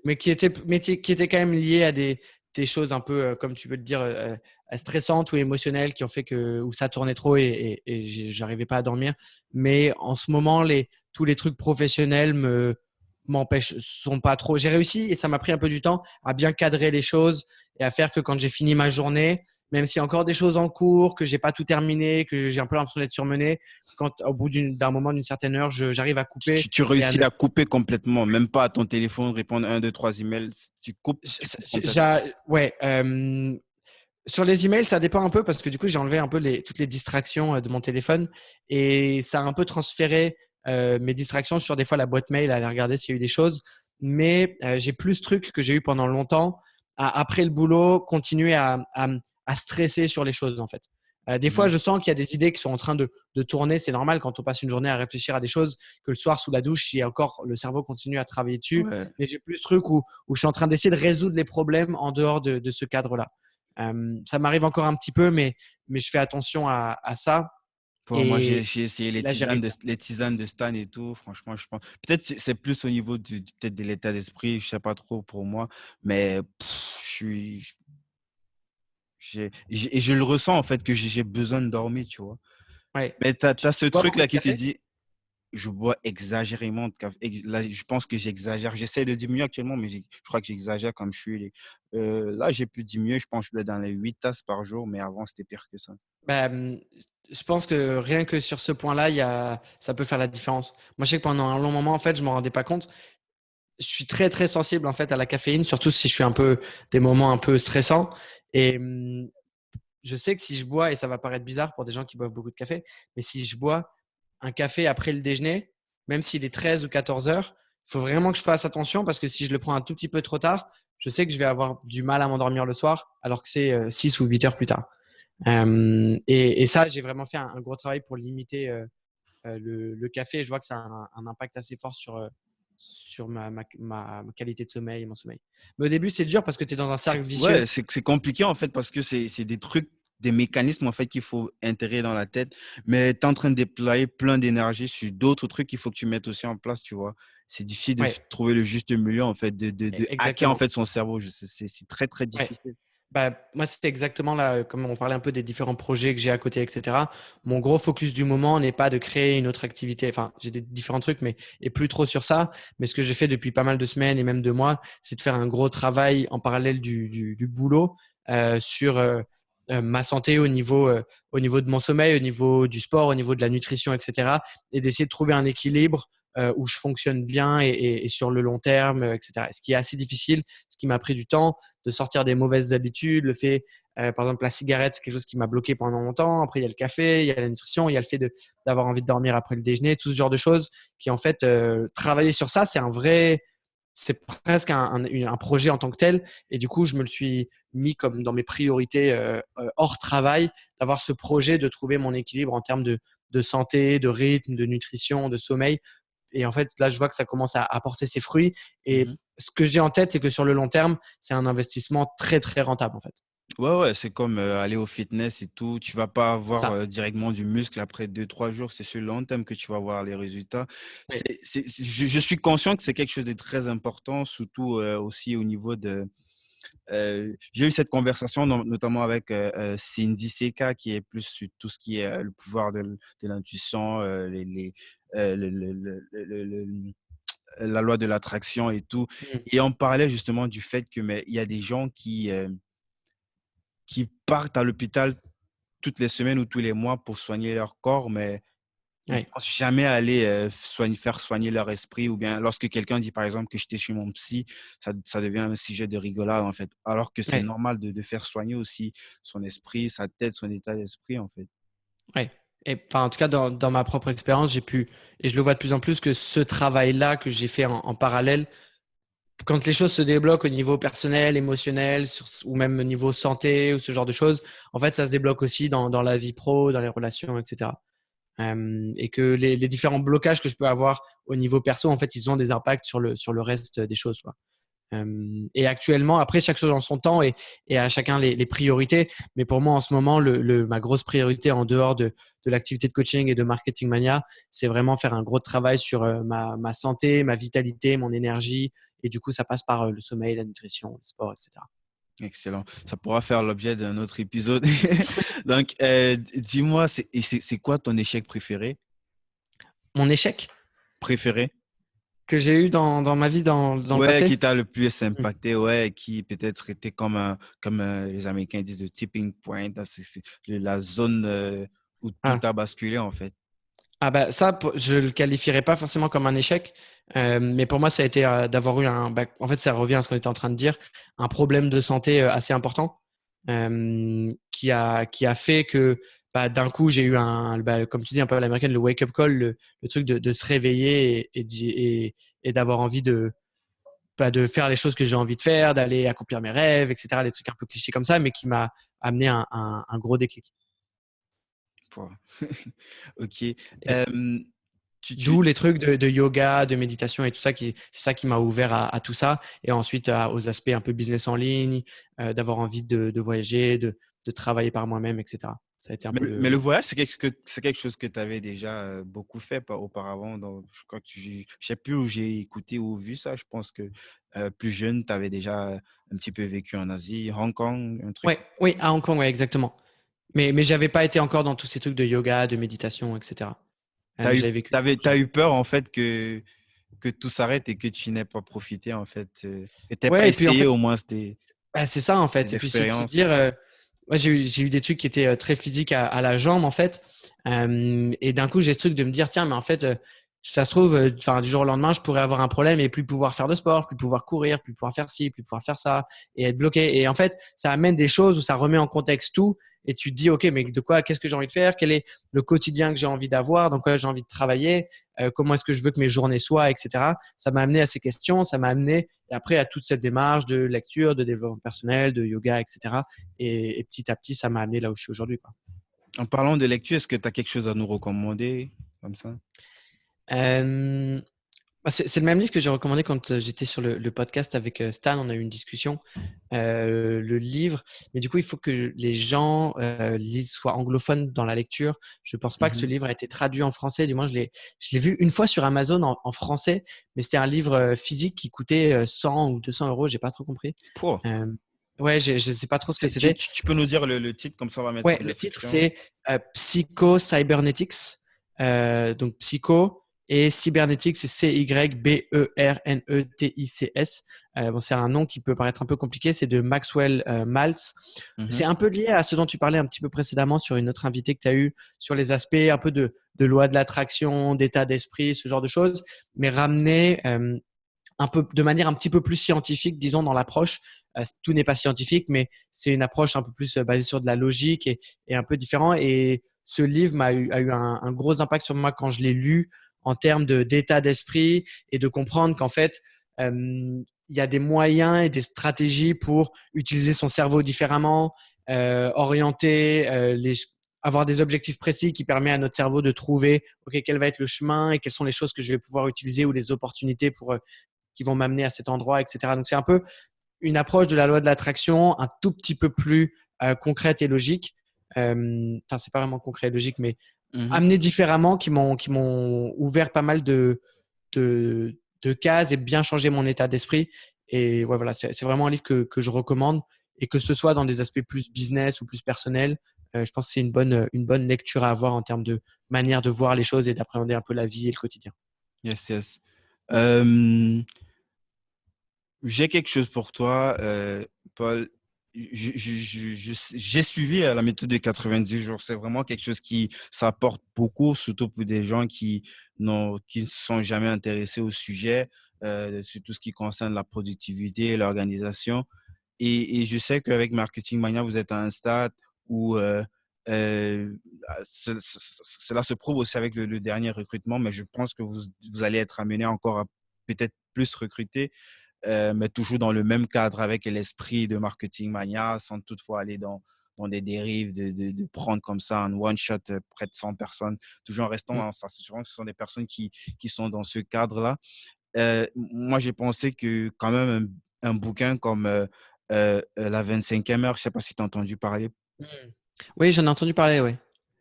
Mais qui étaient quand même liés à des choses un peu, comme tu peux le dire, stressantes ou émotionnelles qui ont fait que où ça tournait trop et j'arrivais pas à dormir. Mais en ce moment, tous les trucs professionnels m'empêchent, sont pas trop. J'ai réussi et ça m'a pris un peu du temps à bien cadrer les choses et à faire que quand j'ai fini ma journée, même s'il y a encore des choses en cours, que j'ai pas tout terminé, que j'ai un peu l'impression d'être surmené, quand au bout d'un moment, d'une certaine heure, j'arrive à couper Tu et à réussis ne à couper complètement, même pas à ton téléphone, répondre un, deux, trois emails. Tu coupes complètement. Ouais. Sur les emails, ça dépend un peu parce que du coup, j'ai enlevé un peu toutes les distractions de mon téléphone et ça a un peu transféré mes distractions sur des fois la boîte mail à aller regarder s'il y a eu des choses. Mais j'ai plus ce truc que j'ai eu pendant longtemps après le boulot, continuer à stresser sur les choses en fait. Des fois, Mhm. je sens qu'il y a des idées qui sont en train de tourner. C'est normal quand on passe une journée à réfléchir à des choses que le soir sous la douche, il y a encore le cerveau continue à travailler dessus. Ouais. Mais j'ai plus ce truc où je suis en train d'essayer de résoudre les problèmes en dehors de ce cadre-là. Ça m'arrive encore un petit peu, mais je fais attention à ça. Bon, moi, Et, j'ai essayé et là, j'y arrive bien. les tisanes de Stan et tout. Franchement, je pense. Peut-être c'est plus au niveau peut-être de l'état d'esprit. Je sais pas trop pour moi, mais je suis, et je le ressens en fait que j'ai besoin de dormir, tu vois. Ouais. Mais t'as ce Tu bois truc beaucoup là de qui te café? dit, je bois exagérément de café. Là, je pense que j'exagère. J'essaie de diminuer actuellement, mais je crois que j'exagère comme je suis. Là, j'ai pu diminuer. Je pense que je suis dans les 8 tasses par jour, mais avant, c'était pire que ça. Bah, je pense que rien que sur ce point-là, ça peut faire la différence. Moi, je sais que pendant un long moment, en fait, je m'en rendais pas compte. Je suis très, très sensible, en fait, à la caféine, surtout si je suis des moments un peu stressants. Et je sais que si je bois, et ça va paraître bizarre pour des gens qui boivent beaucoup de café, mais si je bois un café après le déjeuner, même s'il est 13 ou 14 heures, il faut vraiment que je fasse attention parce que si je le prends un tout petit peu trop tard, je sais que je vais avoir du mal à m'endormir le soir alors que c'est 6 ou 8 heures plus tard. Et ça, j'ai vraiment fait un gros travail pour limiter le café. Je vois que ça a un impact assez fort sur ma qualité de sommeil et mon sommeil. Mais au début, c'est dur parce que tu es dans un cercle vicieux. Ouais, c'est compliqué en fait parce que c'est des trucs, des mécanismes en fait qu'il faut intégrer dans la tête, mais tu es en train de déployer plein d'énergie sur d'autres trucs qu'il faut que tu mettes aussi en place, tu vois. C'est difficile de Ouais, trouver le juste milieu en fait, de hacker en exactement. fait son cerveau. C'est très très Ouais. difficile. Bah, moi, c'était exactement là, comme on parlait un peu des différents projets que j'ai à côté, etc. Mon gros focus du moment n'est pas de créer une autre activité. Enfin, j'ai des différents trucs, mais et plus trop sur ça. Mais ce que j'ai fait depuis pas mal de semaines et même de mois, c'est de faire un gros travail en parallèle du boulot sur ma santé au niveau de mon sommeil, au niveau du sport, au niveau de la nutrition, etc. Et d'essayer de trouver un équilibre où je fonctionne bien et sur le long terme, etc. Ce qui est assez difficile, ce qui m'a pris du temps de sortir des mauvaises habitudes, le fait, par exemple, la cigarette, c'est quelque chose qui m'a bloqué pendant longtemps. Après, il y a le café, il y a la nutrition, il y a le fait d'avoir envie de dormir après le déjeuner, tout ce genre de choses qui, en fait, travailler sur ça, c'est presque un projet en tant que tel. Et du coup, je me le suis mis comme dans mes priorités hors travail, d'avoir ce projet de trouver mon équilibre en termes de santé, de rythme, de nutrition, de sommeil. Et en fait, là, je vois que ça commence à porter ses fruits. Et Mhm. ce que j'ai en tête, c'est que sur le long terme, c'est un investissement très, très rentable, en fait. Ouais, ouais, c'est comme aller au fitness et tout. Tu vas pas C'est avoir ça. directement du muscle après 2, 3 jours. C'est sur le long terme que tu vas voir les résultats. Oui. Je suis conscient que c'est quelque chose de très important, surtout aussi au niveau de. J'ai eu cette conversation notamment avec Cindy Seka, qui est plus sur tout ce qui est le pouvoir de l'intuition, la loi de l'attraction et tout. Mm. Et on parlait justement du fait que mais, il y a des gens qui partent à l'hôpital toutes les semaines ou tous les mois pour soigner leur corps, mais Ils Ouais, pensent jamais à aller faire soigner leur esprit ou bien lorsque quelqu'un dit par exemple que j'étais chez mon psy, ça devient un sujet de rigolade en fait. Alors que c'est ouais, normal de faire soigner aussi son esprit, sa tête, son état d'esprit en fait. ouais. Et enfin, en tout cas, dans ma propre expérience, j'ai pu, et je le vois de plus en plus, que ce travail-là que j'ai fait en parallèle, quand les choses se débloquent au niveau personnel, émotionnel, ou même au niveau santé ou ce genre de choses, en fait, ça se débloque aussi dans la vie pro, dans les relations, etc. Et que les différents blocages que je peux avoir au niveau perso, en fait, ils ont des impacts sur le reste des choses, quoi. Et actuellement, après, chaque chose en son temps et à chacun les priorités. Mais pour moi, en ce moment, ma grosse priorité en dehors de l'activité de coaching et de marketing mania, c'est vraiment faire un gros travail sur ma santé, ma vitalité, mon énergie. Et du coup, ça passe par le sommeil, la nutrition, le sport, etc. Excellent. Ça pourra faire l'objet d'un autre épisode. Donc, dis-moi, c'est quoi ton échec préféré? Mon échec Préféré? que j'ai eu dans ma vie dans le Ouais, passé. qui t'a le plus Hmm. impacté, ouais, qui peut-être était comme, comme les Américains disent, le tipping point, là, c'est la zone où tout Ah. a basculé en fait. Ah bah ça, je le qualifierais pas forcément comme un échec, mais pour moi ça a été d'avoir eu en fait ça revient à ce qu'on était en train de dire, un problème de santé assez important qui a fait que bah, d'un coup j'ai eu comme tu dis un peu à l'américaine, le wake up call, le truc de se réveiller et d'avoir envie de faire les choses que j'ai envie de faire, d'aller accomplir mes rêves, etc. Des trucs un peu clichés comme ça, mais qui m'a amené un gros déclic. Wow. Ok. Euh, tu... D'où les trucs de yoga, de méditation et tout ça, c'est ça qui m'a ouvert à tout ça. Et ensuite aux aspects un peu business en ligne, d'avoir envie de voyager, de travailler par moi-même, etc. Ça a été un peu mais le voyage, c'est quelque chose que tu avais déjà beaucoup fait auparavant. Je crois que je sais plus où j'ai écouté ou vu ça. Je pense que plus jeune, tu avais déjà un petit peu vécu en Asie, Hong Kong, un truc. Ouais, oui, à Hong Kong, ouais, exactement. Mais j'avais pas été encore dans tous ces trucs de yoga, de méditation, etc. Mais j'avais vécu. T'as eu peur en fait que tout s'arrête et que tu n'aies pas profité en fait, et t'aies pas Ouais, et puis en essayé fait, au moins bah, c'est ça en fait. cette Et puis c'est de se expérience. dire, moi j'ai eu des trucs qui étaient très physiques à la jambe en fait. Et d'un coup j'ai ce truc de me dire, tiens, mais en fait, ça se trouve, enfin du jour au lendemain, je pourrais avoir un problème et plus pouvoir faire de sport, plus pouvoir courir, plus pouvoir faire ci, plus pouvoir faire ça et être bloqué. Et en fait, ça amène des choses où ça remet en contexte tout. Et tu te dis, ok, mais de quoi, qu'est-ce que j'ai envie de faire? Quel est le quotidien que j'ai envie d'avoir? Dans quoi j'ai envie de travailler? Comment est-ce que je veux que mes journées soient, etc. Ça m'a amené à ces questions, ça m'a amené et après, à toute cette démarche de lecture, de développement personnel, de yoga, etc. Et petit à petit, ça m'a amené là où je suis aujourd'hui, quoi. En parlant de lecture, est-ce que tu as quelque chose à nous recommander comme ça? Euh, c'est le même livre que j'ai recommandé quand j'étais sur le podcast avec Stan. On a eu une discussion. Le livre, mais du coup, il faut que les gens lisent, soient anglophones dans la lecture. Je pense pas que ce Mhm. livre a été traduit en français. Du moins, je l'ai vu une fois sur Amazon en français, mais c'était un livre physique qui coûtait 100 ou 200 euros. J'ai pas trop compris. Pouah. Euh, ouais, je sais pas trop ce que C'est- c'était. tu peux nous dire le titre, comme ça on va mettre ça Ouais, en le titre description. c'est Psycho-Cybernetics. Donc psycho et cybernetics, c'est Cybernetics. Bon, c'est un nom qui peut paraître un peu compliqué, c'est de Maxwell Maltz. C'est Mhm. un peu lié à ce dont tu parlais un petit peu précédemment sur une autre invitée que tu as eue, sur les aspects un peu de loi de l'attraction, d'état d'esprit, ce genre de choses, mais ramener un peu de manière un petit peu plus scientifique, disons, dans l'approche. Tout n'est pas scientifique, mais c'est une approche un peu plus basée sur de la logique et un peu différent. Et ce livre a eu un gros impact sur moi quand je l'ai lu en termes d'état d'esprit et de comprendre qu'en fait, il y a des moyens et des stratégies pour utiliser son cerveau différemment, orienter avoir des objectifs précis qui permettent à notre cerveau de trouver ok quel va être le chemin et quelles sont les choses que je vais pouvoir utiliser ou les opportunités pour qui vont m'amener à cet endroit, etc. Donc c'est un peu une approche de la loi de l'attraction un tout petit peu plus concrète et logique. Enfin, c'est pas vraiment concret et logique, mais Mhm. amené différemment, qui m'ont ouvert pas mal de cases et bien changé mon état d'esprit. Et ouais, voilà, c'est vraiment un livre que je recommande et que ce soit dans des aspects plus business ou plus personnels. Je pense que c'est une bonne lecture à avoir en termes de manière de voir les choses et d'appréhender un peu la vie et le quotidien. Yes, yes. Euh, j'ai quelque chose pour toi, Paul. j'ai suivi la méthode de 90 jours. C'est vraiment quelque chose qui s'apporte beaucoup, surtout pour des gens qui ne sont jamais intéressés au sujet, sur tout ce qui concerne la productivité et l'organisation. Et je sais qu'avec Marketing Mania, vous êtes à un stade où euh, cela se prouve aussi avec le dernier recrutement, mais je pense que vous allez être amené encore à peut-être plus recruter, mais toujours dans le même cadre avec l'esprit de Marketing Mania, sans toutefois aller dans des dérives de prendre comme ça un one-shot près de 100 personnes, toujours en restant Mm. en s'assurant que ce sont des personnes qui sont dans ce cadre-là. Moi, j'ai pensé que quand même un bouquin comme La 25e heure, je ne sais pas si tu as entendu parler. Mm. Oui, j'en ai entendu parler, oui.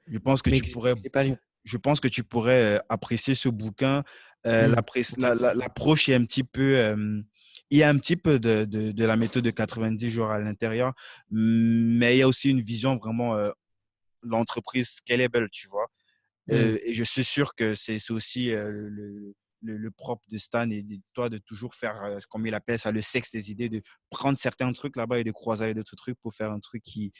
Je pense que Mais tu que pourrais, je l'ai pas lu. je pense que tu pourrais apprécier ce bouquin. Mm. Intéressant. L'approche est un petit peu, il y a un petit peu de la méthode de 90 jours à l'intérieur, mais il y a aussi une vision vraiment l'entreprise scalable, tu vois. Mm. Et je suis sûr que c'est aussi le propre de Stan et de toi de toujours faire, comme il appelle ça, le sexe des idées, de prendre certains trucs là-bas et de croiser avec d'autres trucs pour faire un truc qui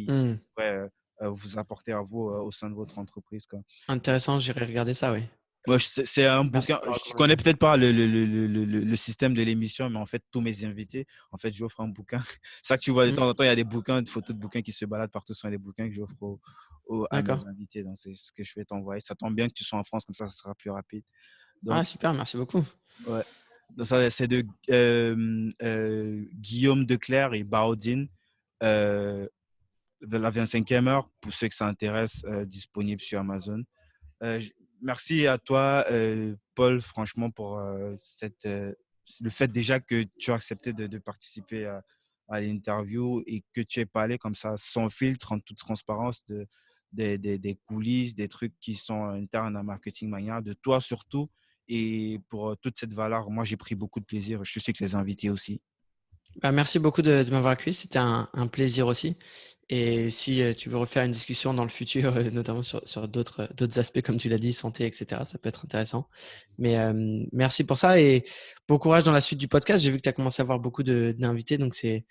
Mm. pourrait vous apporter à vous au sein de votre entreprise, quoi. Intéressant, j'irai regarder ça, oui. Moi, c'est un Merci bouquin. pour la Je connais recommandation. peut-être pas le système de l'émission, mais en fait, tous mes invités, en fait, j'offre un bouquin. C'est ça que tu vois de Mm. temps en temps, il y a des bouquins, des photos de bouquins qui se baladent partout sur les bouquins que j'offre à mes D'accord. invités. Donc, c'est ce que je vais t'envoyer. Ça tombe bien que tu sois en France, comme ça sera plus rapide. Ah, Donc, super, merci beaucoup. ouais. Donc, ça, c'est de Guillaume Declercq et Baudine. Euh, la 25e heure, pour ceux que ça intéresse, disponible sur Amazon. Euh, Merci à toi, Paul, franchement, pour le fait déjà que tu as accepté de participer à l'interview et que tu aies parlé comme ça, sans filtre, en toute transparence, des coulisses, des trucs qui sont internes à Marketing Mania, de toi surtout. Et pour toute cette valeur, moi, j'ai pris beaucoup de plaisir. Je suis que les invités aussi. Bah, merci beaucoup de m'avoir accueilli. C'était un plaisir aussi. Et si tu veux refaire une discussion dans le futur, notamment sur d'autres aspects, comme tu l'as dit, santé, etc., ça peut être intéressant. Mais merci pour ça et bon courage dans la suite du podcast. J'ai vu que tu as commencé à avoir beaucoup d'invités, donc c'est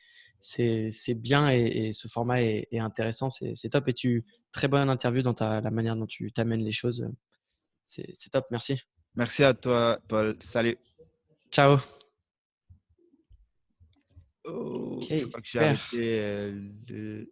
bien et ce format est intéressant. C'est top. Et très bonne interview dans la manière dont tu t'amènes les choses. C'est top. Merci. Merci à toi, Paul. Salut. Ciao. Oh, je Ok, crois que j'ai super. arrêté